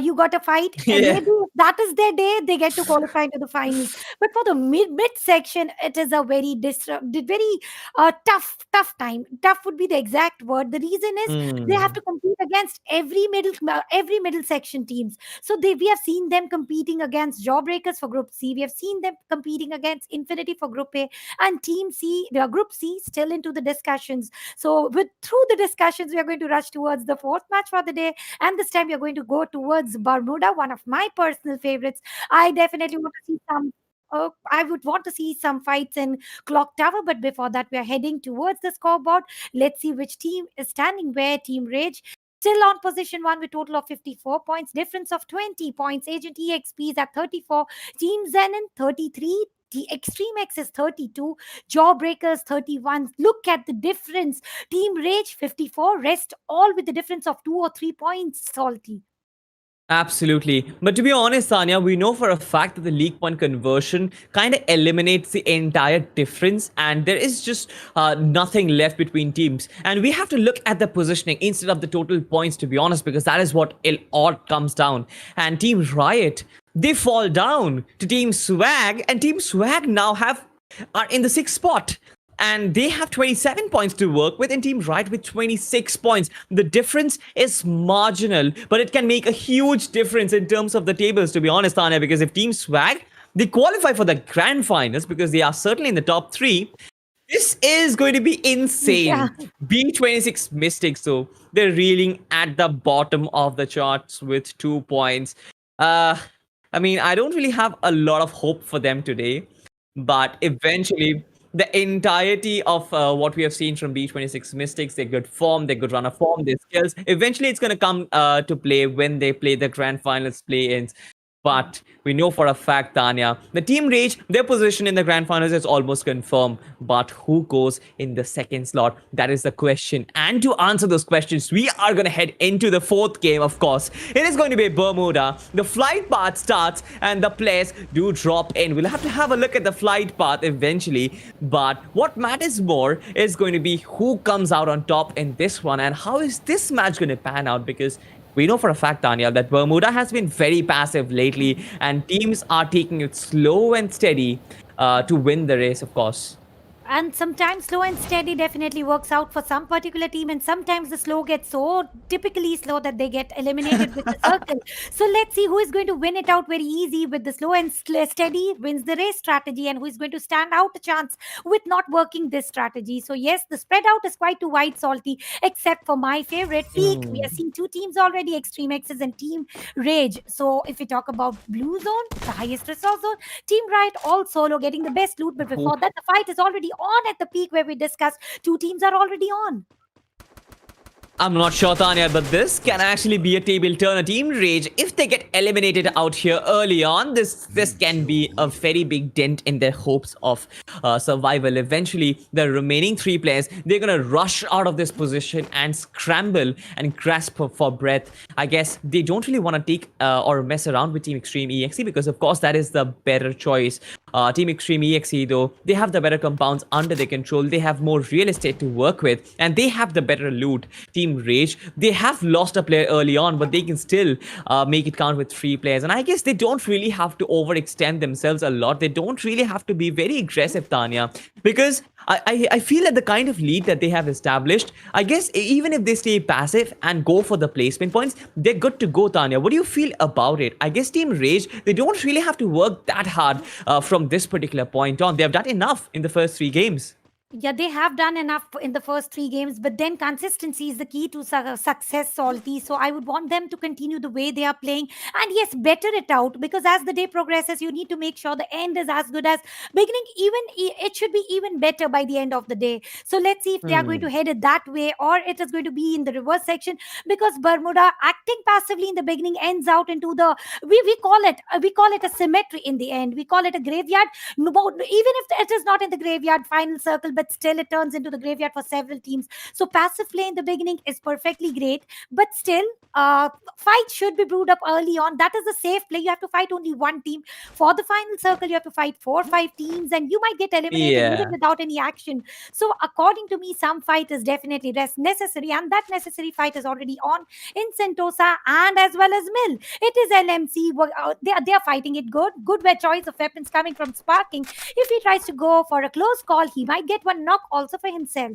You got a fight, and Yeah. maybe if that is their day, they get to qualify into the finals. But for the mid section, it is a very very tough time. Tough would be the exact word. The reason is they have to compete against every middle section teams. So we have seen them competing against Jawbreakers for Group C. We have seen them competing against Infinity for Group A, and Team C, Group C, still into the discussion. So through the discussions, we are going to rush towards the fourth match for the day, and this time we are going to go towards Bermuda, one of my personal favorites. I definitely want to see some. I would want to see some fights in Clock Tower, but before that, we are heading towards the scoreboard. Let's see which team is standing where. Team Rage still on position 1 with total of 54 points, difference of 20 points. Agent EXP is at 34, Team Zenin 33, the Extreme X is 32, Jawbreakers 31. Look at the difference. Team Rage 54, rest all with the difference of 2 or 3 points, Salty. Absolutely. But to be honest, Tanya, we know for a fact that the league point conversion kind of eliminates the entire difference, and there is just nothing left between teams. And we have to look at the positioning instead of the total points, to be honest, because that is what it all comes down. And Team Riot, they fall down to Team Swag, and Team Swag now are in the 6th spot. And they have 27 points to work with, and Team Riot with 26 points. The difference is marginal, but it can make a huge difference in terms of the tables, to be honest, Tanya, because if Team Swag, they qualify for the grand finals because they are certainly in the top 3, this is going to be insane. Yeah. B26 Mystics, though, they're reeling at the bottom of the charts with 2 points. I mean, I don't really have a lot of hope for them today, but eventually the entirety of what we have seen from B26 Mystics, their good form, their good run of form, their skills, eventually it's going to come to play when they play the grand finals play-ins. But we know for a fact, Tanya, the Team Rage, their position in the grand finals is almost confirmed. But who goes in the 2nd slot? That is the question. And to answer those questions, we are going to head into the 4th game, of course. It is going to be Bermuda. The flight path starts and the players do drop in. We'll have to have a look at the flight path eventually. But what matters more is going to be who comes out on top in this one and how is this match going to pan out, because we know for a fact, Daniel, that Bermuda has been very passive lately, and teams are taking it slow and steady to win the race, of course. And sometimes slow and steady definitely works out for some particular team, and sometimes the slow gets so typically slow that they get eliminated with the circle. So let's see who is going to win it out very easy with the slow and steady wins the race strategy, and who is going to stand out a chance with not working this strategy. So yes, the spread out is quite too wide, Salty, except for my favorite Peak. We are seeing 2 teams already, Extreme X's and Team Rage. So if we talk about Blue Zone, the highest resource zone, Team Riot all solo getting the best loot, but before that the fight is already on at the peak where we discussed 2 teams are already on. I'm not sure, Tanya, but this can actually be a table turner. Team Rage, if they get eliminated out here early on, this can be a very big dent in their hopes of survival. Eventually, the remaining 3 players, they're going to rush out of this position and scramble and grasp for breath. I guess they don't really want to take or mess around with Team Extreme EXE because, of course, that is the better choice. Team Extreme EXE, though, they have the better compounds under their control. They have more real estate to work with, and they have the better loot. Team Rage, they have lost a player early on, but they can still make it count with 3 players. And I guess they don't really have to overextend themselves a lot. They don't really have to be very aggressive, Tanya, because I feel that the kind of lead that they have established, I guess even if they stay passive and go for the placement points, they're good to go, Tanya. What do you feel about it? I guess Team Rage, they don't really have to work that hard from this particular point on. They have done enough in the first 3 games. Yeah, they have done enough in the first 3 games, but then consistency is the key to success, Salty. So I would want them to continue the way they are playing, and yes, better it out, because as the day progresses, you need to make sure the end is as good as beginning. Even it should be even better by the end of the day. So let's see if they are going to head it that way, or it is going to be in the reverse section, because Bermuda acting passively in the beginning ends out into the we call it a symmetry in the end. We call it a graveyard. No, even if it is not in the graveyard final circle, but still it turns into the graveyard for several teams. So passive play in the beginning is perfectly great, but still fight should be brewed up early on. That is a safe play. You have to fight only 1 team. For the final circle, you have to fight 4 or 5 teams, and you might get eliminated even without any action. So according to me, some fight is definitely necessary, and that necessary fight is already on in Sentosa and as well as Mill. It is LMC. They are fighting it good choice of weapons coming from Sparking. If he tries to go for a close call, he might get one knock also for himself.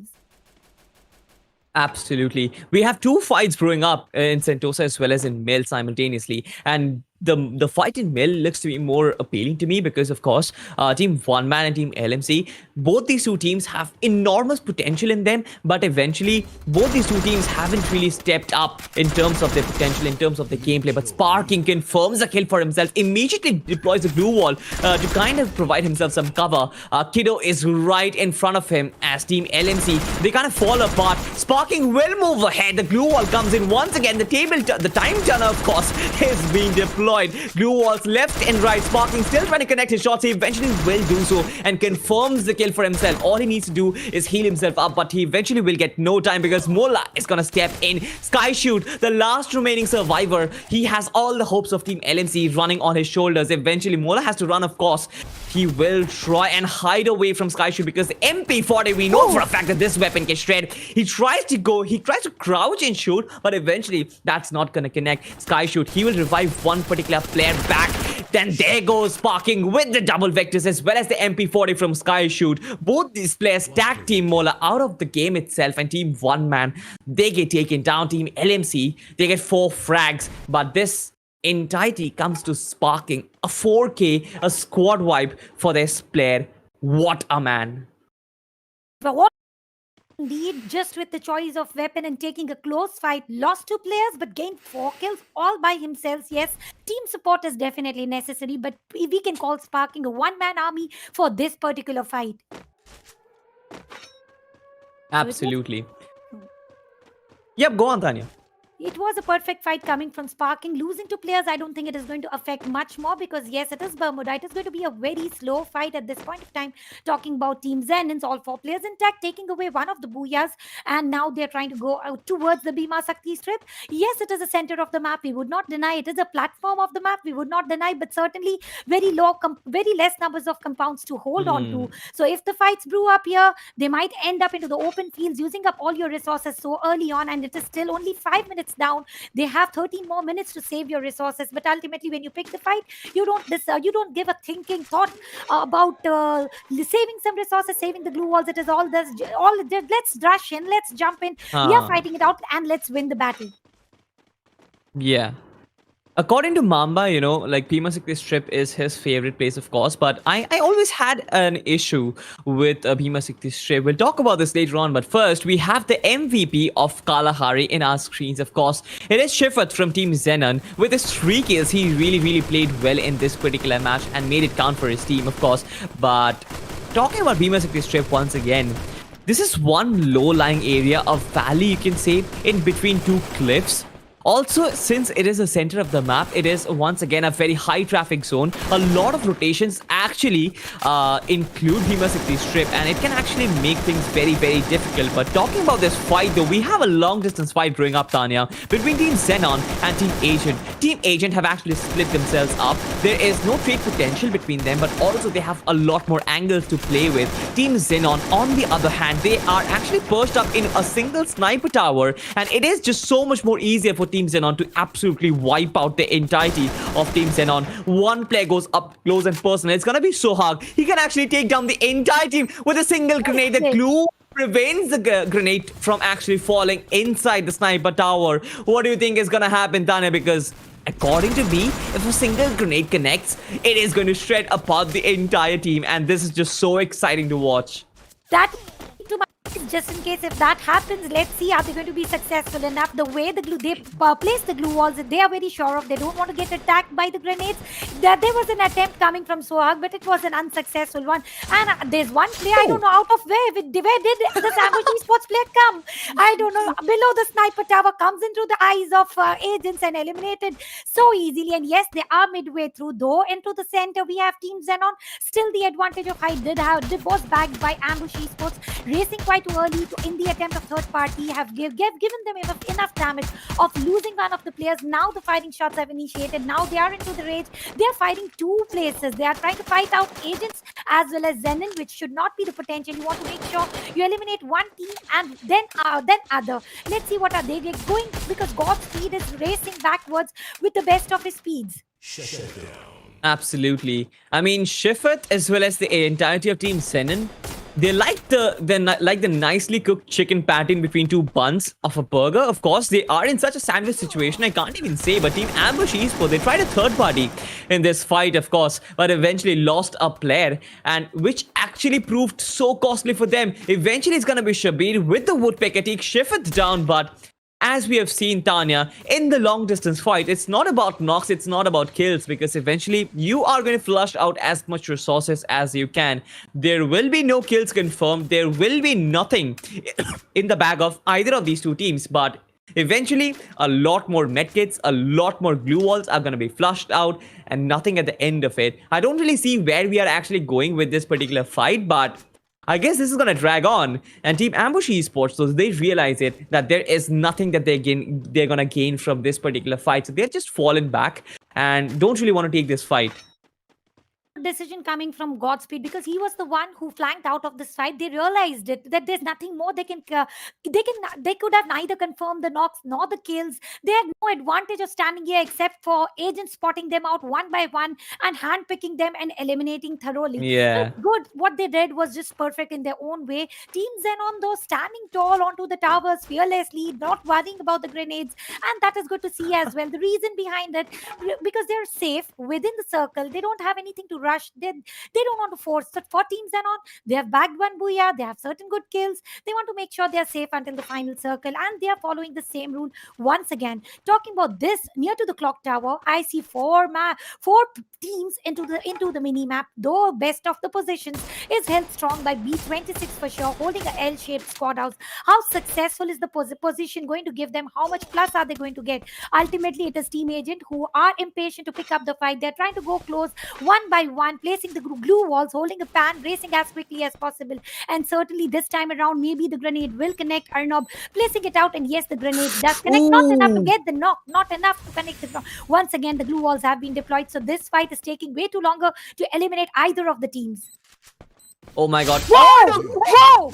Absolutely. We have 2 fights brewing up in Sentosa as well as in Mill simultaneously. And the fight in Mill looks to be more appealing to me because, of course, Team One Man and Team LMC, both these two teams have enormous potential in them, but eventually both these two teams haven't really stepped up in terms of their potential, in terms of the gameplay. But Sparking confirms a kill for himself, immediately deploys the glue wall to kind of provide himself some cover. Kiddo is right in front of him as Team LMC. They kind of fall apart. Sparking will move ahead. The glue wall comes in once again. The time turner, of course, is being deployed. Glue walls left and right. Sparking still trying to connect his shots. He eventually will do so and confirms the kill for himself. All he needs to do is heal himself up, but he eventually will get no time because Mola is gonna step in. Skyshoot, the last remaining survivor. He has all the hopes of Team LMC running on his shoulders. Eventually, Mola has to run, of course. He will try and hide away from Skyshoot because the MP40, we know for a fact that this weapon can shred. He tries to crouch and shoot, but eventually that's not gonna connect. Skyshoot, he will revive one particular player back. Then there goes Sparking with the double vectors as well as the MP40 from Skyshoot. Both these players tag Team Mola out of the game itself, and Team One Man, they get taken down. Team LMC, they get 4 frags, but this entirety comes to Sparking. A 4K, a squad wipe for this player. What a man. But what indeed, just with the choice of weapon and taking a close fight, lost 2 players but gained 4 kills all by himself. Yes, team support is definitely necessary, but we can call Sparking a one-man army for this particular fight. Absolutely. Yep, go on, Tanya. It was a perfect fight coming from Sparking. Losing 2 players, I don't think it is going to affect much more because, yes, it is Bermuda. It is going to be a very slow fight at this point of time. Talking about Team Zenins, all 4 players intact, taking away one of the Booyahs, and now they're trying to go out towards the Bhima Sakti strip. Yes, it is a center of the map. We would not deny it is a platform of the map. We would not deny, but certainly very less numbers of compounds to hold on to. So if the fights brew up here, they might end up into the open fields, using up all your resources so early on, and it is still only 5 minutes down. They have 13 more minutes to save your resources, but ultimately when you pick the fight, you don't give a thinking thought about saving some resources, saving the glue walls. It is let's rush in, let's jump in, we are fighting it out, and let's win the battle. Yeah. According to Mamba, like Bhima Sakti Strip is his favorite place, of course, but I always had an issue with Bhima Sakti Strip. We'll talk about this later on, but first, we have the MVP of Kalahari in our screens, of course. It is Shifat from Team Xenon. With his 3 kills, he really played well in this particular match and made it count for his team, of course. But talking about Bhima Sakti Strip once again, this is one low-lying area of valley, you can say, in between 2 cliffs. Also, since it is the center of the map, it is once again a very high traffic zone. A lot of rotations actually include Bhima Sakti Strip, and it can actually make things very difficult. But talking about this fight though, we have a long distance fight growing up, Tanya, between Team Xenon and Team Agent. Team Agent have actually split themselves up. There is no trade potential between them, but also they have a lot more angles to play with. Team Xenon, on the other hand, they are actually perched up in a single sniper tower, and it is just so much more easier for Team Xenon to absolutely wipe out the entirety of Team Xenon. One player goes up close and personal. It's gonna be so hard. He can actually take down the entire team with a single grenade. The glue prevents the grenade from actually falling inside the sniper tower. What do you think is gonna happen, Tanya? Because according to me, if a single grenade connects, it is going to shred apart the entire team, and this is just so exciting to watch. That just in case if that happens, let's see are they going to be successful enough. The way they place the glue walls, they are very sure of. They don't want to get attacked by the grenades. There was an attempt coming from Sohag, but it was an unsuccessful one. And there's one player, I don't know out of where did this ambush esports player come? I don't know. Below the sniper tower, comes into the eyes of agents and eliminated so easily. And yes, they are midway through, though. Into the center, we have Team Xenon. Still, the advantage of height was backed by ambush esports, racing quite too early in the attempt of third party, have given them enough damage of losing one of the players. Now the fighting shots have initiated. Now they are into the rage. They are fighting 2 places. They are trying to fight out agents as well as Zenin, which should not be the potential. You want to make sure you eliminate one team and then other. Let's see what are they going, because Godspeed is racing backwards with the best of his speeds. Shut down. Absolutely. I mean, Shifat as well as the entirety of Team Xenon, They're like the nicely cooked chicken patty in between two buns of a burger. Of course, they are in such a sandwich situation. I can't even say. But Team Ambush Esports, they tried a third party in this fight, of course, but eventually lost a player, and which actually proved so costly for them. Eventually, it's gonna be Shabir with the woodpecker take Shifith down, but as we have seen, Tanya, in the long distance fight, it's not about knocks, it's not about kills, because eventually you are going to flush out as much resources as you can. There will be no kills confirmed, there will be nothing in the bag of either of these two teams, but eventually a lot more medkits, a lot more glue walls are going to be flushed out, and nothing at the end of it. I don't really see where we are actually going with this particular fight, but I guess this is going to drag on, and Team Ambush Esports, so they realize it, that there is nothing that they're going to gain from this particular fight. So they're just fallen back and don't really want to take this fight. Decision coming from Godspeed, because he was the one who flanked out of this fight. They realized it, that there's nothing more they could have neither confirmed the knocks nor the kills. They had no advantage of standing here except for agents spotting them out one by one and handpicking them and eliminating thoroughly. Yeah. It's good. What they did was just perfect in their own way. Team Xenon, though, standing tall onto the towers fearlessly, not worrying about the grenades, and that is good to see as well. The reason behind it, because they're safe within the circle, they don't have anything to rush. They don't want to force. So for Team Xenon, they have bagged one booyah, they have certain good kills. They want to make sure they're safe until the final circle, and they are following the same rule once again. Talking about this, near to the clock tower, I see four teams into the mini map. Though best of the positions is held strong by B26 for sure, holding a L-shaped squad house. How successful is the position going to give them? How much plus are they going to get? Ultimately, it is Team Agent who are impatient to pick up the fight. They're trying to go close one by one, placing the glue walls, holding a pan, racing as quickly as possible. And certainly this time around, maybe the grenade will connect. Arnob placing it out, and yes, the grenade does connect. Not enough to get the knock, not enough to connect the knock. Once again, the glue walls have been deployed, so this fight is taking way too longer to eliminate either of the teams. Oh my god. Whoa! Whoa!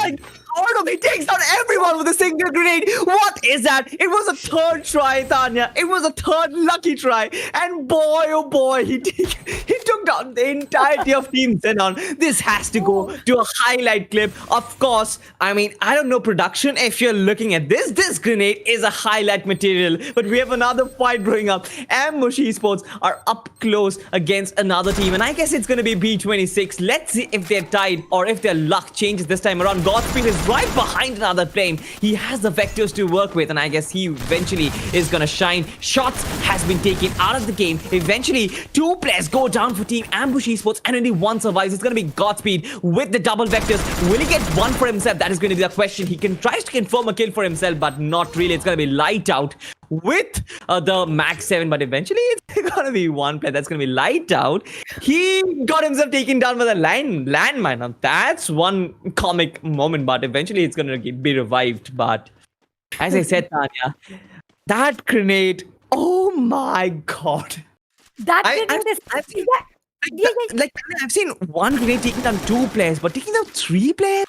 Arnob, he takes down everyone with a single grenade. What is that? It was a third try, Tanya. It was a third lucky try. And boy, oh boy, he took down the entirety of Team Xenon. This has to go to a highlight clip. Of course, I mean, I don't know production. If you're looking at this, this grenade is a highlight material. But we have another fight growing up. Ambush Esports are up close against another team. And I guess it's going to be B26. Let's see if they're tied or if their luck changes this time around. Godspeed is right behind another plane. He has the vectors to work with, and I guess he eventually is gonna shine. Shots has been taken out of the game. Eventually, two players go down for Team Ambush Esports, and only one survives. It's gonna be Godspeed with the double vectors. Will he get one for himself? That is going to be the question. He tries to confirm a kill for himself, but not really. It's gonna be light out with the Max 7, but eventually it's gonna be one player that's gonna be light out. He got himself taken down by the landmine. Now that's one comic moment, but eventually it's gonna be revived. But as I said, Tanya, that grenade, oh my god. That grenade I've seen one grenade taking down two players, but taking down three players?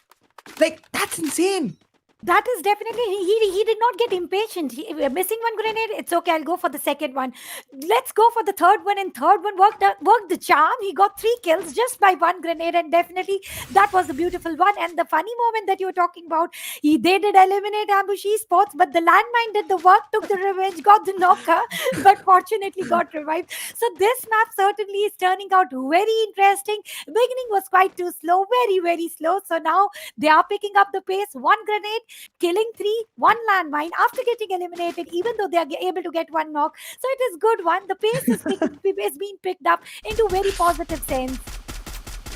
Like, that's insane. That is definitely, he did not get impatient. Missing one grenade, it's okay, I'll go for the second one. Let's go for the third one, and third one worked the charm. He got 3 kills just by one grenade, and definitely that was the beautiful one. And the funny moment that you were talking about, they did eliminate Ambush Esports, but the landmine did the work, took the revenge, got the knocker, but fortunately got revived. So this map certainly is turning out very interesting. Beginning was quite too slow, very, very slow. So now they are picking up the pace. One grenade, killing 3, one landmine after getting eliminated, even though they are able to get one knock. So it is good one. The pace is being picked up into very positive sense.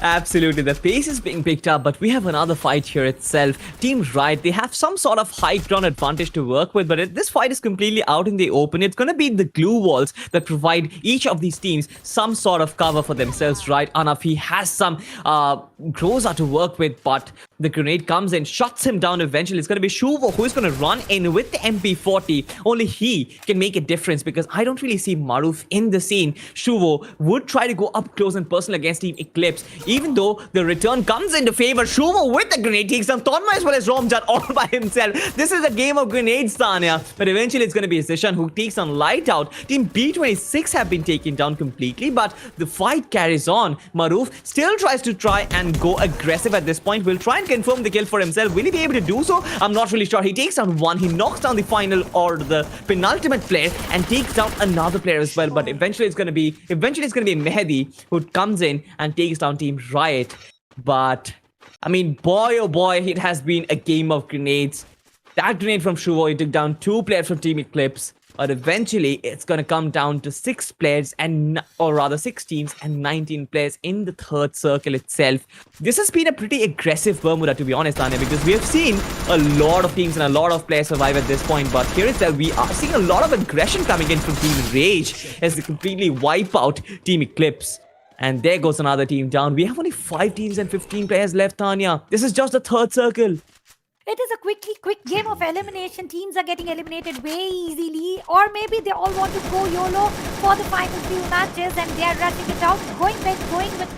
Absolutely, the pace is being picked up, but we have another fight here itself. Team Riot, they have some sort of high ground advantage to work with, but this fight is completely out in the open. It's going to be the glue walls that provide each of these teams some sort of cover for themselves, right? Anaf, he has some Groza to work with, but The grenade comes in, shuts him down eventually. It's going to be Shuvo who is going to run in with the MP40. Only he can make a difference because I don't really see Maruf in the scene. Shuvo would try to go up close and personal against Team Eclipse. Even though the return comes into favor, Shuvo with the grenade takes down Tonma as well as Romjan all by himself. This is a game of grenades, Tanya. But eventually it's going to be Zishan who takes on Light Out. Team B26 have been taken down completely, but the fight carries on. Maruf still tries to and go aggressive at this point. Will try and confirm the kill for himself. Will he be able to do so? I'm not really sure. He takes down one. He knocks down the final or the penultimate player and takes down another player as well. But eventually it's going to be Mehdi who comes in and takes down Team Riot. But I mean, boy oh boy, it has been a game of grenades. That grenade from Shuvo, he took down 2 players from Team Eclipse. But eventually, it's going to come down to 6 players or rather 6 teams and 19 players in the third circle itself. This has been a pretty aggressive Bermuda, to be honest, Anya, because we have seen a lot of teams and a lot of players survive at this point. But here itself, we are seeing a lot of aggression coming in from Team Rage as they completely wipe out Team Eclipse. And there goes another team down. We have only 5 teams and 15 players left, Tanya. This is just the third circle. It is a quick game of elimination. Teams are getting eliminated way easily, or maybe they all want to go YOLO for the final few matches and they are rushing it out, going with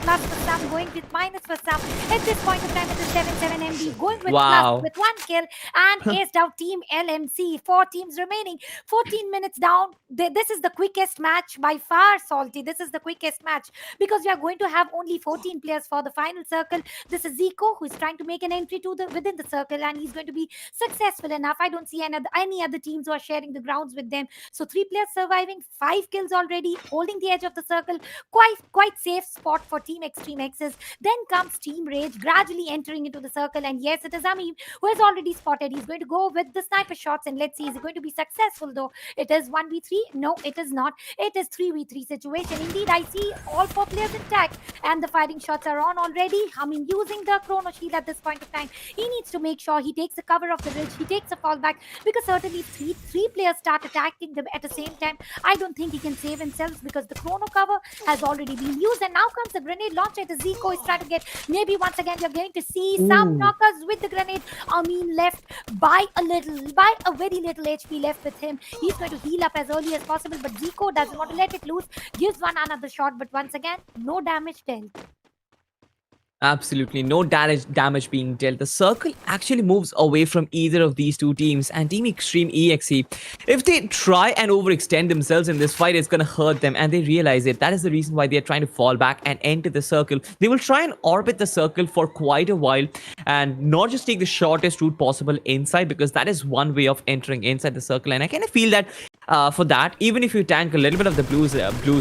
plus for some, going with minus for some. At this point of time, it is 7-7 MD, going with plus with 1 kill and aced out Team LMC. 4 teams remaining, 14 minutes down. This is the quickest match by far, Salty. This is the quickest match because we are going to have only 14 players for the final circle. This is Zico who is trying to make an entry to within the circle, and he's going to be successful enough. I don't see any other teams who are sharing the grounds with them. So 3 players surviving, 5 kills already, holding the edge of the circle. Quite safe spot for Team Extreme X's. Then comes Team Rage, gradually entering into the circle. And yes, it is Amim who has already spotted. He's going to go with the sniper shots, and let's see, is he going to be successful though? It is 1v3. No, it is not. It is 3v3 situation. Indeed, I see all 4 players intact, and the firing shots are on already. Amim using the chrono shield at this point of time. He needs to make sure he takes the cover of the ridge, he takes a fallback, because certainly three players start attacking them at the same time. I don't think he can save himself because the chrono cover has already been used, and now comes the grenade launcher. The Zico is trying to get, maybe once again you're going to see some knockers with the grenade. Amin left by a very little HP left with him. He's going to heal up as early as possible, but Zico doesn't want to let it loose, gives one another shot, but once again, no damage dealt. Absolutely no damage being dealt. The circle actually moves away from either of these 2 teams, and Team Extreme EXE, if they try and overextend themselves in this fight, it's going to hurt them, and they realize it. That is the reason why they are trying to fall back and enter the circle. They will try and orbit the circle for quite a while and not just take the shortest route possible inside, because that is one way of entering inside the circle. And I kind of feel that for that, even if you tank a little bit of the blue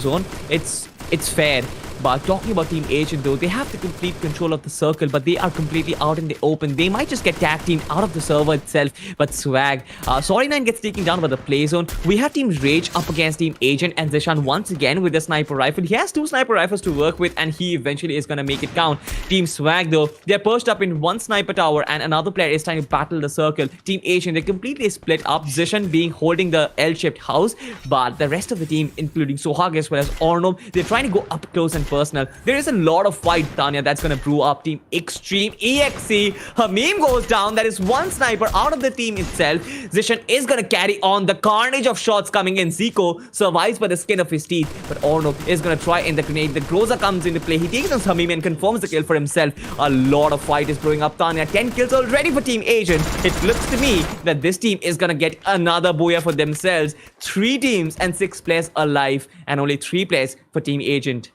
zone, it's fair. But talking about Team Agent though, they have the complete control of the circle, but they are completely out in the open. They might just get tag teamed out of the server itself. But Swag, Sorry9 gets taken down by the play zone. We have Team Rage up against Team Agent, and Zishan once again with the sniper rifle. He has 2 sniper rifles to work with, and he eventually is going to make it count. Team Swag though, they're perched up in 1 sniper tower, and another player is trying to battle the circle. Team Agent, they completely split up. Zishan holding the L-shaped house, but the rest of the team, including Sohag as well as Ornom, they're trying to go up close and personal. There is a lot of fight, Tanya, that's going to brew up. Team Extreme EXE, Hamim goes down. That is 1 sniper out of the team itself. Zishan is going to carry on. The carnage of shots coming in. Zico survives by the skin of his teeth, but Orno is going to try in the grenade. The Groza comes into play. He takes on Hamim and confirms the kill for himself. A lot of fight is brewing up, Tanya. 10 kills already for Team Agent. It looks to me that this team is going to get another booyah for themselves. 3 teams and 6 players alive, and only 3 players for Team Agent.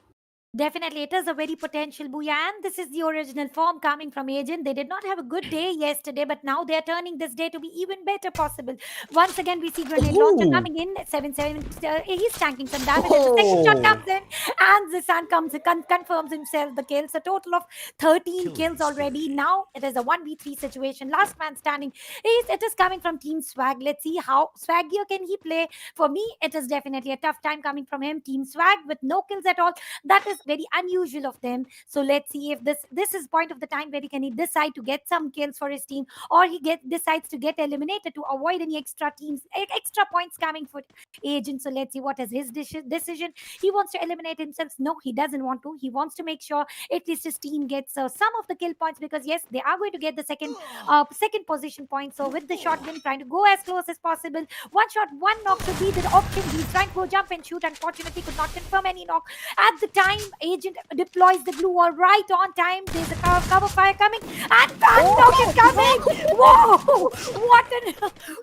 Definitely, it is a very potential booyah, and this is the original form coming from Agent. They did not have a good day yesterday, but now they are turning this day to be even better possible. Once again, we see grenade launcher coming in, 7-7. He's tanking some damage. The second shot comes in, and Zisan confirms himself the kills. A total of 13 kills already. Now it is a 1v3 situation. Last man standing. It is coming from Team Swag. Let's see how swaggier can he play. For me, it is definitely a tough time coming from him. Team Swag with no kills at all. That is was very unusual of them. So let's see if this is point of the time where can he decide to get some kills for his team, or he decides to get eliminated to avoid any extra teams extra points coming for Agent. So let's see what is his decision. He wants to eliminate himself. No, he doesn't want to. He wants to make sure at least his team gets some of the kill points, because yes, they are going to get the second position point. So with the shotgun, trying to go as close as possible. One shot, one knock should be the option. He's trying to go jump and shoot. Unfortunately, could not confirm any knock. At the time, Agent deploys the glue wall right on time. There's a cover fire coming, and knock is coming. Whoa! What a attempt!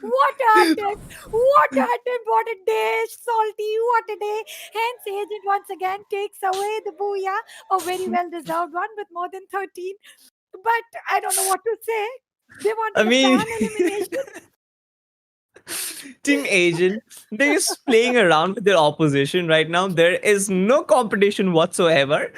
What a attempt! What a dish, Salty! What a day! Hence, Agent once again takes away the booyah. A very well deserved one with more than 13. But I don't know what to say. They wanted I mean, a fan elimination. Team Agent, they're just playing around with their opposition right now. There is no competition whatsoever.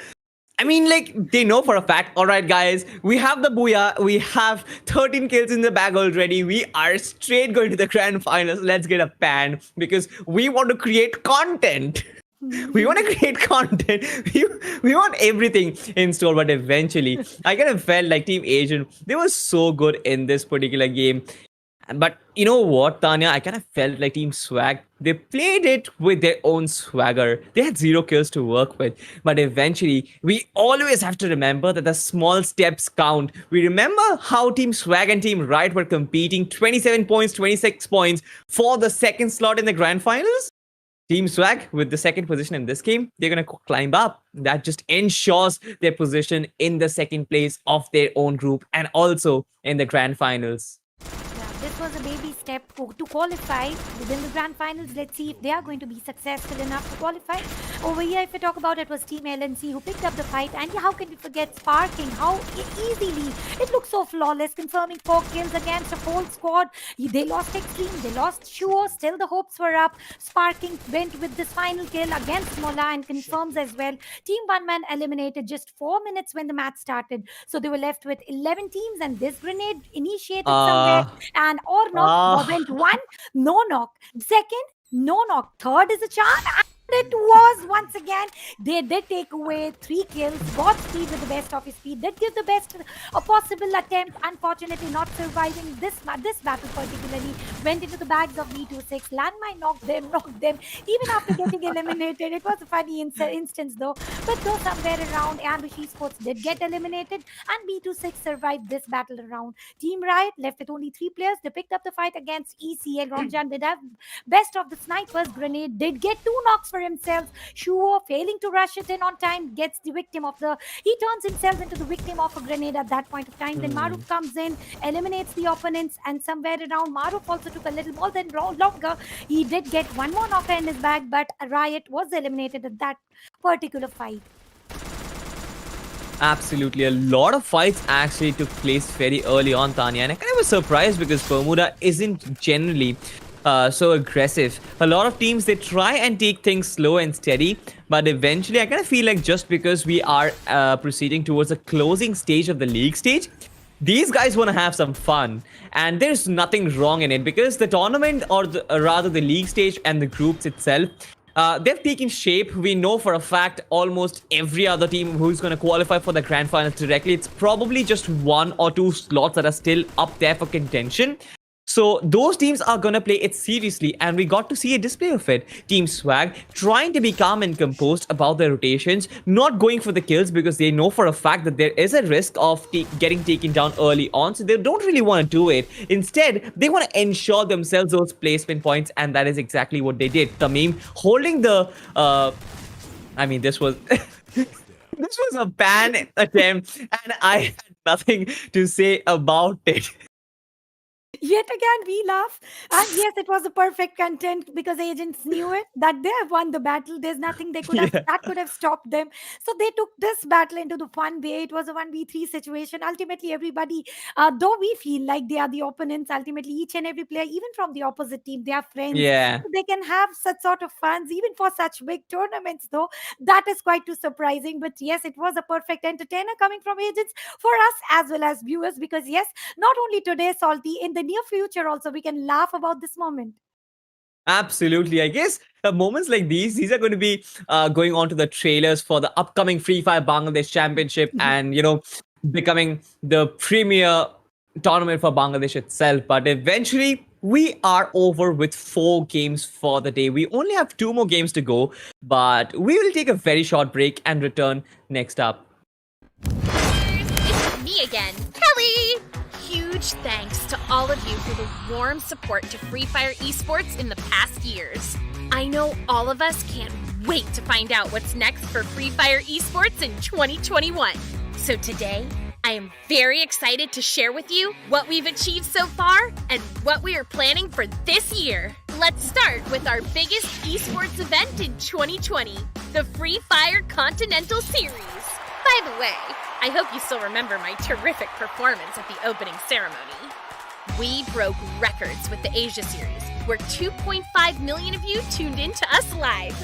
I mean, like, they know for a fact, all right, guys, we have the booyah. We have 13 kills in the bag already. We are straight going to the grand finals. Let's get a pan because we want to create content. We want to create content. We want everything in store. But eventually, I kind of felt like Team Agent, they were so good in this particular game. But you know what, Tanya? I kind of felt like Team Swag, they played it with their own swagger. They had 0 kills to work with. But eventually, we always have to remember that the small steps count. We remember how Team Swag and Team Riot were competing 27 points, 26 points for the second slot in the grand finals. Team Swag, with the second position in this game, they're going to climb up. That just ensures their position in the second place of their own group and also in the grand finals. This was a baby step to qualify within the grand finals. Let's see if they are going to be successful enough to qualify. Over here, if we talk about it, was Team LNC who picked up the fight. And how can we forget Sparking? How easily it looks so flawless, confirming 4 kills against a whole squad. They lost Extreme, they lost Shuo. Still, the hopes were up. Sparking went with this final kill against Mola and confirms as well. Team One Man eliminated just 4 minutes when the match started. So they were left with 11 teams, and this grenade initiated somewhere. And or knock went one, no knock. Second, no knock. Third is a charm. It was once again, they did take away 3 kills, got speed with the best of his speed, did give the best possible attempt. Unfortunately, not surviving this battle particularly. Went into the bags of B26, landmine knocked them, even after getting eliminated. It was a funny instance though. But though somewhere around, Ambush Esports did get eliminated, and B26 survived this battle around. Team Riot left with only 3 players. They picked up the fight against ECL. Ramjan did have best of the snipers. Grenade did get 2 knocks for himself. Shuo, failing to rush it in on time, gets the victim of he turns himself into the victim of a grenade at that point of time. Then Maruf comes in, eliminates the opponents, and somewhere around, Maruf also took a little more than longer. He did get 1 more knocker in his bag, but Riot was eliminated at that particular fight. Absolutely. A lot of fights actually took place very early on, Tanya. And I kind of was surprised because Bermuda isn't generally so aggressive. A lot of teams, they try and take things slow and steady, but eventually I kind of feel like just because we are proceeding towards the closing stage of the league stage, these guys want to have some fun, and there's nothing wrong in it because the tournament, or rather the league stage and the groups itself, they've taken shape. We know for a fact almost every other team who's going to qualify for the grand finals directly. It's probably just 1 or 2 slots that are still up there for contention. So those teams are going to play it seriously, and we got to see a display of it. Team Swag trying to be calm and composed about their rotations, not going for the kills because they know for a fact that there is a risk of getting taken down early on, so they don't really want to do it. Instead, they want to ensure themselves those placement points, and that is exactly what they did. Tamim holding the... I mean, this was... this was a ban attempt, and I had nothing to say about it. Yet again, we laugh. And yes, it was a perfect content because agents knew it, that they have won the battle. There's nothing they could have that could have stopped them. So they took this battle into the fun way. It was a 1v3 situation. Ultimately, everybody, though we feel like they are the opponents, ultimately each and every player, even from the opposite team, they are friends. Yeah. So they can have such sort of funs, even for such big tournaments, though. That is quite too surprising. But yes, it was a perfect entertainer coming from agents for us as well as viewers, because yes, not only today, Salty, in the near future also we can laugh about this moment. Absolutely. I guess moments like these are going to be going on to the trailers for the upcoming Free Fire Bangladesh Championship and, becoming the premier tournament for Bangladesh itself. But eventually, we are over with 4 games for the day. We only have 2 more games to go, but we will take a very short break and return next up. It's me again, Kelly! Huge thanks to all of you for the warm support to Free Fire Esports in the past years. I know all of us can't wait to find out what's next for Free Fire Esports in 2021. So today, I am very excited to share with you what we've achieved so far and what we are planning for this year. Let's start with our biggest esports event in 2020, the Free Fire Continental Series. By the way, I hope you still remember my terrific performance at the opening ceremony. We broke records with the Asia Series, where 2.5 million of you tuned in to us live.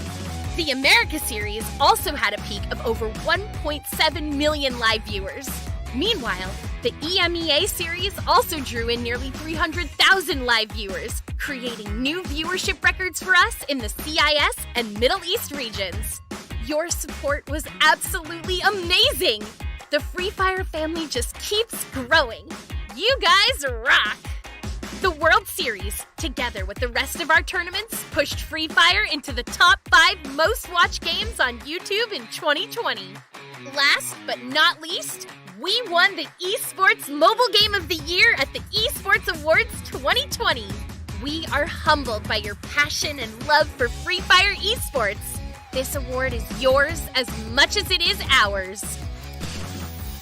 The America Series also had a peak of over 1.7 million live viewers. Meanwhile, the EMEA Series also drew in nearly 300,000 live viewers, creating new viewership records for us in the CIS and Middle East regions. Your support was absolutely amazing! The Free Fire family just keeps growing. You guys rock! The World Series, together with the rest of our tournaments, pushed Free Fire into the top 5 most watched games on YouTube in 2020. Last but not least, we won the Esports Mobile Game of the Year at the Esports Awards 2020. We are humbled by your passion and love for Free Fire Esports. This award is yours as much as it is ours.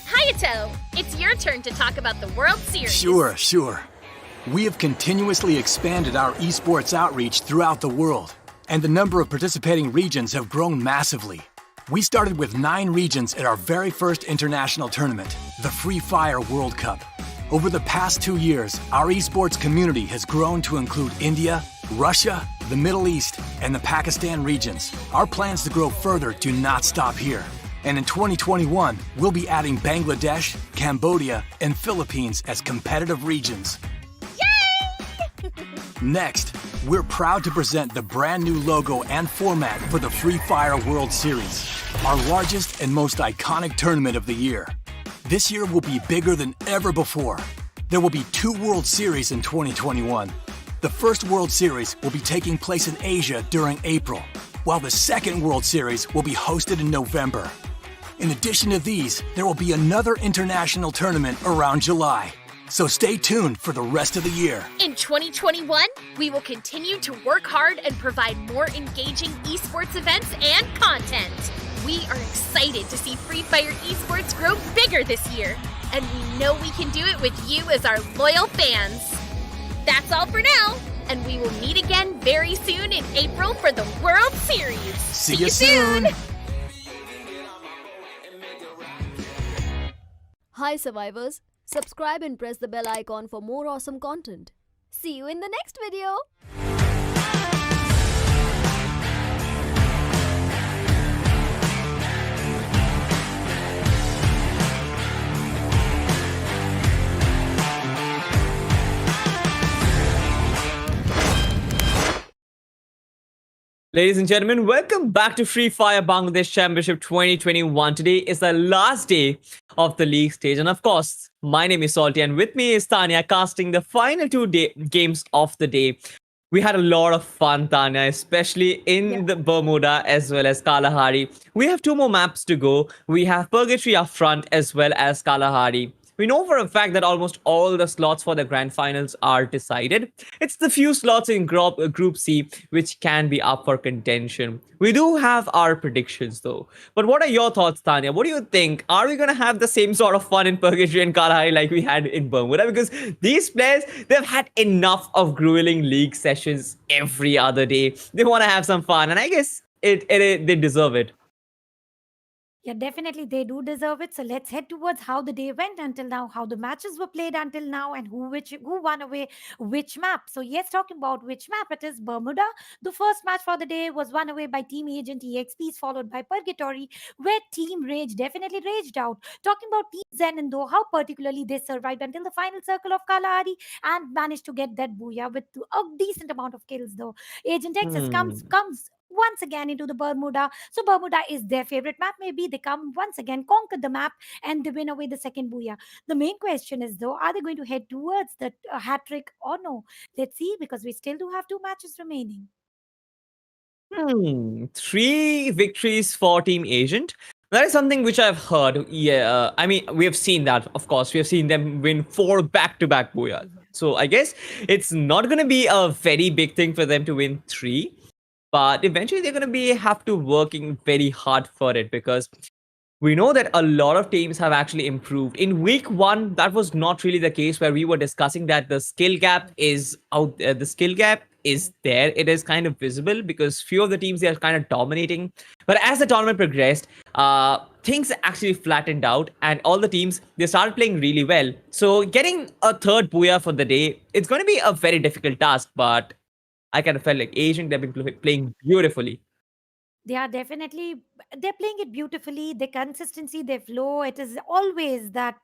Hayato, it's your turn to talk about the World Series. Sure. We have continuously expanded our esports outreach throughout the world, and the number of participating regions have grown massively. We started with 9 regions at our very first international tournament, the Free Fire World Cup. Over the past 2 years, our esports community has grown to include India, Russia, the Middle East, and the Pakistan regions. Our plans to grow further do not stop here. And in 2021, we'll be adding Bangladesh, Cambodia, and Philippines as competitive regions. Next, we're proud to present the brand new logo and format for the Free Fire World Series, our largest and most iconic tournament of the year. This year will be bigger than ever before. There will be 2 World Series in 2021. The first World Series will be taking place in Asia during April, while the second World Series will be hosted in November. In addition to these, there will be another international tournament around July. So stay tuned for the rest of the year. In 2021, we will continue to work hard and provide more engaging esports events and content. We are excited to see Free Fire Esports grow bigger this year, and we know we can do it with you as our loyal fans. That's all for now, and we will meet again very soon in April for the World Series. See you soon! Hi survivors, subscribe and press the bell icon for more awesome content. See you in the next video. Ladies and gentlemen, welcome back to Free Fire Bangladesh Championship 2021. Today is the last day of the league stage. And of course, my name is Salty and with me is Tanya casting the final 2 games of the day. We had a lot of fun, Tanya, especially in the Bermuda as well as Kalahari. We have 2 more maps to go. We have Purgatory up front as well as Kalahari. We know for a fact that almost all the slots for the grand finals are decided. It's the few slots in Group C which can be up for contention. We do have our predictions though. But what are your thoughts, Tanya? What do you think? Are we going to have the same sort of fun in Purgatory and Kalahari like we had in Bermuda? Because these players, they've had enough of grueling league sessions every other day. They want to have some fun and I guess they deserve it. Yeah, definitely they do deserve it. So let's head towards how the day went until now, how the matches were played until now, and who won away which map. So yes, talking about which map, it is Bermuda. The first match for the day was won away by Team Agent EXPs, followed by Purgatory, where Team Rage definitely raged out. Talking about Team Zen and though how particularly they survived until the final circle of Kalahari and managed to get that booyah with a decent amount of kills though. Agent Texas comes once again into the Bermuda. So Bermuda is their favorite map. Maybe they come once again, conquer the map, and they win away the second booyah. The main question is though, are they going to head towards the hat trick or no? Let's see, because we still do have 2 matches remaining. 3 victories for Team Agent. That is something which I've heard. Yeah, I mean, we have seen that, of course. We have seen them win 4 back-to-back booyahs. So I guess it's not going to be a very big thing for them to win 3. But eventually they're going to have to working very hard for it, because we know that a lot of teams have actually improved. In week 1, that was not really the case, where we were discussing that the skill gap is out. The skill gap is there. It is kind of visible because few of the teams, they are kind of dominating. But as the tournament progressed, things actually flattened out, and all the teams, they started playing really well. So getting a third booyah for the day, it's going to be a very difficult task. But I kind of felt like Asian, they've been playing beautifully. They are definitely, they're playing it beautifully. The consistency, their flow, it is always that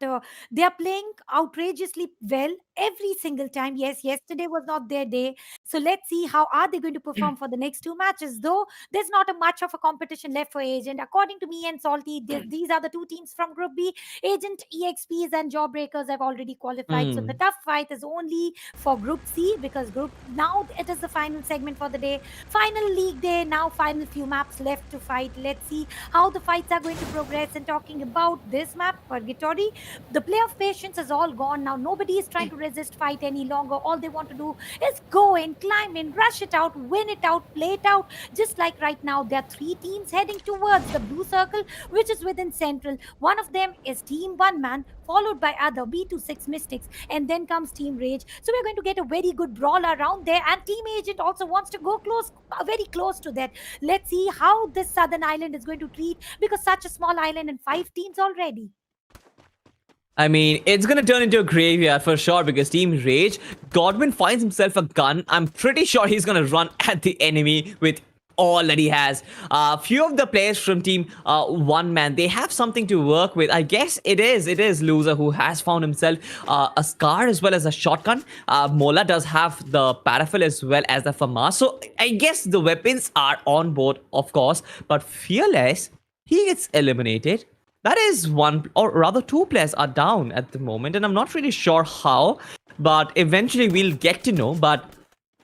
they are playing outrageously well every single time. Yes, yesterday was not their day. So let's see how are they going to perform for the next 2 matches. Though there's not a much of a competition left for Agent. According to me and Salty, these are the 2 teams from Group B. Agent, EXPs, and Jawbreakers have already qualified. So the tough fight is only for Group C, because Group now it is the final segment for the day. Final league day, now final few maps left to fight. Let's see how the fights are going to progress. And talking about this map, Purgatory, the play of patience is all gone now. Nobody is trying to resist fight any longer. All they want to do is go in, climb in, rush it out, win it out, play it out. Just like right now, there are 3 teams heading towards the blue circle, which is within Central. One of them is Team One Man, followed by other B26 Mystics, and then comes Team Rage. So we're going to get a very good brawl around there, and Team Agent also wants to go close, very close to that. Let's see how this southern island is going to treat, because such a small island and 5 teams already. I mean, it's gonna turn into a graveyard for sure, because Team Rage, Godwin finds himself a gun. I'm pretty sure he's gonna run at the enemy with all that he has. Few of the players from Team One Man, they have something to work with. I guess it is Loser who has found himself a Scar as well as a shotgun. Mola does have the Paraffel as well as the FAMAS. So I guess the weapons are on board, of course. But Fearless, he gets eliminated. That is 1, or rather 2 players are down at the moment, and I'm not really sure how, but eventually we'll get to know. But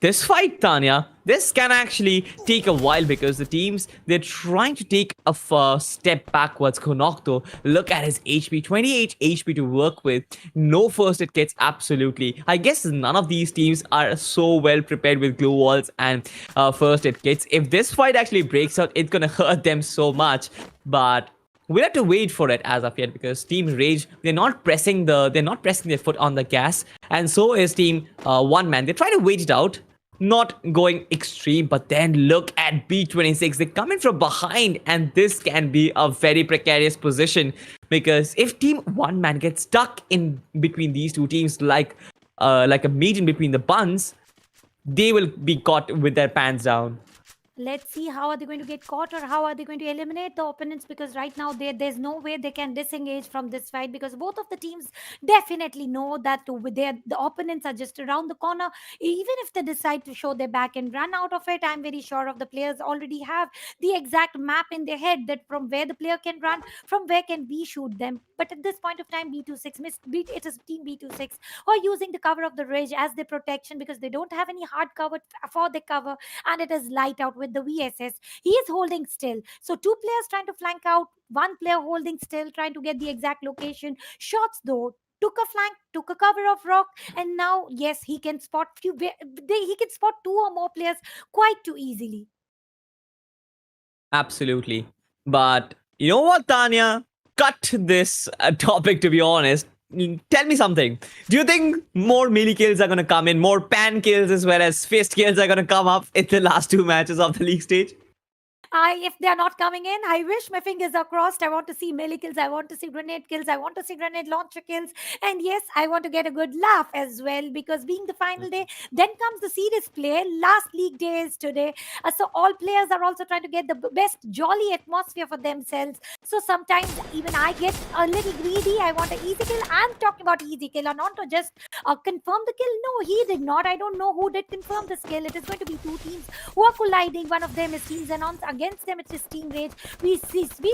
this fight, Tanya, this can actually take a while, because the teams, they're trying to take a first step backwards. Konokto, look at his HP, 28 HP to work with. No first aid kits, absolutely. I guess none of these teams are so well prepared with glue walls and first aid kits. If this fight actually breaks out, it's gonna hurt them so much. But we'll have to wait for it as of yet, because Team Rage, they're not pressing their foot on the gas, and so is Team One Man. They're trying to wait it out, not going extreme. But then look at B26, they're coming from behind, and this can be a very precarious position, because if Team One Man gets stuck in between these 2 teams, like a meat in between the buns, they will be caught with their pants down. Let's see how are they going to get caught, or how are they going to eliminate the opponents, because right now there's no way they can disengage from this fight, because both of the teams definitely know that the opponents are just around the corner. Even if they decide to show their back and run out of it, I'm very sure of the players already have the exact map in their head, that from where the player can run, from where can we shoot them. But at this point of time, B26 it is Team B26 who are using the cover of the Rage as their protection, because they don't have any hard cover for the cover, and it is light out with the VSS. He is holding still. So 2 players trying to flank out, 1 player holding still, trying to get the exact location. Shots though, took a flank, took a cover of rock, and now yes, he can spot he can spot 2 or more players quite too easily. Absolutely. But you know what, Tanya? Cut this topic, to be honest. Tell me something. Do you think more melee kills are going to come in, more pan kills as well as fist kills are going to come up in the last 2 matches of the league stage? If they are not coming in, I wish my fingers are crossed. I want to see melee kills. I want to see grenade kills. I want to see grenade launcher kills. And yes, I want to get a good laugh as well, because being the final day, then comes the serious play. Last league day is today. So all players are also trying to get the best jolly atmosphere for themselves. So sometimes even I get a little greedy. I want an easy kill. I'm talking about easy kill, and not to just confirm the kill. No, he did not. I don't know who did confirm this kill. It is going to be two teams who are colliding. One of them is Team Xenon. Against them, it is Team Rage. We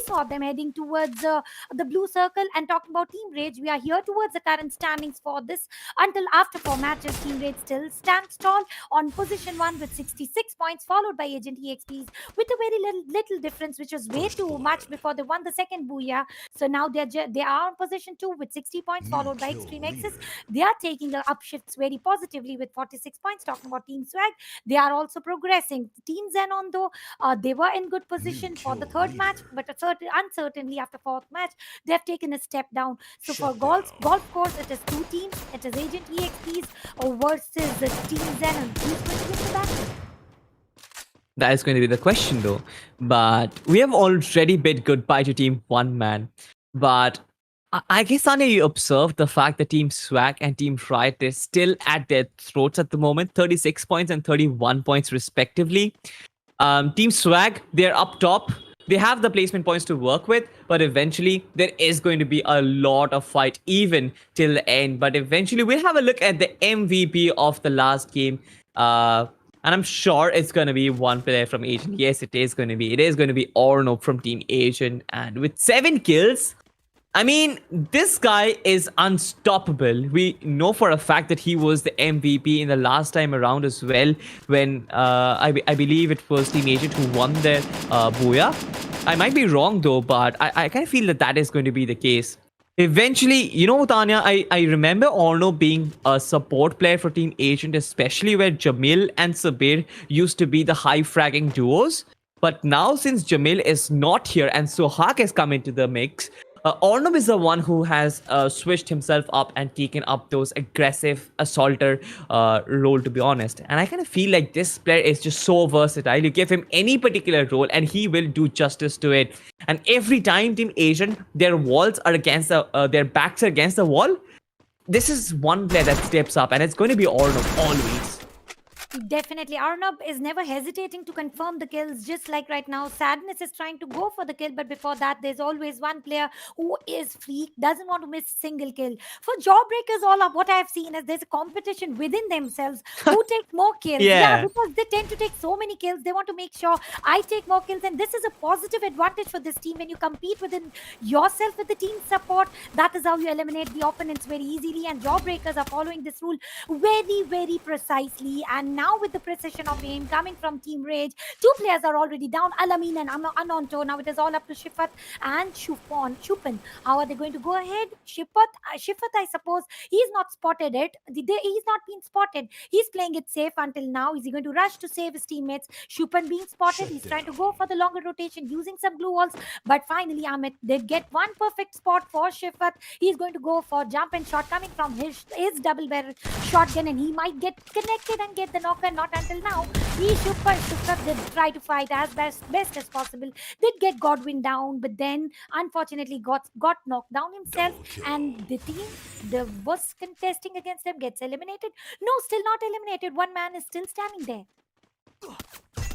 saw them heading towards the blue circle. And talking about Team Rage, we are here towards the current standings for this. Until after 4 matches, Team Rage still stands tall on position 1 with 66 points, followed by Agent EXPs with a very little difference, which was way too much before they won the second booyah. So now they are on position 2 with 60 points, followed by Extreme X's. They are taking the upshifts very positively with 46 points. Talking about Team Swag, they are also progressing. Team Xenon, though, they were in good position for the third match, but uncertainly after fourth match, they have taken a step down. So for golf course, it is two teams. It is Agent EXPs versus the Team Xenon. Who's going to win the battle? That is going to be the question, though. But we have already bid goodbye to Team One Man. But I guess, Anya, you observed the fact that Team Swag and Team Riot is still at their throats at the moment, 36 points and 31 points respectively. Team Swag, they're up top. They have the placement points to work with, but eventually there is going to be a lot of fight even till the end. But eventually we'll have a look at the MVP of the last game. And I'm sure it's going to be one player from Agent. Yes, it is going to be. It is going to be Orno from Team Agent. And with 7 kills, I mean, this guy is unstoppable. We know for a fact that he was the MVP in the last time around as well, when I believe it was Team Agent who won their Booyah. I might be wrong though, but I kind of feel that is going to be the case. Eventually, you know, Tanya, I remember Orno being a support player for Team Agent, especially where Jamil and Sabir used to be the high fragging duos. But now, since Jamil is not here and Sohak has come into the mix, Orno is the one who has switched himself up and taken up those aggressive assaulter role, to be honest. And I kind of feel like this player is just so versatile. You give him any particular role and he will do justice to it. And every time Team Asian, their walls are against their backs are against the wall, this is one player that steps up, and it's going to be Orno always. Definitely. Arnab is never hesitating to confirm the kills, just like right now. Sadness is trying to go for the kill, but before that, there's always one player who is freak, doesn't want to miss a single kill. For Jawbreakers, all up, what I've seen is there's a competition within themselves who take more kills. Yeah. Because they tend to take so many kills, they want to make sure I take more kills, and this is a positive advantage for this team. When you compete within yourself with the team support, that is how you eliminate the opponents very easily, and Jawbreakers are following this rule very, very precisely. And now with the precision of aim coming from Team Rage, 2 players are already down, Alamin and Anonto. Now it is all up to Shifat and Shupan. How are they going to go ahead? Shifat, I suppose, he's not spotted it. He's not been spotted. He's playing it safe until now. Is he going to rush to save his teammates? Shupan being spotted. He's trying to go for the longer rotation using some glue walls. But finally, Amit, they get one perfect spot for Shifat. He's going to go for jump and shot coming from his double barrel shotgun, and he might get connected and get the knocker. Not until now. Shifat did try to fight as best as possible. Did get Godwin down, but then unfortunately got knocked down himself, and the team that was contesting against them gets eliminated. No, still not eliminated. One man is still standing there.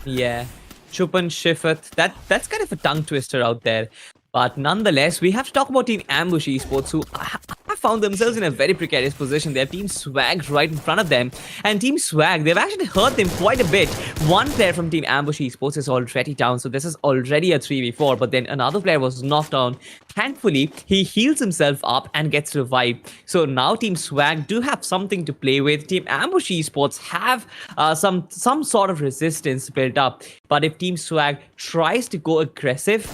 Yeah, Chupan Shifat, that's kind of a tongue twister out there. But nonetheless, we have to talk about Team Ambush Esports, who have found themselves in a very precarious position. They have Team Swag right in front of them. And Team Swag, they've actually hurt them quite a bit. One player from Team Ambush Esports is already down, so this is already a 3v4. But then another player was knocked down. Thankfully, he heals himself up and gets revived. So now Team Swag do have something to play with. Team Ambush Esports have some sort of resistance built up. But if Team Swag tries to go aggressive,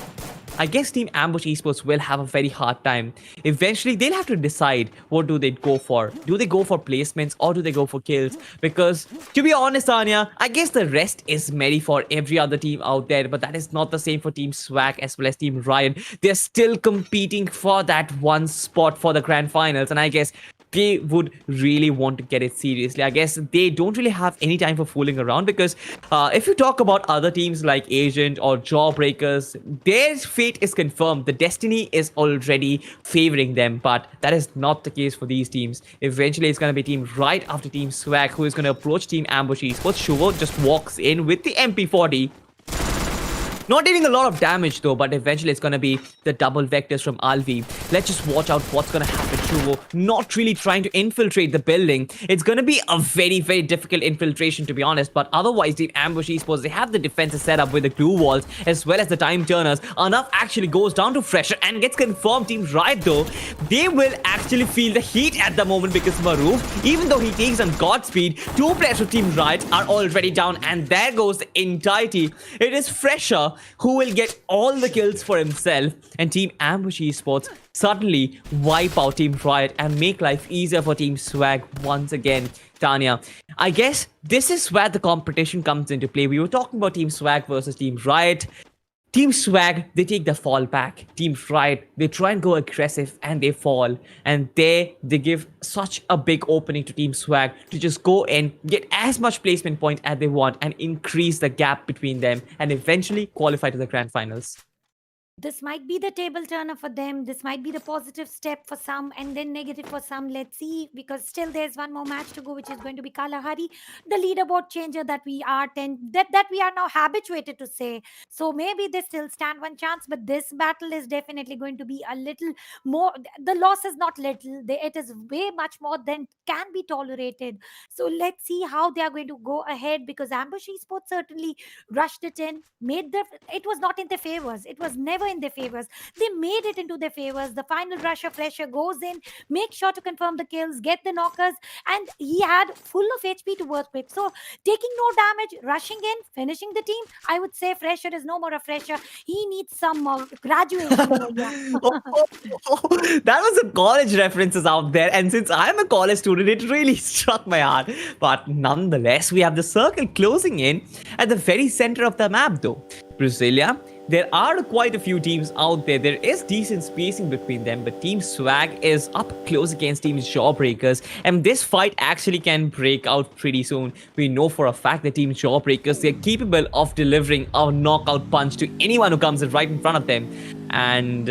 I guess Team Ambush Esports will have a very hard time. Eventually, they'll have to decide what do they go for. Do they go for placements or do they go for kills? Because, to be honest, Anya, I guess the rest is merry for every other team out there, but that is not the same for Team Swag as well as Team Riot. They're still competing for that one spot for the grand finals, and I guess they would really want to get it seriously. I guess they don't really have any time for fooling around because if you talk about other teams like Agent or Jawbreakers, their fate is confirmed. The destiny is already favoring them, but that is not the case for these teams. Eventually, it's going to be Team Right after Team Swag who is going to approach Team Ambush Esports. Shuvo just walks in with the MP40. Not dealing a lot of damage though, but eventually it's going to be the double vectors from Alvi. Let's just watch out what's going to happen. Shuvo not really trying to infiltrate the building. It's going to be a very, very difficult infiltration to be honest, but otherwise Team Ambush Esports, they have the defenses set up with the glue walls as well as the time turners. Enough actually goes down to Fresher and gets confirmed. Team Right though, they will actually feel the heat at the moment because Maroof, even though he takes on Godspeed, two players from Team Right are already down and there goes the entirety. It is Fresher who will get all the kills for himself, and Team Ambush Esports suddenly wipe out Team Riot and make life easier for Team Swag once again. Tanya, I guess this is where the competition comes into play. We were talking about Team Swag versus Team Riot. Team Swag, they take the fall back. Team Riot, they try and go aggressive and they fall. And they give such a big opening to Team Swag to just go in, get as much placement point as they want and increase the gap between them and eventually qualify to the grand finals. This might be the table turner for them. This might be the positive step for some and then negative for some. Let's see, because still there's one more match to go, which is going to be Kalahari, the leaderboard changer that we are that we are now habituated to say. So maybe they still stand one chance, but this battle is definitely going to be a little more. The loss is not little. It is way much more than can be tolerated. So let's see how they are going to go ahead, because Ambush Esports certainly rushed it in, it was not in their favors. It was never in their favors. They made it into their favors. The final rusher Fresher goes in, make sure to confirm the kills, get the knockers, and he had full of HP to work with. So taking no damage, rushing in, finishing the team, I would say Fresher is no more a Fresher. He needs some more graduation over here. That was some college references out there, and since I'm a college student, it really struck my heart. But nonetheless, we have the circle closing in at the very center of the map though. Brasilia, there are quite a few teams out there. There is decent spacing between them, but Team Swag is up close against Team Jawbreakers, and this fight actually can break out pretty soon. We know for a fact that Team Jawbreakers, they're capable of delivering a knockout punch to anyone who comes right in front of them. And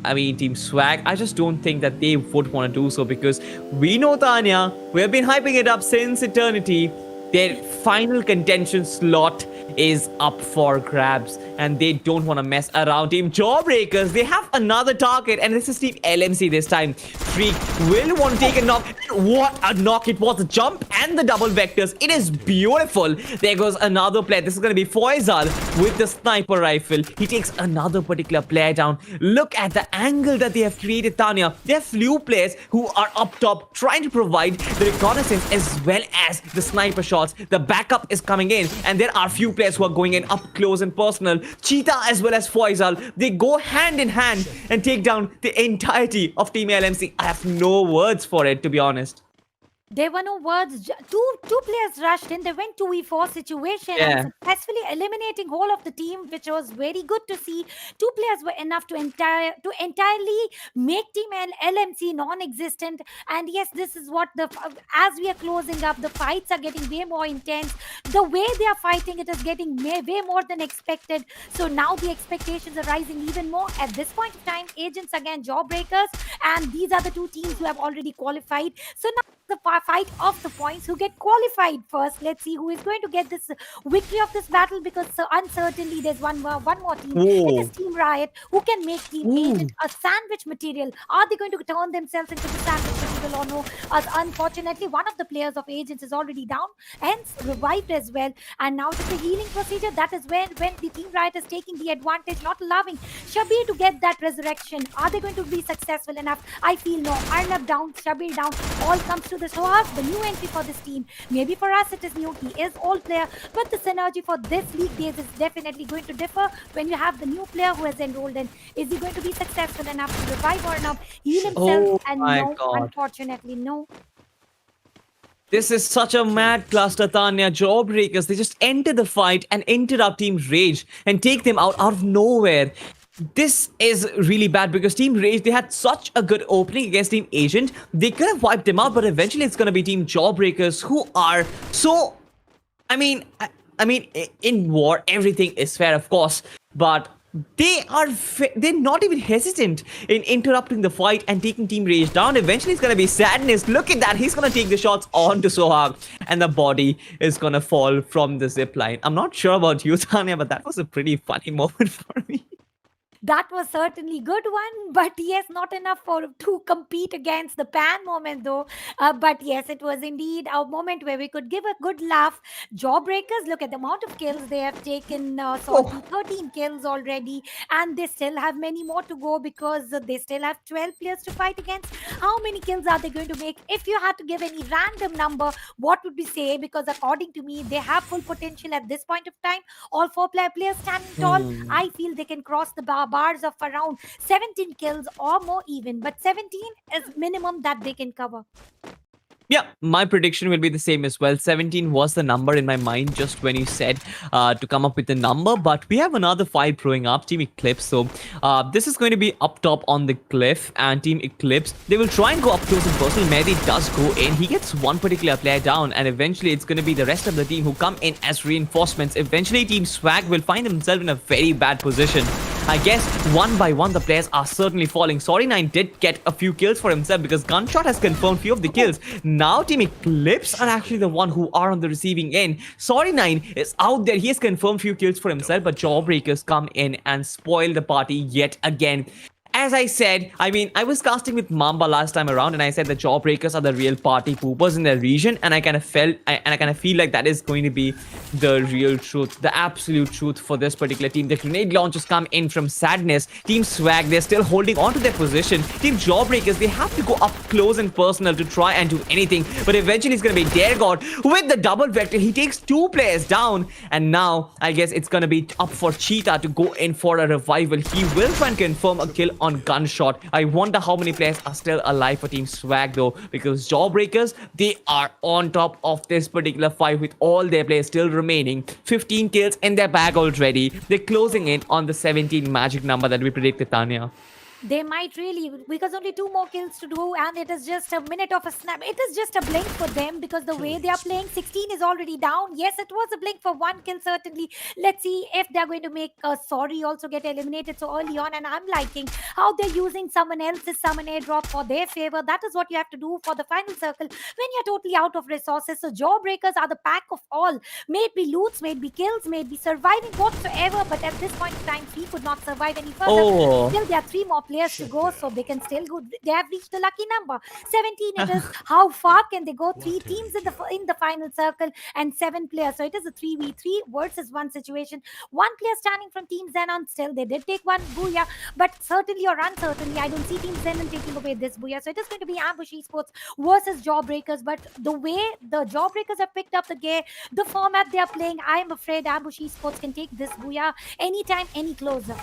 I mean, Team Swag, I just don't think that they would want to do so, because we know, Tanya, we have been hyping it up since eternity. Their final contention slot is up for grabs, and they don't want to mess around. Team Jawbreakers, they have another target, and this is Team LMC this time. Freak will want to take a knock. What a knock it was. The jump and the double vectors. It is beautiful. There goes another player. This is going to be Foizal with the sniper rifle. He takes another particular player down. Look at the angle that they have created, Tanya. There are few players who are up top trying to provide the reconnaissance as well as the sniper shots. The backup is coming in, and there are few players who are going in up close and personal. Cheetah as well as Foizal, they go hand in hand and take down the entirety of Team LMC. I have no words for it, to be honest. There were no words. Two players rushed in. They went 2v4 situation and successfully eliminating whole of the team, which was very good to see. Two players were enough to entirely make Team LMC non-existent. And yes, this is what as we are closing up, the fights are getting way more intense. The way they are fighting, it is getting way more than expected. So now the expectations are rising even more. At this point of time, Agents against Jawbreakers, and these are the two teams who have already qualified. So now the fight of the points, who get qualified first. Let's see who is going to get this victory of this battle, because uncertainly there's one more team. It is Team Riot, who can make Team Agent a sandwich material. Are they going to turn themselves into the sandwich material or no? Unfortunately, one of the players of Agents is already down, hence revived as well. And now it is the healing procedure. That is when the Team Riot is taking the advantage, not allowing Shabir to get that resurrection. Are they going to be successful enough? I feel no. Arnab down, Shabir down, all comes to the Sohas, the new entry for this team. Maybe for us it is new, he is old player, but the synergy for this league days is definitely going to differ when you have the new player who has enrolled in. Is he going to be successful enough to revive or not, heal himself? And no, unfortunately, no. This is such a mad cluster, Tanya. Jawbreakers, they just enter the fight and interrupt Team Rage and take them out of nowhere. this is really bad because Team Rage, they had such a good opening against Team Agent. They could have wiped them out, but eventually it's going to be Team Jawbreakers who are so... I mean, in war, everything is fair, of course, but they're not even hesitant in interrupting the fight and taking Team Rage down. Eventually, it's gonna be Sadness. Look at that. He's gonna take the shots onto Sohag, and the body is gonna fall from the zip line. I'm not sure about you, Tanya, but that was a pretty funny moment for me. That was certainly good one, but yes, not enough to compete against the Pan moment though. But yes, it was indeed a moment where we could give a good laugh. Jawbreakers, look at the amount of kills they have taken. Salty, 13 kills already, and they still have many more to go because they still have 12 players to fight against. How many kills are they going to make? If you had to give any random number, what would we say? Because according to me, they have full potential at this point of time. All four players standing tall. I feel they can cross the bars of around 17 kills or more even, but 17 is minimum that they can cover. Yeah, my prediction will be the same as well. 17 was the number in my mind just when you said to come up with the number. But we have another 5 growing up, Team Eclipse. So this is going to be up top on the cliff. And Team Eclipse, they will try and go up close and personal. Mehdi does go in. He gets one particular player down. And eventually it's going to be the rest of the team who come in as reinforcements. Eventually Team Swag will find themselves in a very bad position. I guess one by one the players are certainly falling. Sorry9 did get a few kills for himself because Gunshot has confirmed few of the kills. Now Team Eclipse are actually the one who are on the receiving end. Sorry9 is out there. He has confirmed few kills for himself, but Jawbreakers come in and spoil the party yet again. As I said, I was casting with Mamba last time around, and I said the Jawbreakers are the real party poopers in their region, and I kind of feel like that is going to be the real truth, the absolute truth for this particular team. The grenade launches come in from Sadness. Team Swag, they're still holding on to their position. Team Jawbreakers, they have to go up close and personal to try and do anything, but eventually it's going to be Dare God with the double vector. He takes 2 players down, and now I guess it's going to be up for Cheetah to go in for a revival. He will try and confirm a kill on Gunshot. I wonder how many players are still alive for Team Swag though, because Jawbreakers, they are on top of this particular fight with all their players still remaining. 15 kills in their bag already. They're closing in on the 17 magic number that we predicted, Tanya. They might really, because only 2 more kills to do, and it is just a minute of a snap. It is just a blink for them because the way they are playing, 16 is already down. Yes, it was a blink for 1 kill, certainly. Let's see if they're going to make Sorry also get eliminated so early on, and I'm liking how they're using someone else's summon airdrop for their favor. That is what you have to do for the final circle when you're totally out of resources. So Jawbreakers are the pack of all. Maybe loots, maybe kills, maybe surviving whatsoever, but at this point in time, we could not survive any further. Still, there are 3 more players to go, so they can still go. They have reached the lucky number 17. It is how far can they go? 3 teams in the final circle and 7 players, so it is a 3v3 versus 1 situation. 1 player standing from Team Xenon. Still they did take 1 booyah, but certainly or uncertainly I don't see Team Xenon taking away this booyah, so it is going to be Ambush Esports versus Jawbreakers. But the way the Jawbreakers have picked up the gear, the format they are playing, I am afraid Ambush Esports can take this booyah anytime, any closer.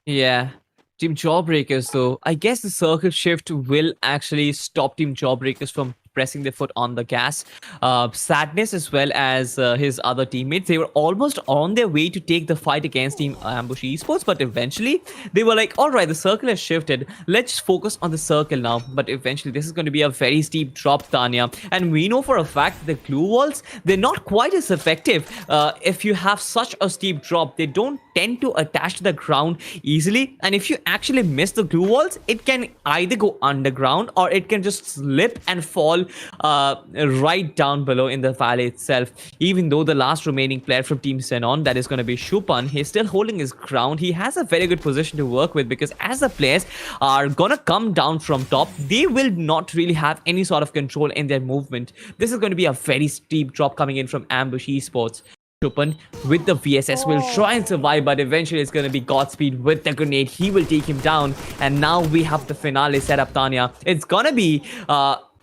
Yeah. Team Jawbreakers, though, I guess the circle shift will actually stop Team Jawbreakers from pressing their foot on the gas. Sadness as well as his other teammates, they were almost on their way to take the fight against Team Ambush Esports, but eventually they were like, all right, the circle has shifted, let's focus on the circle now. But eventually this is going to be a very steep drop, Tanya, and we know for a fact that the glue walls, they're not quite as effective. If you have such a steep drop, they don't tend to attach to the ground easily, and if you actually miss the glue walls, it can either go underground or it can just slip and fall right down below in the valley itself. Even though the last remaining player from Team Xenon, that is going to be Shupan, he's still holding his ground. He has a very good position to work with because as the players are gonna come down from top, they will not really have any sort of control in their movement. This is going to be a very steep drop coming in from Ambush Esports. Shupan with the VSS will try and survive, but eventually it's going to be Godspeed with the grenade. He will take him down, and now we have the finale set up, Tanya. It's going to be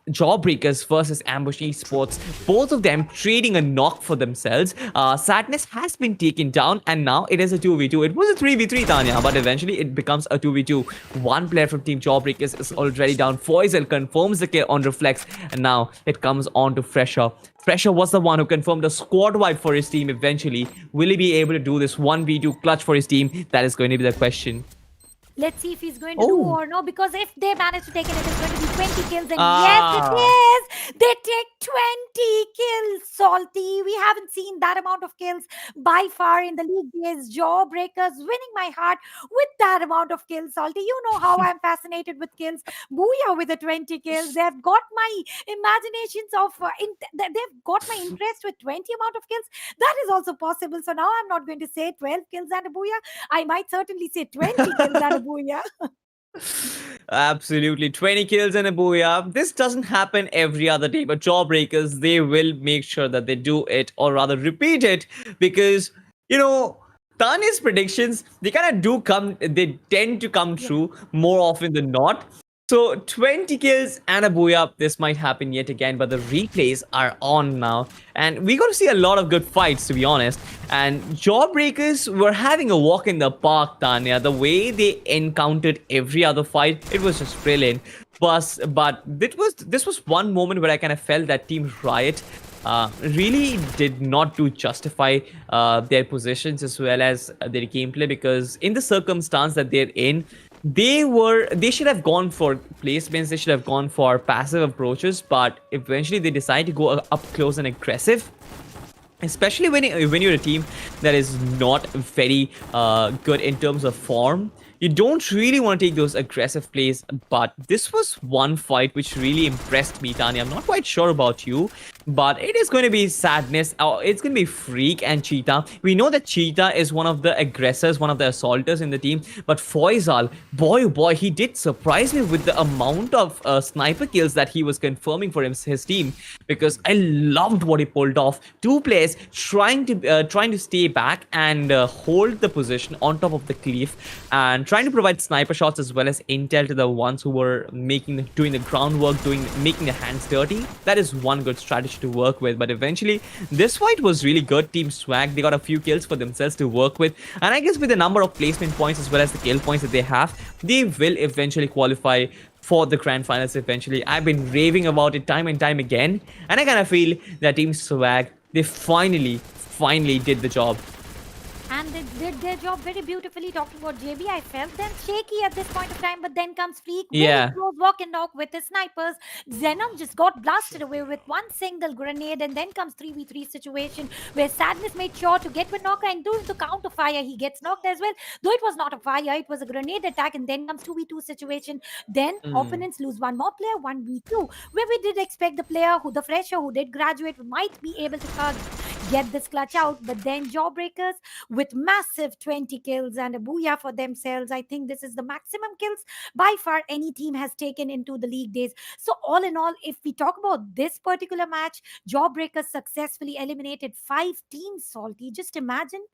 Jawbreakers versus Ambush Esports, both of them trading a knock for themselves. Sadness has been taken down, and now it is a 2v2. It was a 3v3, Tanya, but eventually it becomes a 2v2. One player from Team Jawbreakers is already down. Foizel confirms the kill on Reflex, and now it comes on to Fresher. Fresher was the one who confirmed a squad wipe for his team eventually. Will he be able to do this 1v2 clutch for his team? That is going to be the question. Let's see if he's going to do or no, because if they manage to take it, it is going to be 20 kills. And Ah. yes, it is. They take 20 kills, Salty. We haven't seen that amount of kills by far in the league days. Jawbreakers winning my heart with that amount of kills, Salty. You know how I'm fascinated with kills. Booyah with the 20 kills. They've got my imaginations of, they've got my interest with 20 amount of kills. That is also possible. So now I'm not going to say 12 kills and a booyah. I might certainly say 20 kills and a booyah. Absolutely. 20 kills and a booyah. This doesn't happen every other day, but Jawbreakers, they will make sure that they do it, or rather repeat it, because, Tanya's predictions, they kind of do come, they tend to come true more often than not. So 20 kills and a booyah, this might happen yet again, but the replays are on now. And we got to see a lot of good fights, to be honest. And Jawbreakers were having a walk in the park, Tanya. The way they encountered every other fight, it was just brilliant. But this was one moment where I kind of felt that Team Riot really did not do justify their positions as well as their gameplay, because in the circumstance that they're in, they should have gone for placements, they should have gone for passive approaches, but eventually they decide to go up close and aggressive. Especially when you're a team that is not very good in terms of form, you don't really want to take those aggressive plays. But this was one fight which really impressed me, Tanya. I'm not quite sure about you, but it is going to be Sadness. It's going to be Freak and Cheetah. We know that Cheetah is one of the aggressors, one of the assaulters in the team. But Foizal, boy oh boy, he did surprise me with the amount of sniper kills that he was confirming for his team. Because I loved what he pulled off. Two players trying to stay back and hold the position on top of the cliff, and trying to provide sniper shots as well as intel to the ones who were doing the groundwork, making their hands dirty. That is one good strategy to work with. But eventually, this fight was really good. Team Swag, they got a few kills for themselves to work with, and I guess with the number of placement points as well as the kill points that they have, they will eventually qualify for the grand finals eventually. I've been raving about it time and time again, and I kind of feel that Team Swag, they finally did the job. And they did their job very beautifully. Talking about JB, I felt them shaky at this point of time, but then comes Freak. Yeah. Close walk and knock with the snipers. Xenom just got blasted away with one single grenade, and then comes 3v3 situation where Sadness made sure to get with knocker, and doing the counter fire, he gets knocked as well. Though it was not a fire, it was a grenade attack, and then comes 2v2 situation. Then opponents lose one more player, 1v2, where we did expect the player the fresher who did graduate might be able to get this clutch out, but then Jawbreakers with massive 20 kills and a booyah for themselves. I think this is the maximum kills by far any team has taken into the league days. So all in all, if we talk about this particular match, Jawbreakers successfully eliminated 5 teams, Salty. Just imagine.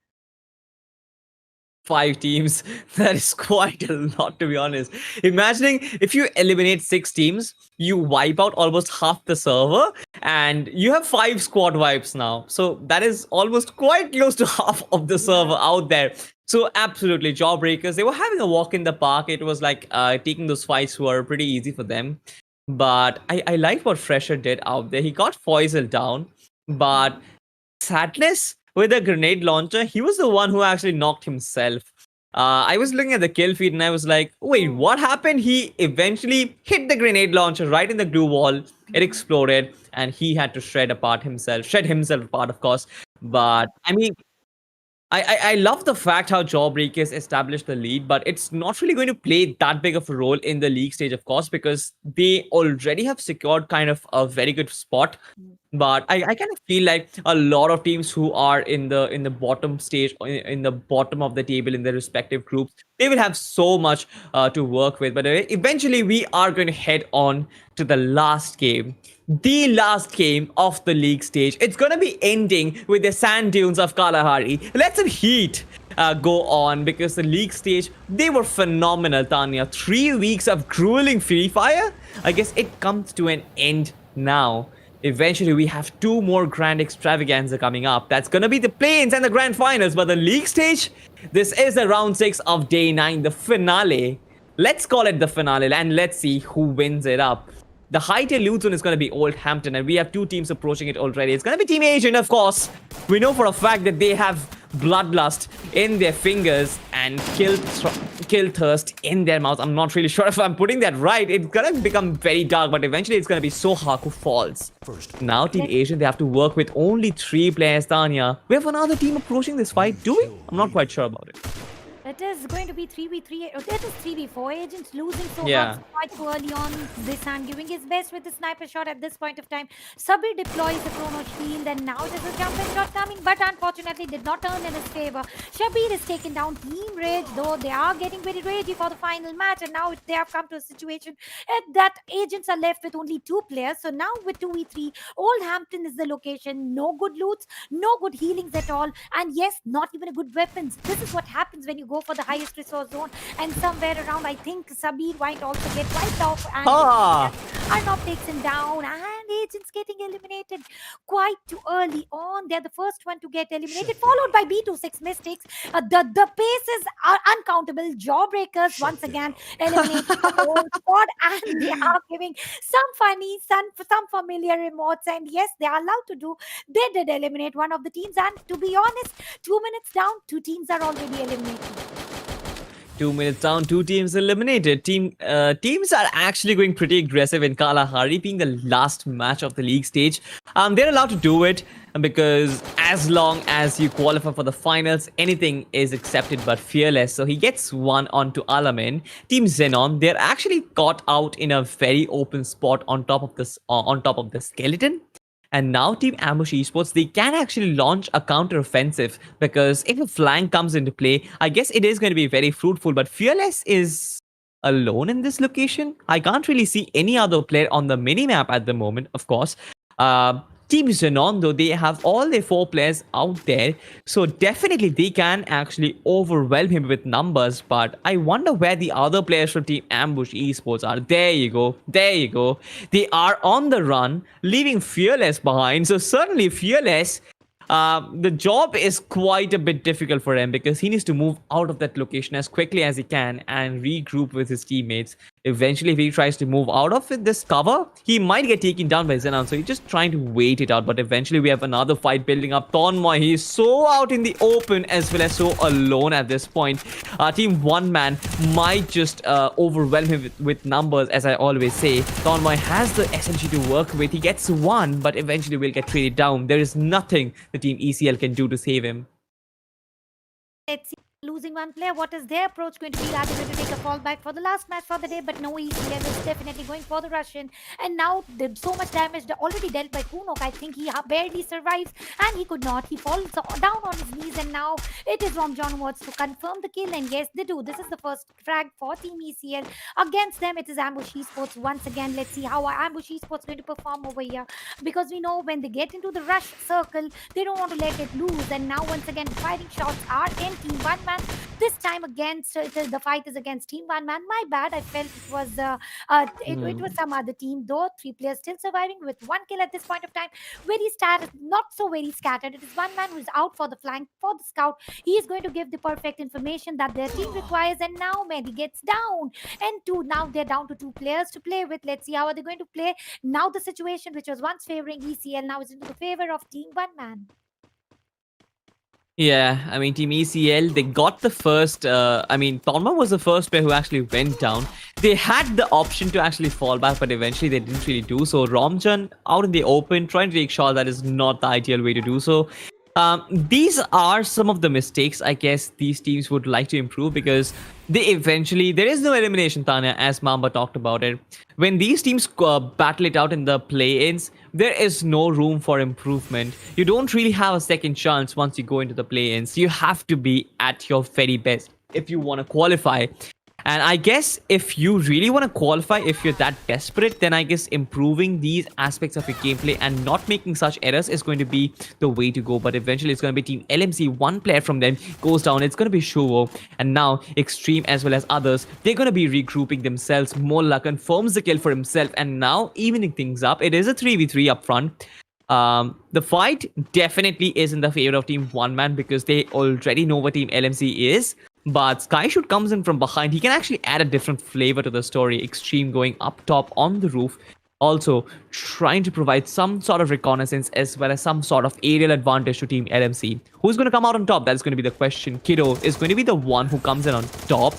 5 teams, that is quite a lot, to be honest. Imagining if you eliminate 6 teams, you wipe out almost half the server, and you have 5 squad wipes now. So that is almost quite close to half of the server out there. So absolutely, Jawbreakers, they were having a walk in the park. It was like taking those fights were pretty easy for them. But I like what Fresher did out there. He got Foizel down, but Sadness, with a grenade launcher, he was the one who actually knocked himself. I was looking at the kill feed and I was like, wait, what happened? He eventually hit the grenade launcher right in the glue wall. It exploded and he had to shred himself apart, of course. But I mean, I love the fact how Jawbreakers established the lead, but it's not really going to play that big of a role in the league stage, of course, because they already have secured kind of a very good spot. But I kind of feel like a lot of teams who are in the bottom stage, in the bottom of the table in their respective groups, they will have so much to work with. But eventually, we are going to head on to the last game. The last game of the league stage. It's going to be ending with the sand dunes of Kalahari. Let's have heat. go on, because the league stage, they were phenomenal, Tanya. 3 weeks of grueling Free Fire, I guess it comes to an end now. Eventually, we have 2 more grand extravaganza coming up. That's gonna be the play-ins and the grand finals. But the league stage, this is the round 6 of day 9, the finale. Let's call it the finale, and let's see who wins it up. The high-tier loot zone is going to be Old Hampton, and we have 2 teams approaching it already. It's going to be Team Asian, of course. We know for a fact that they have bloodlust in their fingers and kill thirst in their mouth. I'm not really sure if I'm putting that right. It's going to become very dark, but eventually it's going to be Soha who falls. Now Team Asian, they have to work with only 3 players, Tanya. We have another team approaching this fight, do we? I'm not quite sure about it. It is going to be 3v3. It is 3v4. Agents losing so Yeah. much quite too early on this time, giving his best with the sniper shot at this point of time. Sabir deploys the chrono shield, and now there's a jumping shot coming, but unfortunately did not turn in his favor. Shabir is taken down. Team Rage, though, they are getting very ragey for the final match, and now they have come to a situation that Agents are left with only 2 players. So now with 2v3, Old Hampton is the location. No good loots, no good healings at all, and yes, not even a good weapons. This is what happens when you go for the highest resource zone, and somewhere around, I think Sabir might also get wiped off, and Arnab takes him down, and Agents getting eliminated quite too early on. They're the first one to get eliminated, followed by B26 Mystics. The paces are uncountable. Jawbreakers once again eliminated the whole squad, and they are giving some funny, some familiar emotes, and yes, they are allowed to do. They did eliminate one of the teams, and to be honest, 2 minutes down, 2 teams are already eliminated. 2 minutes down, 2 teams eliminated. Teams are actually going pretty aggressive in Kalahari, being the last match of the league stage. They're allowed to do it because as long as you qualify for the finals, anything is accepted but Fearless. So he gets one onto Alamin. Team Xenon, they're actually caught out in a very open spot on top of the skeleton. And now Team Ambush Esports, they can actually launch a counter-offensive, because if a flank comes into play, I guess it is going to be very fruitful. But Fearless is alone in this location. I can't really see any other player on the mini-map at the moment, of course. Team Xenon, though, they have all their 4 players out there. So definitely they can actually overwhelm him with numbers. But I wonder where the other players from Team Ambush Esports are. There you go. There you go. They are on the run, leaving Fearless behind. So certainly Fearless, the job is quite a bit difficult for him, because he needs to move out of that location as quickly as he can and regroup with his teammates. Eventually, if he tries to move out of this cover, he might get taken down by Xenon. So he's just trying to wait it out. But eventually, we have another fight building up. Thornmoy, he is so out in the open as well as so alone at this point. Team One Man might just overwhelm him with numbers, as I always say. Thornmoy has the SMG to work with. He gets one, but eventually will get traded down. There is nothing the Team ECL can do to save him. Let's see. Losing one player, what is their approach going to be? Are they going to take a fallback for the last match for the day? But no, ECL is definitely going for the Russian. And now there's so much damage already dealt by Kunok. I think he barely survives, and he could not. He falls down on his knees, and now it is Romjan who wants to confirm the kill. And yes, they do. This is the first frag for Team ECL. Against them, it is Ambush Esports once again. Let's see how Ambush Esports is going to perform over here, because we know when they get into the rush circle, they don't want to let it loose. And now once again, fighting shots are in Team One Man. This time against the fight is against Team One Man. My bad. I felt it was it was some other team, though. 3 players still surviving with 1 kill at this point of time. Very scattered, not so very scattered. It is One Man who is out for the flank for the scout. He is going to give the perfect information that their team requires. And now Mehdi gets down, and 2. Now they're down to 2 players to play with. Let's see how are they going to play. Now the situation which was once favoring ECL now is into the favor of Team One Man. Yeah, I mean, Team ECL, they got the first, Tolma was the first player who actually went down. They had the option to actually fall back, but eventually they didn't really do so. Romjan out in the open, trying to take shot, that is not the ideal way to do so. These are some of the mistakes I guess these teams would like to improve, because there is no elimination, Tanya, as Mamba talked about it. When these teams battle it out in the play-ins, there is no room for improvement. You don't really have a second chance once you go into the play-ins. You have to be at your very best if you want to qualify. And I guess if you really want to qualify, if you're that desperate, then I guess improving these aspects of your gameplay and not making such errors is going to be the way to go. But eventually, it's going to be Team LMC. One player from them goes down. It's going to be Shuvo. And now, Extreme as well as others, they're going to be regrouping themselves. Mola confirms the kill for himself. And now, evening things up. It is a 3v3 up front. The fight definitely is in the favor of Team One Man because they already know what Team LMC is. But Skyshoot comes in from behind. He can actually add a different flavor to the story. Extreme going up top on the roof. Also trying to provide some sort of reconnaissance as well as some sort of aerial advantage to Team LMC. Who's going to come out on top? That's going to be the question. Kiddo is going to be the one who comes in on top.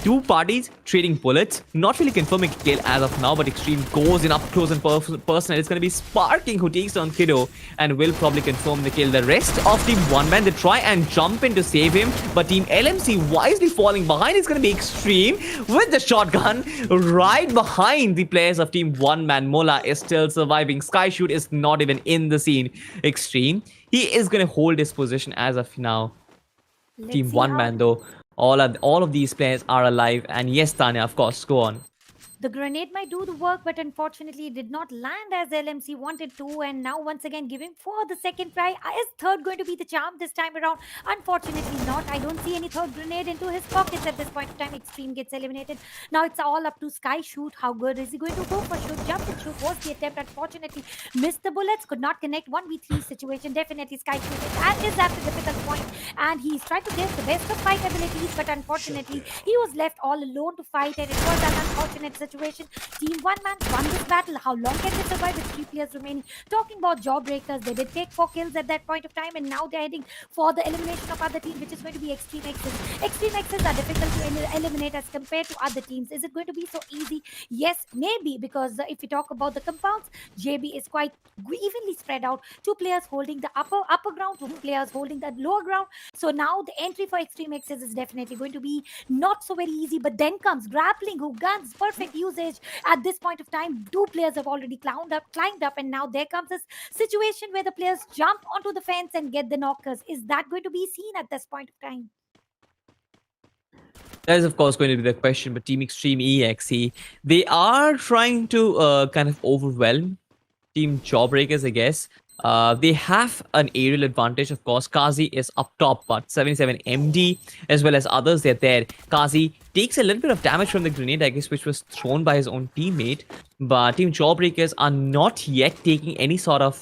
Two parties trading bullets. Not really confirming kill as of now, but Extreme goes in up close and personal. It's going to be Sparking who takes on Kiddo and will probably confirm the kill. The rest of Team One Man, they try and jump in to save him, but Team LMC wisely falling behind. It's going to be Extreme with the shotgun right behind the players of Team One Man. Mola is still surviving. Skyshoot is not even in the scene. Extreme, he is going to hold his position as of now. Team One Man though, all of these players are alive. And yes, Tanya, of course, go on. The grenade might do the work, but unfortunately it did not land as LMC wanted to. And now once again giving for the second try. Is third going to be the charm this time around? Unfortunately not. I don't see any third grenade into his pockets at this point of time. Extreme gets eliminated. Now it's all up to Skyshoot. How good is he going to go for shoot? Jump and shoot was the attempt. Unfortunately missed the bullets. Could not connect. 1v3 situation. Definitely Skyshoot is at a difficult point. And he's trying to get the best of fight abilities. But unfortunately he was left all alone to fight. And it was an unfortunate situation. Team One Man won this battle. How long can they survive with 3 players remaining? Talking about Jawbreakers, they did take 4 kills at that point of time, and now they're heading for the elimination of other teams, which is going to be Extreme X's. Extreme X's are difficult to eliminate as compared to other teams. Is it going to be so easy? Yes, maybe, because if we talk about the compounds, JB is quite evenly spread out. 2 players holding the upper ground, 2 players holding the lower ground. So now the entry for Extreme X's is definitely going to be not so very easy. But then comes grappling, who guns, perfect usage at this point of time. 2 players have already climbed up, and now there comes this situation where the players jump onto the fence and get the knockers. Is that going to be seen at this point of time? That is, of course, going to be the question. But Team Extreme EXE, they are trying to kind of overwhelm Team Jawbreakers, I guess. They have an aerial advantage, of course. Kazi is up top, but 77 MD as well as others, they're there. Kazi takes a little bit of damage from the grenade, I guess, which was thrown by his own teammate. But Team Jawbreakers are not yet taking any sort of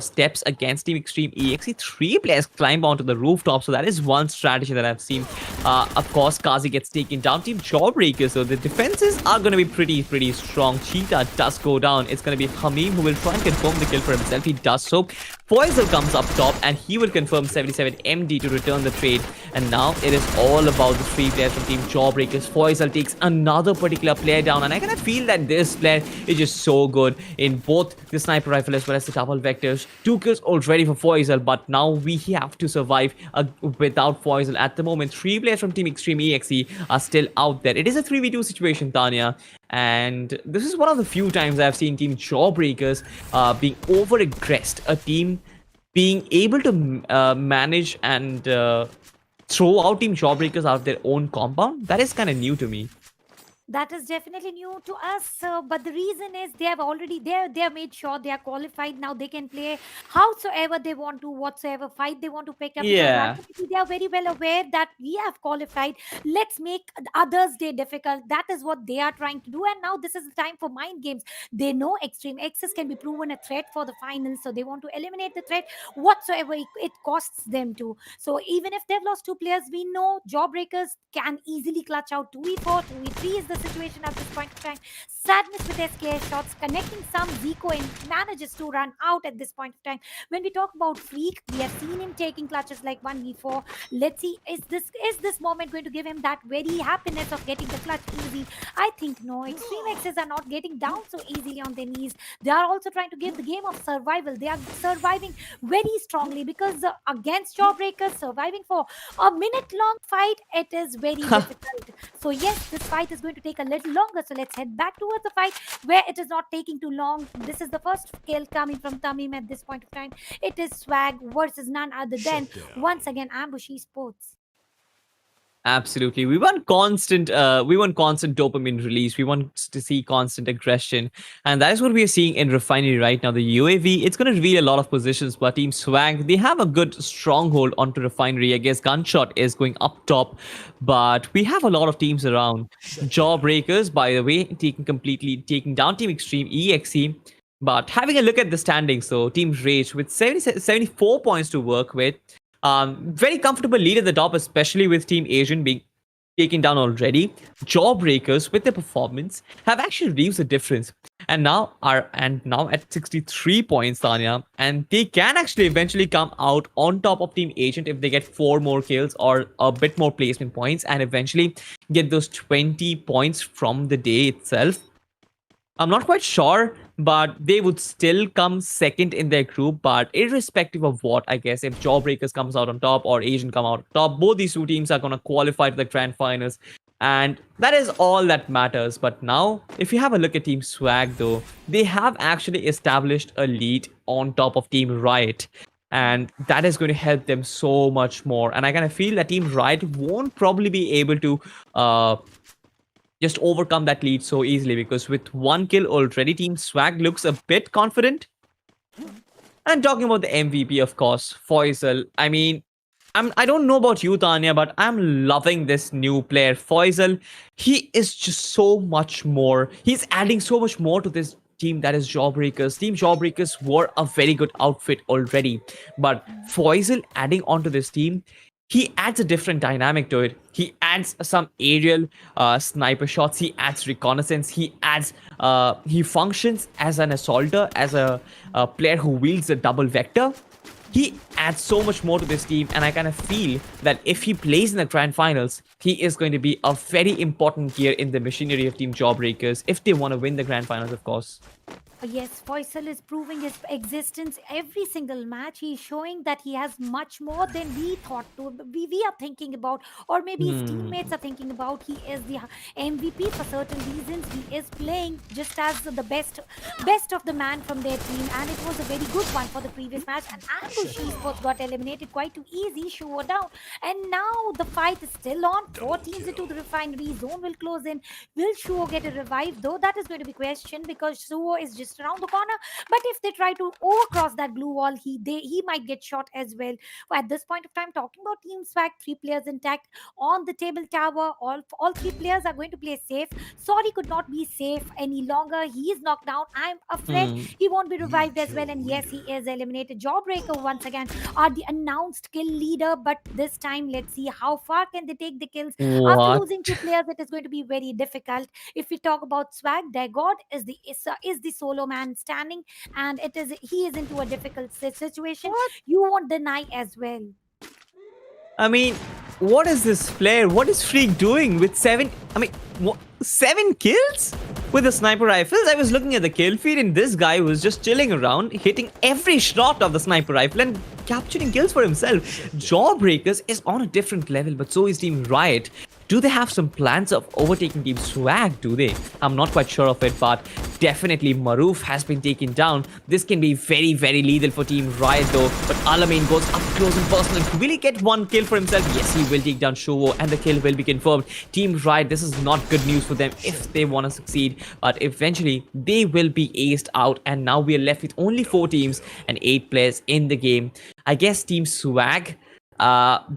steps against Team Extreme EXE. 3 players climb onto the rooftop, so that is one strategy that I've seen. Of course, Kazi gets taken down. Team Jawbreakers, so the defenses are going to be pretty strong. Cheetah does go down. It's going to be Hamim who will try and confirm the kill for himself. He does so. Foizel comes up top, and he will confirm 77 MD to return the trade. And now it is all about the 3 players from Team Jawbreakers. Foizel takes another particular player down, and I kind of feel that this player is just so good in both the sniper rifle as well as the double vectors. 2 kills already for Foizel, but now we have to survive without Foizel at the moment. 3 players from Team Extreme EXE are still out there. It is a 3v2 situation, Tanya. And this is one of the few times I've seen Team Jawbreakers being over-aggressed. A team being able to manage and throw out Team Jawbreakers out of their own compound. That is kind of new to me. That is definitely new to us, but the reason is they have already they have made sure they are qualified. Now they can play howsoever they want to, whatsoever fight they want to pick up. Yeah. Because ultimately they are very well aware that we have qualified. Let's make others' day difficult. That is what they are trying to do. And now this is the time for mind games. They know Extreme X's can be proven a threat for the finals, so they want to eliminate the threat whatsoever it costs them to. So even if they've lost 2 players, we know Jawbreakers can easily clutch out 2v4, 2v3 is the situation at this point of time. Sadness with SKS shots, connecting some. Zico and manages to run out at this point of time. When we talk about Freak, we have seen him taking clutches like 1v4. Let's see, is this moment going to give him that very happiness of getting the clutch easy? I think no. Extreme X's are not getting down so easily on their knees. They are also trying to give the game of survival. They are surviving very strongly because against Jawbreakers, surviving for a minute-long fight, it is very difficult. So yes, this fight is going to take a little longer. So let's head back towards the fight where it is not taking too long. This is the first kill coming from Tamim at this point of time. It is Swag versus none other than once again Ambush Esports. Absolutely. We want constant dopamine release. We want to see constant aggression. And that is what we are seeing in Refinery right now. The UAV, it's going to reveal a lot of positions, but Team Swag, they have a good stronghold onto Refinery. I guess Gunshot is going up top, but we have a lot of teams around. Jawbreakers, by the way, taking down Team Extreme, EXE. But having a look at the standings, so Team Rage with 74 points to work with. Very comfortable lead at the top, especially with Team Asian being taken down already. Jawbreakers with their performance have actually reduced the difference, and now at 63 points, Tanya, and they can actually eventually come out on top of Team Agent if they get 4 more kills or a bit more placement points, and eventually get those 20 points from the day itself. I'm not quite sure, but they would still come second in their group. But irrespective of what, I guess, if Jawbreakers comes out on top or Asian come out on top, both these two teams are going to qualify to the grand finals. And that is all that matters. But now, if you have a look at Team Swag, though, they have actually established a lead on top of Team Riot. And that is going to help them so much more. And I kind of feel that Team Riot won't probably be able to just overcome that lead so easily, because with 1 kill already, Team Swag looks a bit confident. And talking about the MVP, of course, Foisal. I mean, I don't know about you, Tanya, but I'm loving this new player, Foisal. He is just so much more. He's adding so much more to this team that is Jawbreakers. Team Jawbreakers were a very good outfit already, but Foisal adding onto this team, he adds a different dynamic to it. He adds some aerial sniper shots. He adds reconnaissance. He functions as an assaulter, as a player who wields a double vector. He adds so much more to this team, and I kind of feel that if he plays in the grand finals, he is going to be a very important gear in the machinery of Team Jawbreakers if they want to win the grand finals, of course. Yes, Faisal is proving his existence every single match. He's showing that he has much more than we thought to. We are thinking about, or maybe his teammates are thinking about. He is the MVP for certain reasons. He is playing just as the best of the man from their team, and it was a very good one for the previous match. And Ambush Esports got eliminated quite too easy, sure down. And now the fight is still on. 4 teams into the refinery. Zone will close in. Will Shuo get a revive? Though that is going to be questioned, because Shuo is just around the corner. But if they try to overcross that blue wall, he might get shot as well. At this point of time, talking about Team Swag, 3 players intact on the table tower. All 3 players are going to play safe. Sorry could not be safe any longer. He is knocked down. I'm afraid he won't be revived as well. And yes, he is eliminated. Jawbreaker once again are the announced kill leader, but this time let's see how far can they take the kills. After What? losing 2 players, it is going to be very difficult. If we talk about Swag, their god is the solo man standing, and he is into a difficult situation. You won't deny as well. I mean, what is this player? What is Freak doing with 7? I mean, 7 kills with the sniper rifles? I was looking at the kill feed, and this guy was just chilling around, hitting every shot of the sniper rifle and capturing kills for himself. Jawbreakers is on a different level, but so is Team Riot. Do they have some plans of overtaking Team Swag, do they? I'm not quite sure of it, but definitely Maroof has been taken down. This can be very, very lethal for Team Riot though. But Alamein goes up close and personal. Will he get 1 kill for himself? Yes, he will take down Shuo, and the kill will be confirmed. Team Riot, this is not good news for them if they want to succeed. But eventually, they will be aced out, and now we are left with only 4 teams and 8 players in the game. I guess Team Swag,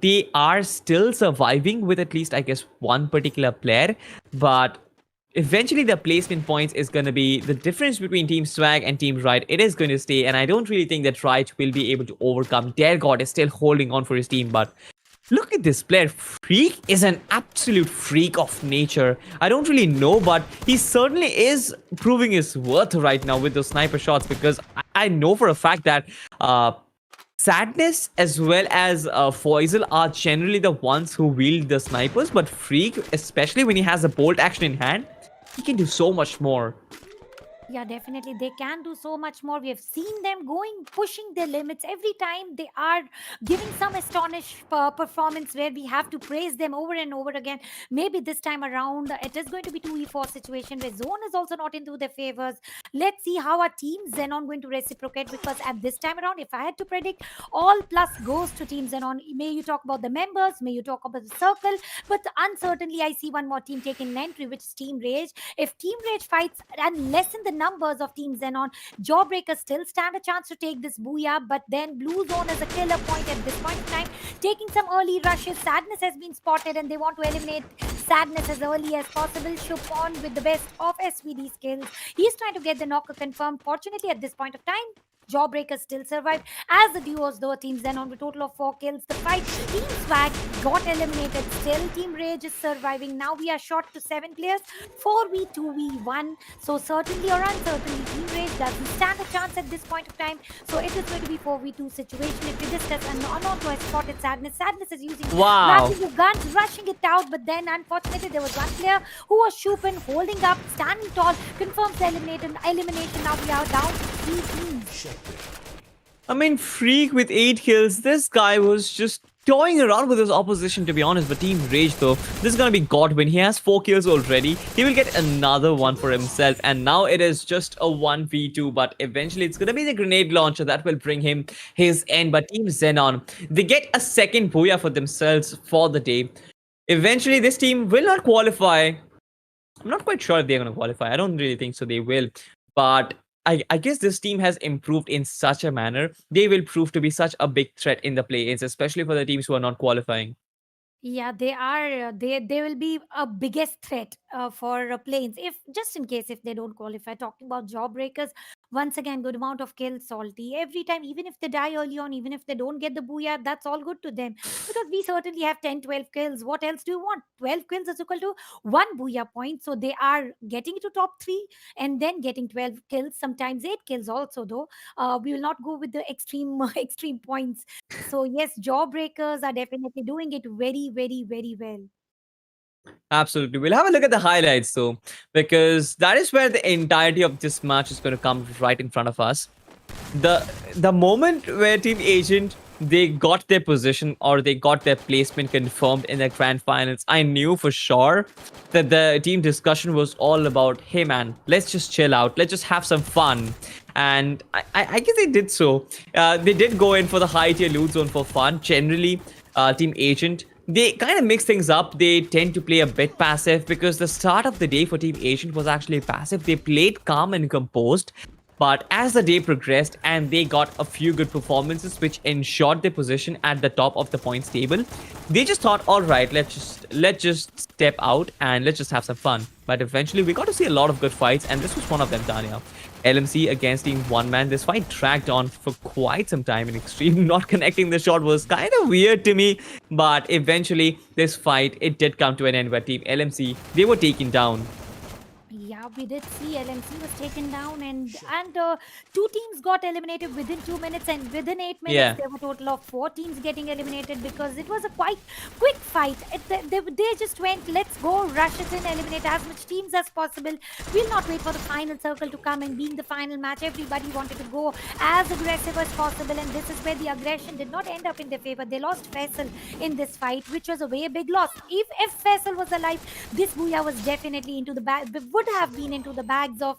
they are still surviving with at least, I guess, 1 particular player, but eventually the placement points is going to be the difference between Team Swag and Team Riot. It is going to stay, and I don't really think that Riot will be able to overcome. Their god is still holding on for his team, but look at this player. Freak is an absolute freak of nature. I don't really know, but he certainly is proving his worth right now with those sniper shots, because I know for a fact that Sadness as well as Foisal are generally the ones who wield the snipers, but Freak, especially when he has a bolt action in hand, he can do so much more. Yeah, definitely. They can do so much more. We have seen them pushing their limits. Every time they are giving some astonished performance where we have to praise them over and over again. Maybe this time around, it is going to be 2v4 situation where Zone is also not into their favors. Let's see how our team Xenon going to reciprocate, because at this time around, if I had to predict, all plus goes to Team Xenon. May you talk about the members, may you talk about the circle, but uncertainly I see one more team taking an entry, which is Team Rage. If Team Rage fights and lessen the numbers of Team Xenon, Jawbreakers still stand a chance to take this booyah, but then Blue Zone as a killer point at this point in time, taking some early rushes. Sadness has been spotted and they want to eliminate Sadness as early as possible. Chupon with the best of SVD skills. He's trying to get the knocker confirmed. Fortunately, at this point of time, Jawbreakers still survived as the duos, though. Team Xenon with a total of 4 kills. The fight, Team Swag got eliminated. Still, Team Rage is surviving. Now we are short to 7 players. 4v2v1. So certainly or uncertainly, Team Rage doesn't stand a chance at this point of time. So it is going to be 4v2 situation. If we discuss, Anonto has spotted Sadness. Sadness is using Wow. the guns, rushing it out. But then, unfortunately, there was one player who was Chupin holding up, standing tall, confirms the elimination. Now we are down to 3 teams. I mean, Freak with 8 kills. This guy was just toying around with his opposition, to be honest. But Team Rage, though, this is going to be Godwin. He has 4 kills already. He will get another one for himself. And now it is just a 1v2. But eventually, it's going to be the grenade launcher that will bring him his end. But Team Xenon, they get a second booyah for themselves for the day. Eventually, this team will not qualify. I'm not quite sure if they're going to qualify. I don't really think so they will. But I guess this team has improved in such a manner. They will prove to be such a big threat in the play-ins, especially for the teams who are not qualifying. Yeah, they are. They will be a biggest threat for planes. If just in case if they don't qualify. Talking about Jawbreakers, once again, good amount of kills. Salty every time, even if they die early on, even if they don't get the booyah, that's all good to them, because we certainly have 10, 12 kills. What else do you want? 12 kills is equal to 1 booyah point. So they are getting to top 3 and then getting 12 kills, sometimes 8 kills also. Though we will not go with the extreme extreme points. So yes, Jawbreakers are definitely doing it very, very, very well. Absolutely. We'll have a look at the highlights, though, because that is where the entirety of this match is going to come right in front of us. The moment where Team Agent, they got their position or they got their placement confirmed in the grand finals, I knew for sure that the team discussion was all about, hey man, let's just chill out, let's just have some fun. And I guess they did so. They did go in for the high tier loot zone for fun. Generally, Team Agent, they kind of mix things up. They tend to play a bit passive, because the start of the day for Team Agent was actually passive. They played calm and composed. But as the day progressed and they got a few good performances which ensured their position at the top of the points table, they just thought, all right, let's just step out and let's just have some fun. But eventually we got to see a lot of good fights, and this was one of them, Tanya. LMC against Team One Man. This fight dragged on for quite some time in Extreme. Not connecting the shot was kind of weird to me, but eventually this fight, it did come to an end where Team LMC, they were taken down. Yeah, we did see LMC was taken down, and 2 teams got eliminated within 2 minutes, and within 8 minutes Yeah. there were a total of 4 teams getting eliminated, because it was a quite quick fight. They just went, let's go, rush it in, eliminate as much teams as possible. We'll not wait for the final circle to come, and being the final match, everybody wanted to go as aggressive as possible, and this is where the aggression did not end up in their favor. They lost Faisal in this fight, which was a very big loss. If Faisal was alive, this booyah was definitely into the bag, would have been into the bags of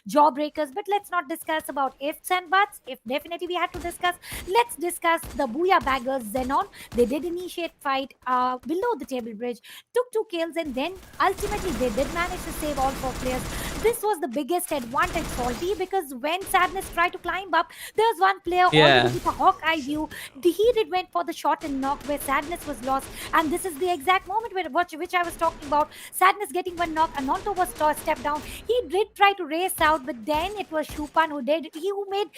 Jawbreakers. But let's not discuss about ifs and buts. If definitely we had to discuss, let's discuss the booyah baggers. Xenon, they did initiate fight below the table bridge, took 2 kills, and then ultimately they did manage to save all 4 players. This was the biggest advantage, Salty, because when Sadness tried to climb up, there was one player Yeah. already with a Hawkeye view. He did went for the shot and knock where Sadness was lost, and this is the exact moment which I was talking about. Sadness getting one knock, Anonto was stepped down. He did try to race out, but then it was Shupan who made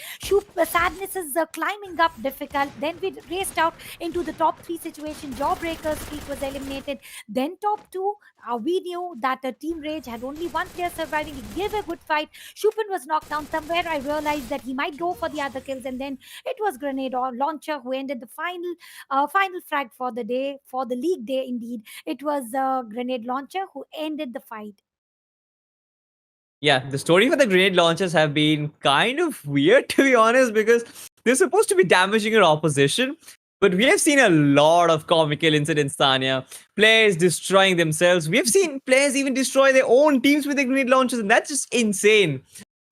Sadness's climbing up difficult. Then we raced out into the top 3 situation. Jawbreakers Freak was eliminated. Then top 2, we knew that the Team Rage had only 1 player surviving. He gave a good fight. Shupan was knocked down. Somewhere I realized that he might go for the other kills, and then it was Grenade or Launcher who ended the final frag for the day, for the league day. Indeed, it was Grenade Launcher who ended the fight. Yeah, the story for the grenade launchers have been kind of weird, to be honest, because they're supposed to be damaging your opposition. But we have seen a lot of comical incidents, Tanya. Players destroying themselves. We have seen players even destroy their own teams with the grenade launchers, and that's just insane.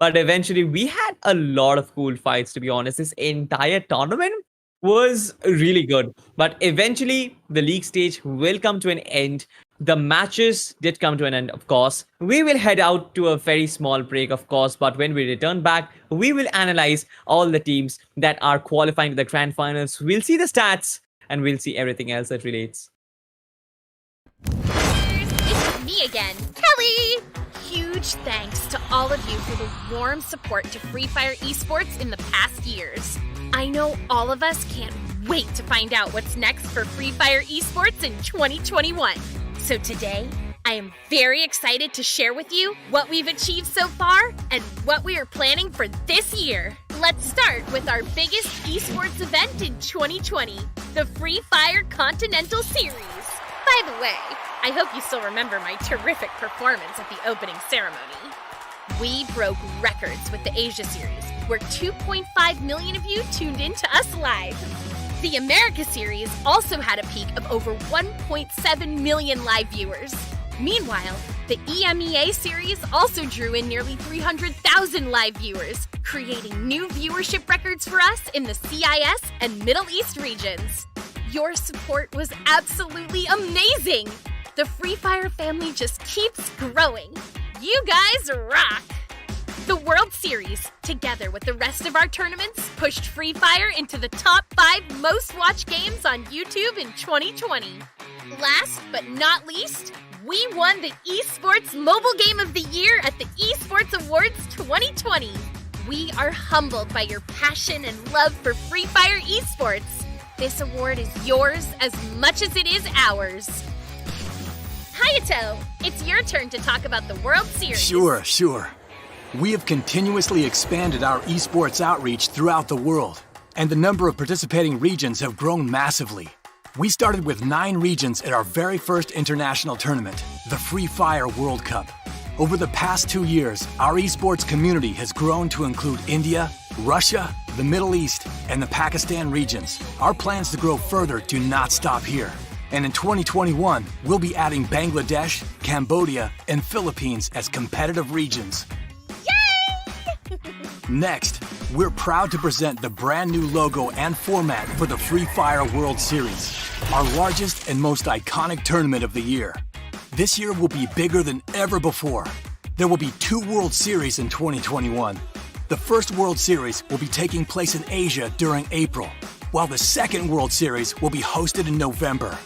But eventually, we had a lot of cool fights, to be honest. This entire tournament was really good. But eventually, the league stage will come to an end. The matches did come to an end, of course. We will head out to a very small break, of course. But when we return back, we will analyze all the teams that are qualifying to the grand finals. We'll see the stats and we'll see everything else that relates. It's me again, Kelly! Huge thanks to all of you for the warm support to Free Fire Esports in the past years. I know all of us can't wait to find out what's next for Free Fire Esports in 2021. So today, I am very excited to share with you what we've achieved so far and what we are planning for this year. Let's start with our biggest esports event in 2020, the Free Fire Continental Series. By the way, I hope you still remember my terrific performance at the opening ceremony. We broke records with the Asia Series, where 2.5 million of you tuned in to us live. The America Series also had a peak of over 1.7 million live viewers. Meanwhile, the EMEA Series also drew in nearly 300,000 live viewers, creating new viewership records for us in the CIS and Middle East regions. Your support was absolutely amazing! The Free Fire family just keeps growing. You guys rock! The World Series, together with the rest of our tournaments, pushed Free Fire into the top 5 most watched games on YouTube in 2020. Last but not least, we won the Esports Mobile Game of the Year at the Esports Awards 2020. We are humbled by your passion and love for Free Fire Esports. This award is yours as much as it is ours. Hayato, it's your turn to talk about the World Series. Sure. We have continuously expanded our esports outreach throughout the world, and the number of participating regions have grown massively. We started with 9 regions at our very first international tournament, the Free Fire World Cup. Over the past 2 years, our esports community has grown to include India, Russia, the Middle East, and the Pakistan regions. Our plans to grow further do not stop here. And in 2021, we'll be adding Bangladesh, Cambodia, and Philippines as competitive regions. Yay! Next, we're proud to present the brand new logo and format for the Free Fire World Series, our largest and most iconic tournament of the year. This year will be bigger than ever before. There will be 2 World Series in 2021. The first World Series will be taking place in Asia during April, while the second World Series will be hosted in November.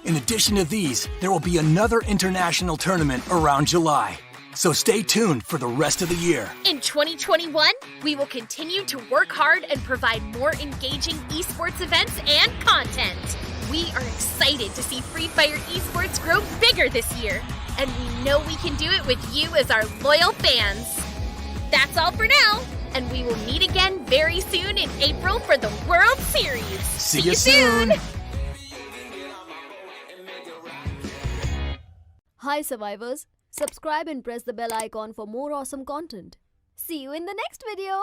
In addition to these, there will be another international tournament around July. So stay tuned for the rest of the year. In 2021, we will continue to work hard and provide more engaging esports events and content. We are excited to see Free Fire Esports grow bigger this year, and we know we can do it with you as our loyal fans. That's all for now, and we will meet again very soon in April for the World Series. See you soon! Hi survivors, subscribe and press the bell icon for more awesome content. See you in the next video.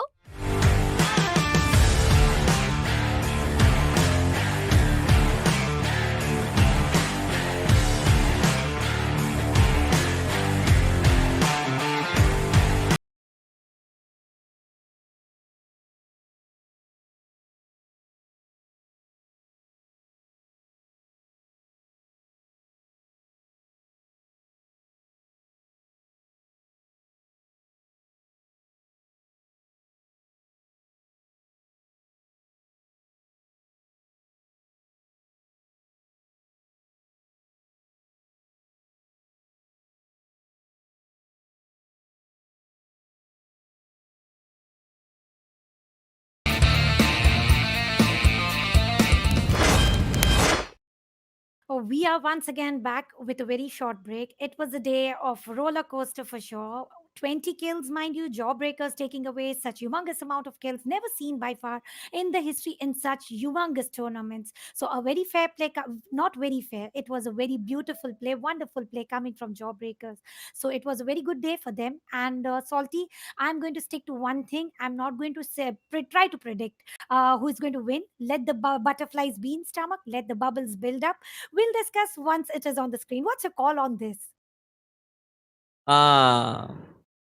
Oh, we are once again back with a very short break. It was a day of roller coaster for sure. 20 kills, mind you, jawbreakers taking away such humongous amount of kills, never seen by far in the history in such humongous tournaments. So a very fair play, not very fair. It was a very beautiful play, wonderful play coming from jawbreakers. So it was a very good day for them. And Salty, I'm going to stick to one thing. I'm not going to say try to predict who is going to win. Let the butterflies be in stomach. Let the bubbles build up. We'll discuss once it is on the screen. What's your call on this?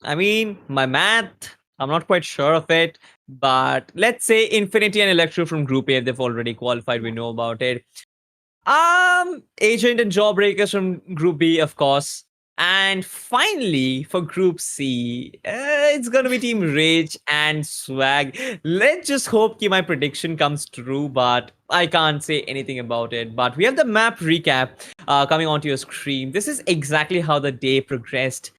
I mean, my math I'm not quite sure of it, but let's say Infinity and Electro from Group A, they've already qualified. We know about it. Agent and Jawbreakers from Group B, of course. And finally, for Group C, it's gonna be Team Rage and Swag. Let's just hope my prediction comes true, but I can't say anything about it. But we have the map recap coming onto your screen. This is exactly how the day progressed.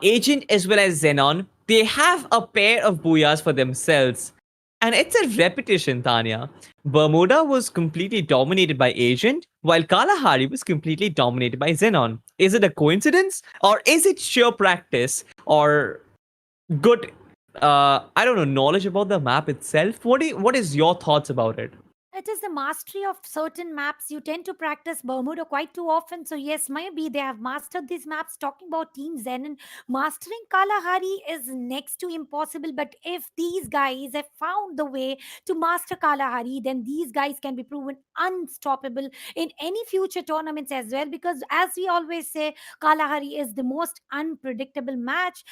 Agent as well as Xenon, they have a pair of booyahs for themselves. And it's a repetition, Tanya. Bermuda was completely dominated by Agent, while Kalahari was completely dominated by Xenon. Is it a coincidence? Or is it sheer practice? Or good, I don't know, knowledge about the map itself? What is your thoughts about it? It is the mastery of certain maps. You tend to practice Bermuda quite too often. So, yes, maybe they have mastered these maps. Talking about Team Zen and mastering Kalahari is next to impossible. But if these guys have found the way to master Kalahari, then these guys can be proven unstoppable in any future tournaments as well. Because, as we always say, Kalahari is the most unpredictable match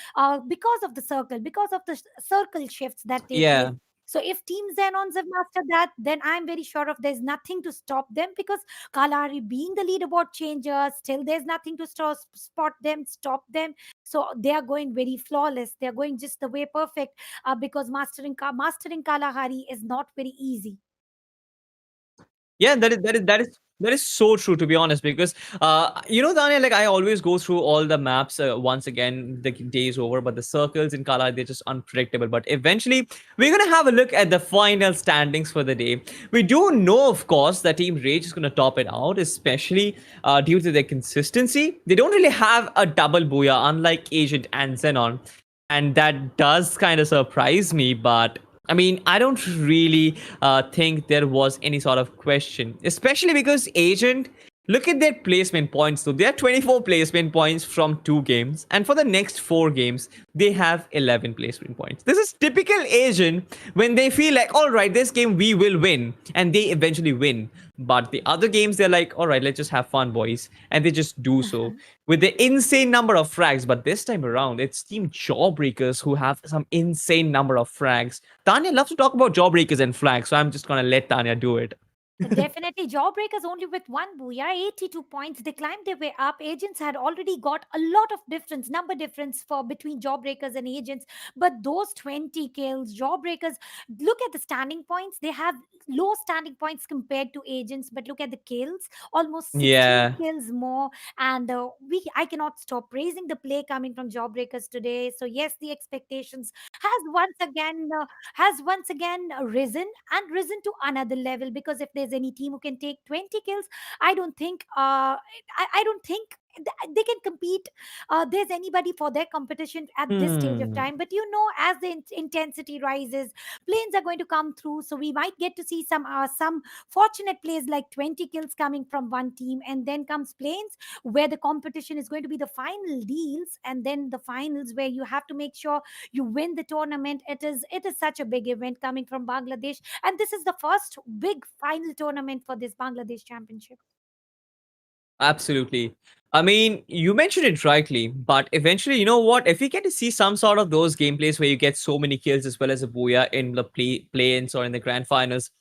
because of the circle, because of the circle shifts that take place. Yeah. So if Team Xenons have mastered that, then I'm very sure of there's nothing to stop them because Kalahari being the leaderboard changer, still there's nothing to spot them, stop them. So they are going very flawless. They're going just the way perfect because mastering Kalahari is not very easy. Yeah, that is so true, to be honest, because Daniel, like I always go through all the maps once again the day is over, but the circles in Kala, they're just unpredictable. But eventually we're gonna have a look at the final standings for the day. We do know, of course, that Team Rage is gonna top it out, especially due to their consistency. They don't really have a double booyah, unlike Agent and Xenon, and that does kind of surprise me, but I mean, I don't really think there was any sort of question, especially because Agent, look at their placement points. So they have 24 placement points from 2 games, and for the next 4 games, they have 11 placement points. This is typical Agent when they feel like, all right, this game we will win, and they eventually win. But the other games, they're like, all right, let's just have fun, boys. And they just do so with the insane number of frags. But this time around, it's Team Jawbreakers who have some insane number of frags. Tanya loves to talk about Jawbreakers and flags, so I'm just going to let Tanya do it. Definitely, Jawbreakers only with one booyah, 82 points. They climbed their way up. Agents had already got a lot of number difference for between Jawbreakers and Agents. But those 20 kills, Jawbreakers, look at the standing points. They have low standing points compared to Agents, but look at the kills, almost 16 Yeah. kills more. And I cannot stop praising the play coming from Jawbreakers today. So yes, the expectations has once again risen to another level because if there's any team who can take 20 kills, I don't think I don't think they can compete. There's anybody for their competition at this stage of Hmm. time, but as the intensity rises, planes are going to come through, so we might get to see some fortunate plays like 20 kills coming from one team, and then comes planes where the competition is going to be the final deals, and then the finals where you have to make sure you win the tournament. It is such a big event coming from Bangladesh, and this is the first big final tournament for this Bangladesh championship. Absolutely. I mean, you mentioned it rightly, but eventually, you know what? If we get to see some sort of those gameplays where you get so many kills as well as a booyah in the play-ins or in the grand finals,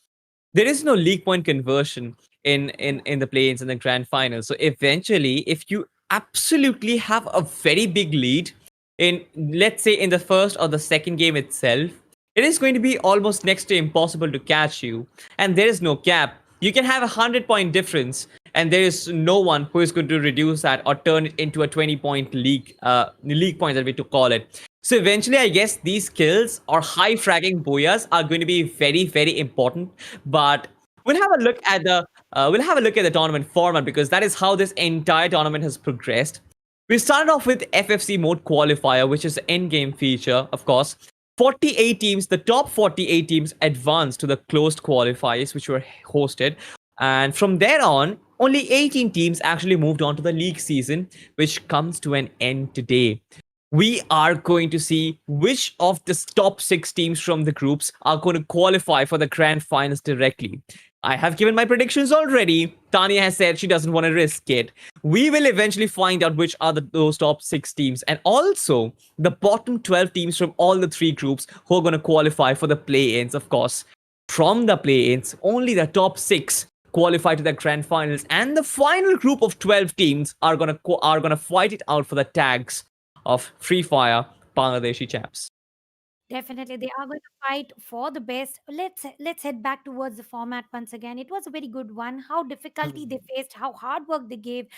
there is no league point conversion in the play-ins and the grand finals. So eventually, if you absolutely have a very big lead in, let's say, in the first or the second game itself, it is going to be almost next to impossible to catch you, and there is no cap. You can have 100-point difference, and there is no one who is going to reduce that or turn it into a 20-point league points that we to call it. So eventually, I guess these kills or high fragging booyahs are going to be very, very important. But we'll have a look at the tournament format, because that is how this entire tournament has progressed. We started off with FFC mode qualifier, which is the end game feature, of course. 48 teams, the top 48 teams advanced to the closed qualifiers, which were hosted. And from there on, only 18 teams actually moved on to the league season, which comes to an end today. We are going to see which of the top 6 teams from the groups are going to qualify for the grand finals directly. I have given my predictions already. Tanya has said she doesn't want to risk it. We will eventually find out which are those top 6 teams, and also the bottom 12 teams from all the 3 groups who are going to qualify for the play-ins, of course. From the play-ins, only the top 6 qualify to the grand finals, and the final group of 12 teams are gonna fight it out for the tags of Free Fire Bangladeshi chaps. Definitely, they are going to fight for the best. Let's head back towards the format once again. It was a very good one. How difficulty they faced, how hard work they gave,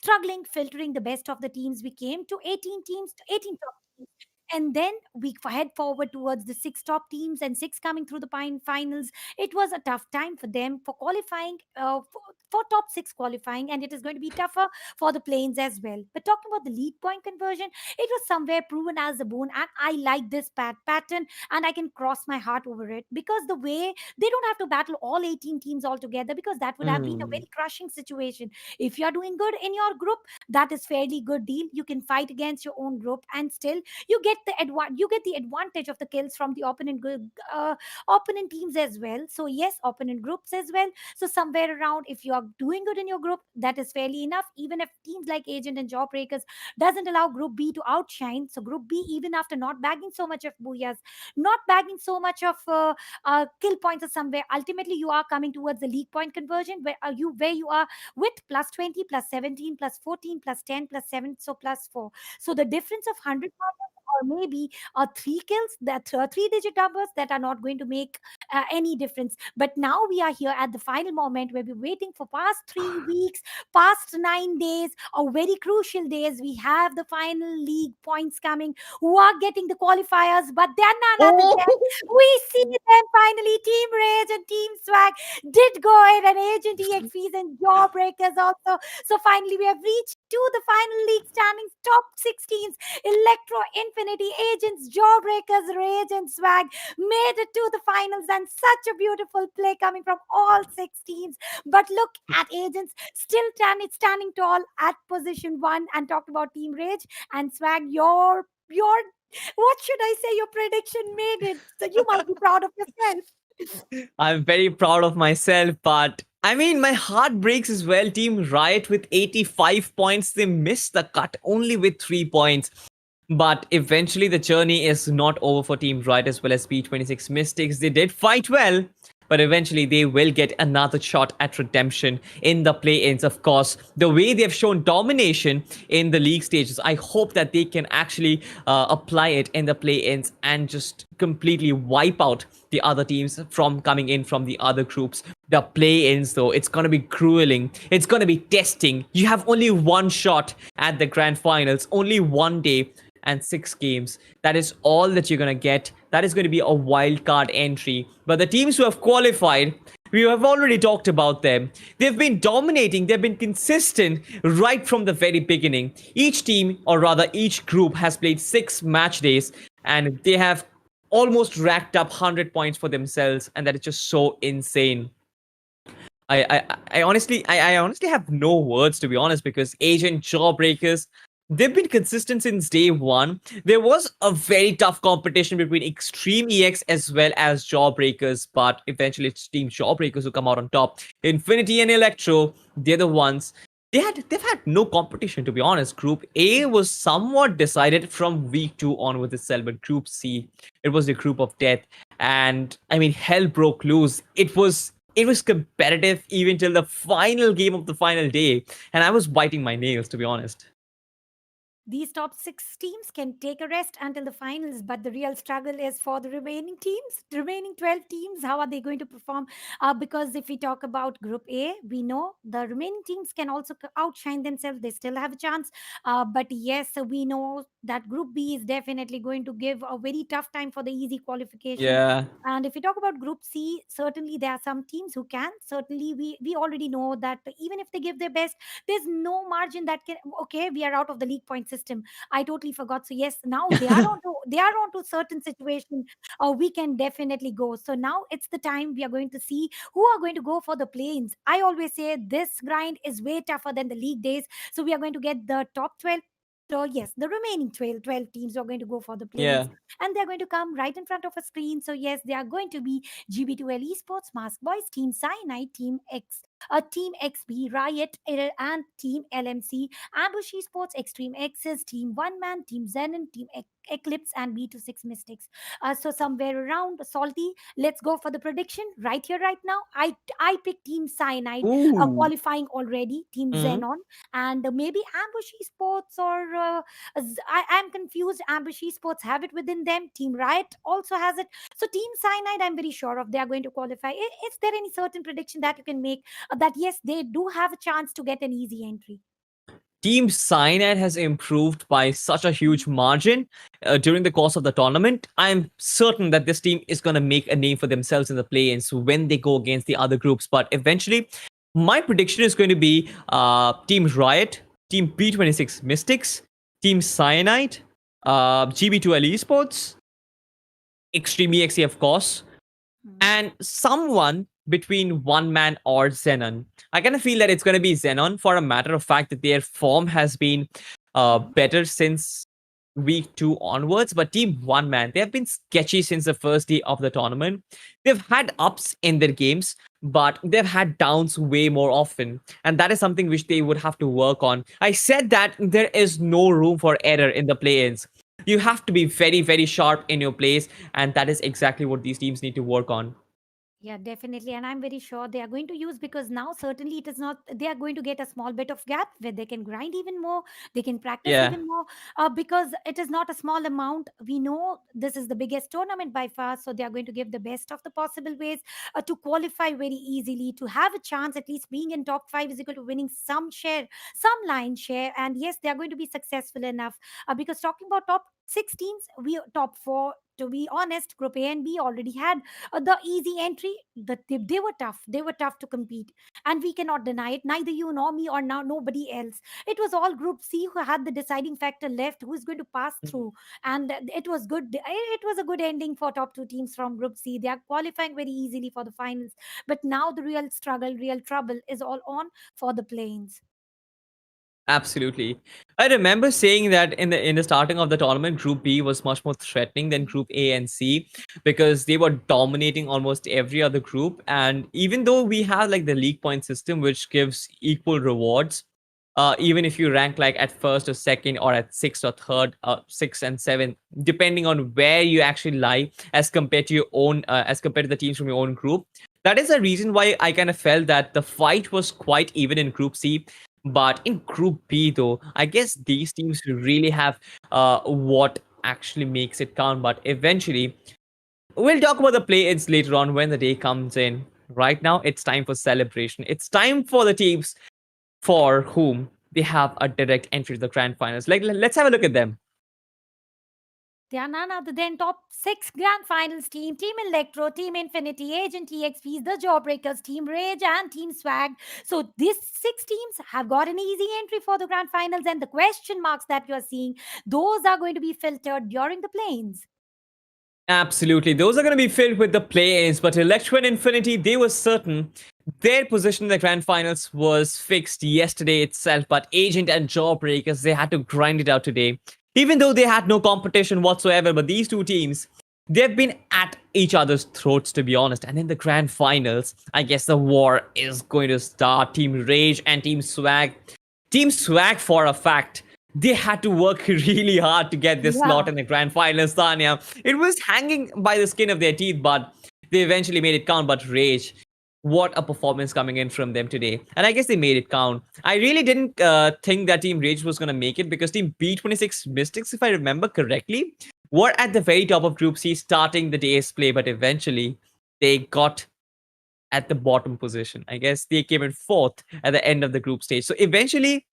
struggling filtering the best of the teams. We came to 18 teams, to 18 top teams. And then we head forward towards the 6 top teams and 6 coming through the finals. It was a tough time for them for qualifying, for top 6 qualifying, and it is going to be tougher for the planes as well. But talking about the lead point conversion, it was somewhere proven as a bone, and I like this pattern, and I can cross my heart over it, because the way they don't have to battle all 18 teams all together, because that would have been a very crushing situation. If you are doing good in your group, that is fairly good deal. You can fight against your own group, and still you get the advantage of the kills from the opponent teams as well. So yes, opponent groups as well. So somewhere around, if you are doing good in your group, that is fairly enough. Even if teams like Agent and Jawbreakers doesn't allow Group B to outshine, so Group B, even after not bagging so much of booyahs, not bagging so much of kill points or somewhere, ultimately you are coming towards the league point conversion, where you are with plus 20, plus 17, plus 14, plus 10, plus 7, so plus 4. So the difference of 100 or maybe 3 kills, that 3-digit numbers that are not going to make any difference. But now we are here at the final moment, where we're waiting for past 3 weeks, past 9 days, or very crucial days. We have the final league points coming, who are getting the qualifiers, but they're none other than, we see them finally. Team Rage and Team Swag did go ahead, and Agent EXPs and Jawbreakers also. So finally, we have reached to the final league standings, top 16s. Electro, Infinity, Agents, Jawbreakers, Rage, and Swag made it to the finals, and such a beautiful play coming from all 6 teams. But look at Agents still standing tall at position 1. And talked about Team Rage and Swag, your what should I say? Your prediction made it. So you must be proud of yourself. I'm very proud of myself, but I mean, my heart breaks as well. Team Riot with 85 points, they missed the cut only with 3 points. But eventually, the journey is not over for Team Riot as well as P26 Mystics. They did fight well, but eventually they will get another shot at redemption in the play-ins. Of course, the way they've shown domination in the league stages, I hope that they can actually apply it in the play-ins and just completely wipe out the other teams from coming in from the other groups. The play-ins, though, it's going to be grueling. It's going to be testing. You have only one shot at the grand finals, only one day and 6 games. That is all that you're going to get. That is going to be a wild card entry. But the teams who have qualified, we have already talked about them. They've been dominating. They've been consistent right from the very beginning. Each team, or rather each group, has played 6 match days, and they have almost racked up 100 points for themselves, and that is just so insane. I honestly have no words, to be honest, because Agent, Jawbreakers, they've been consistent since day one. There was a very tough competition between Extreme EX as well as Jawbreakers, but eventually it's Team Jawbreakers who come out on top. Infinity and Electro, they're the ones. They've had no competition, to be honest. Group A was somewhat decided from week 2 onwards itself, but Group C, it was the group of death. And I mean, hell broke loose. It was competitive even till the final game of the final day, and I was biting my nails, to be honest. These top 6 teams can take a rest until the finals, but the real struggle is for the remaining teams, the remaining 12 teams. How are they going to perform? Because if we talk about Group A, we know the remaining teams can also outshine themselves. They still have a chance. But yes, we know that Group B is definitely going to give a very tough time for the easy qualification. Yeah. And if we talk about Group C, certainly there are some teams who can. Certainly, we already know that even if they give their best, there's no margin that can. Okay, we are out of the league point system. I totally forgot. So yes, now they are onto certain situation. We can definitely go. So now it's the time we are going to see who are going to go for the planes. I always say this grind is way tougher than the league days. So we are going to get the top 12 after, yes, the remaining 12 teams are going to go for the Yeah. planes, and they're going to come right in front of a screen. So yes, they are going to be GB2L Esports, Mask Boys, Team Cyanide, Team XB, Riot, and Team LMC, Ambush Esports, Extreme X's, Team One Man, Team Zenon, Team Eclipse, and B26 Mystics. So somewhere around Salty, let's go for the prediction right here, right now. I pick Team Cyanide Ooh. qualifying already, Team Mhm. Xenon, and maybe Ambush Esports, or I'm confused. Ambush Esports have it within them. Team Riot also has it. So Team Cyanide, I'm very sure of they are going to qualify. Is there any certain prediction that you can make that yes, they do have a chance to get an easy entry? Team Cyanide has improved by such a huge margin during the course of the tournament. I'm certain that this team is going to make a name for themselves in the play-ins when they go against the other groups. But eventually, my prediction is going to be Team Riot, Team B26 Mystics, Team Cyanide, GB2L Esports, Extreme EXE, of course, and someone between One Man or Xenon. I kind of feel that it's going to be Xenon for a matter of fact that their form has been better since week 2 onwards. But Team One Man, they have been sketchy since the first day of the tournament. They've had ups in their games, but they've had downs way more often. And that is something which they would have to work on. I said that there is no room for error in the play-ins. You have to be very, very sharp in your plays, and that is exactly what these teams need to work on. Yeah, definitely. And I'm very sure they are going to use, because now certainly it is not, they are going to get a small bit of gap where they can grind even more, they can practice Yeah. even more, because it is not a small amount. We know this is the biggest tournament by far. So they are going to give the best of the possible ways to qualify very easily, to have a chance at least being in top five is equal to winning some share, some line share. And yes, they are going to be successful enough, because talking about top six teams, we top four, to be honest, group A and B already had the easy entry. They were tough, they were tough to compete, and we cannot deny it, neither you nor me or now nobody else. It was all group C who had the deciding factor left, who is going to pass through. And it was good, it was a good ending for top two teams from group C. They are qualifying very easily for the finals, but now the real struggle, real trouble is all on for the planes. Absolutely. I remember saying that in the starting of the tournament, Group B was much more threatening than Group A and C because they were dominating almost every other group. And even though we have like the league point system, which gives equal rewards, even if you rank like at first or second or at sixth or third, sixth and seventh, depending on where you actually lie as compared to your own, as compared to the teams from your own group. That is the reason why I kind of felt that the fight was quite even in Group C. But in Group B, though, I guess these teams really have what actually makes it count. But eventually, we'll talk about the play-ins later on when the day comes in. Right now, it's time for celebration. It's time for the teams for whom they have a direct entry to the grand finals. Like, let's have a look at them. They are none other than top six grand finals team: Team Electro, Team Infinity, Agent EXPs, the Jawbreakers, Team Rage, and Team Swag. So these six teams have got an easy entry for the grand finals, and the question marks that you are seeing, those are going to be filtered during the planes. Absolutely. Those are going to be filled with the play-ins, but Electro and Infinity, they were certain. Their position in the grand finals was fixed yesterday itself, but Agent and Jawbreakers, they had to grind it out today. Even though they had no competition whatsoever, but these two teams, they've been at each other's throats, to be honest. And in the grand finals, I guess the war is going to start. Team Rage and Team Swag. Team Swag, for a fact, they had to work really hard to get this slot in the grand finals, Tanya. It was hanging by the skin of their teeth, but they eventually made it count. But Rage, what a performance coming in from them today. And I guess they made it count. I really didn't think that Team Rage was going to make it because Team B26 Mystics, if I remember correctly, were at the very top of Group C starting the day's play, but eventually they got at the bottom position. I guess they came in fourth at the end of the group stage. So eventually,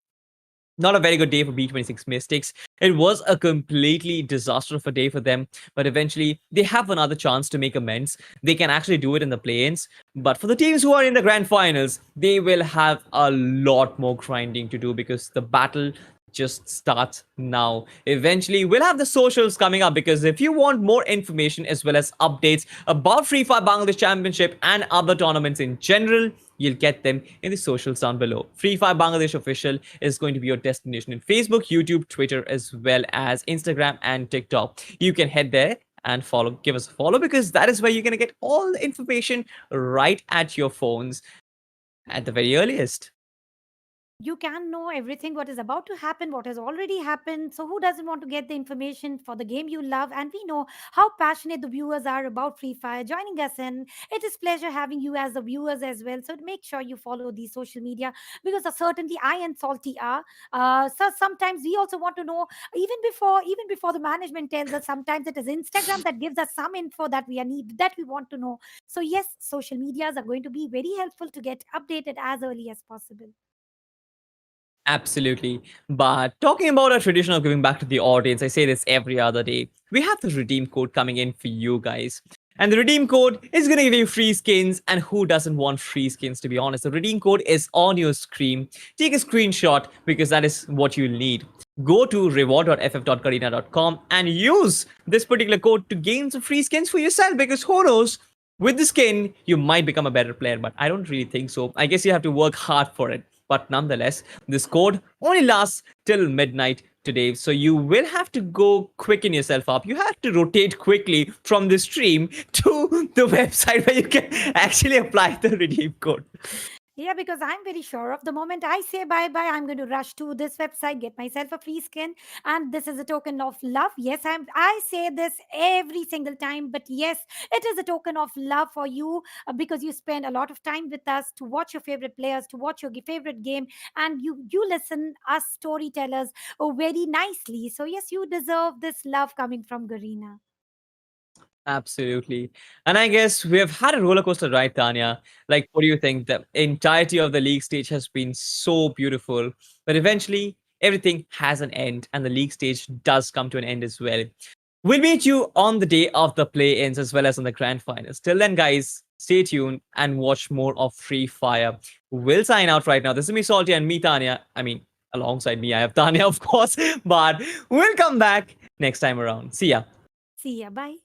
not a very good day for B26 Mystics. It was a completely disaster of a day for them, but eventually they have another chance to make amends. They can actually do it in the play-ins, but for the teams who are in the grand finals, they will have a lot more grinding to do because the battle just starts now. Eventually, we'll have the socials coming up because if you want more information as well as updates about Free Fire Bangladesh Championship and other tournaments in general, you'll get them in the socials down below. Free Fire Bangladesh Official is going to be your destination in Facebook, YouTube, Twitter, as well as Instagram and TikTok. You can head there and give us a follow because that is where you're going to get all the information right at your phones at the very earliest. You can know everything what is about to happen, what has already happened. So who doesn't want to get the information for the game you love? And we know how passionate the viewers are about Free Fire joining us in. It is pleasure having you as the viewers as well. So make sure you follow the social media because certainly I and Salty are. So sometimes we also want to know even before the management tells us. Sometimes it is Instagram that gives us some info that we want to know. So yes, social medias are going to be very helpful to get updated as early as possible. Absolutely. But talking about our tradition of giving back to the audience, I say this every other day. We have the redeem code coming in for you guys. And the redeem code is going to give you free skins. And who doesn't want free skins, to be honest? The redeem code is on your screen. Take a screenshot because that is what you'll need. Go to reward.ff.garena.com and use this particular code to gain some free skins for yourself because who knows? With the skin, you might become a better player, but I don't really think so. I guess you have to work hard for it. But nonetheless, this code only lasts till midnight today. So you will have to go quicken yourself up. You have to rotate quickly from the stream to the website where you can actually apply the redeem code. Yeah, because I'm very sure of the moment I say bye bye, I'm going to rush to this website, get myself a free skin, and this is a token of love. Yes, I say this every single time, but yes, it is a token of love for you because you spend a lot of time with us to watch your favorite players, to watch your favorite game, and you listen us storytellers very nicely. So yes, you deserve this love coming from Garena. Absolutely. And I guess we have had a roller coaster ride, Tanya. Like, what do you think? The entirety of the league stage has been so beautiful, but eventually everything has an end, and the league stage does come to an end as well. We'll meet you on the day of the play-ins as well as on the grand finals. Till then, guys, stay tuned and watch more of Free Fire. We'll sign out right now. This is me, Salty, and me, Tanya. I mean, alongside me, I have Tanya, of course, but we'll come back next time around. See ya. See ya. Bye.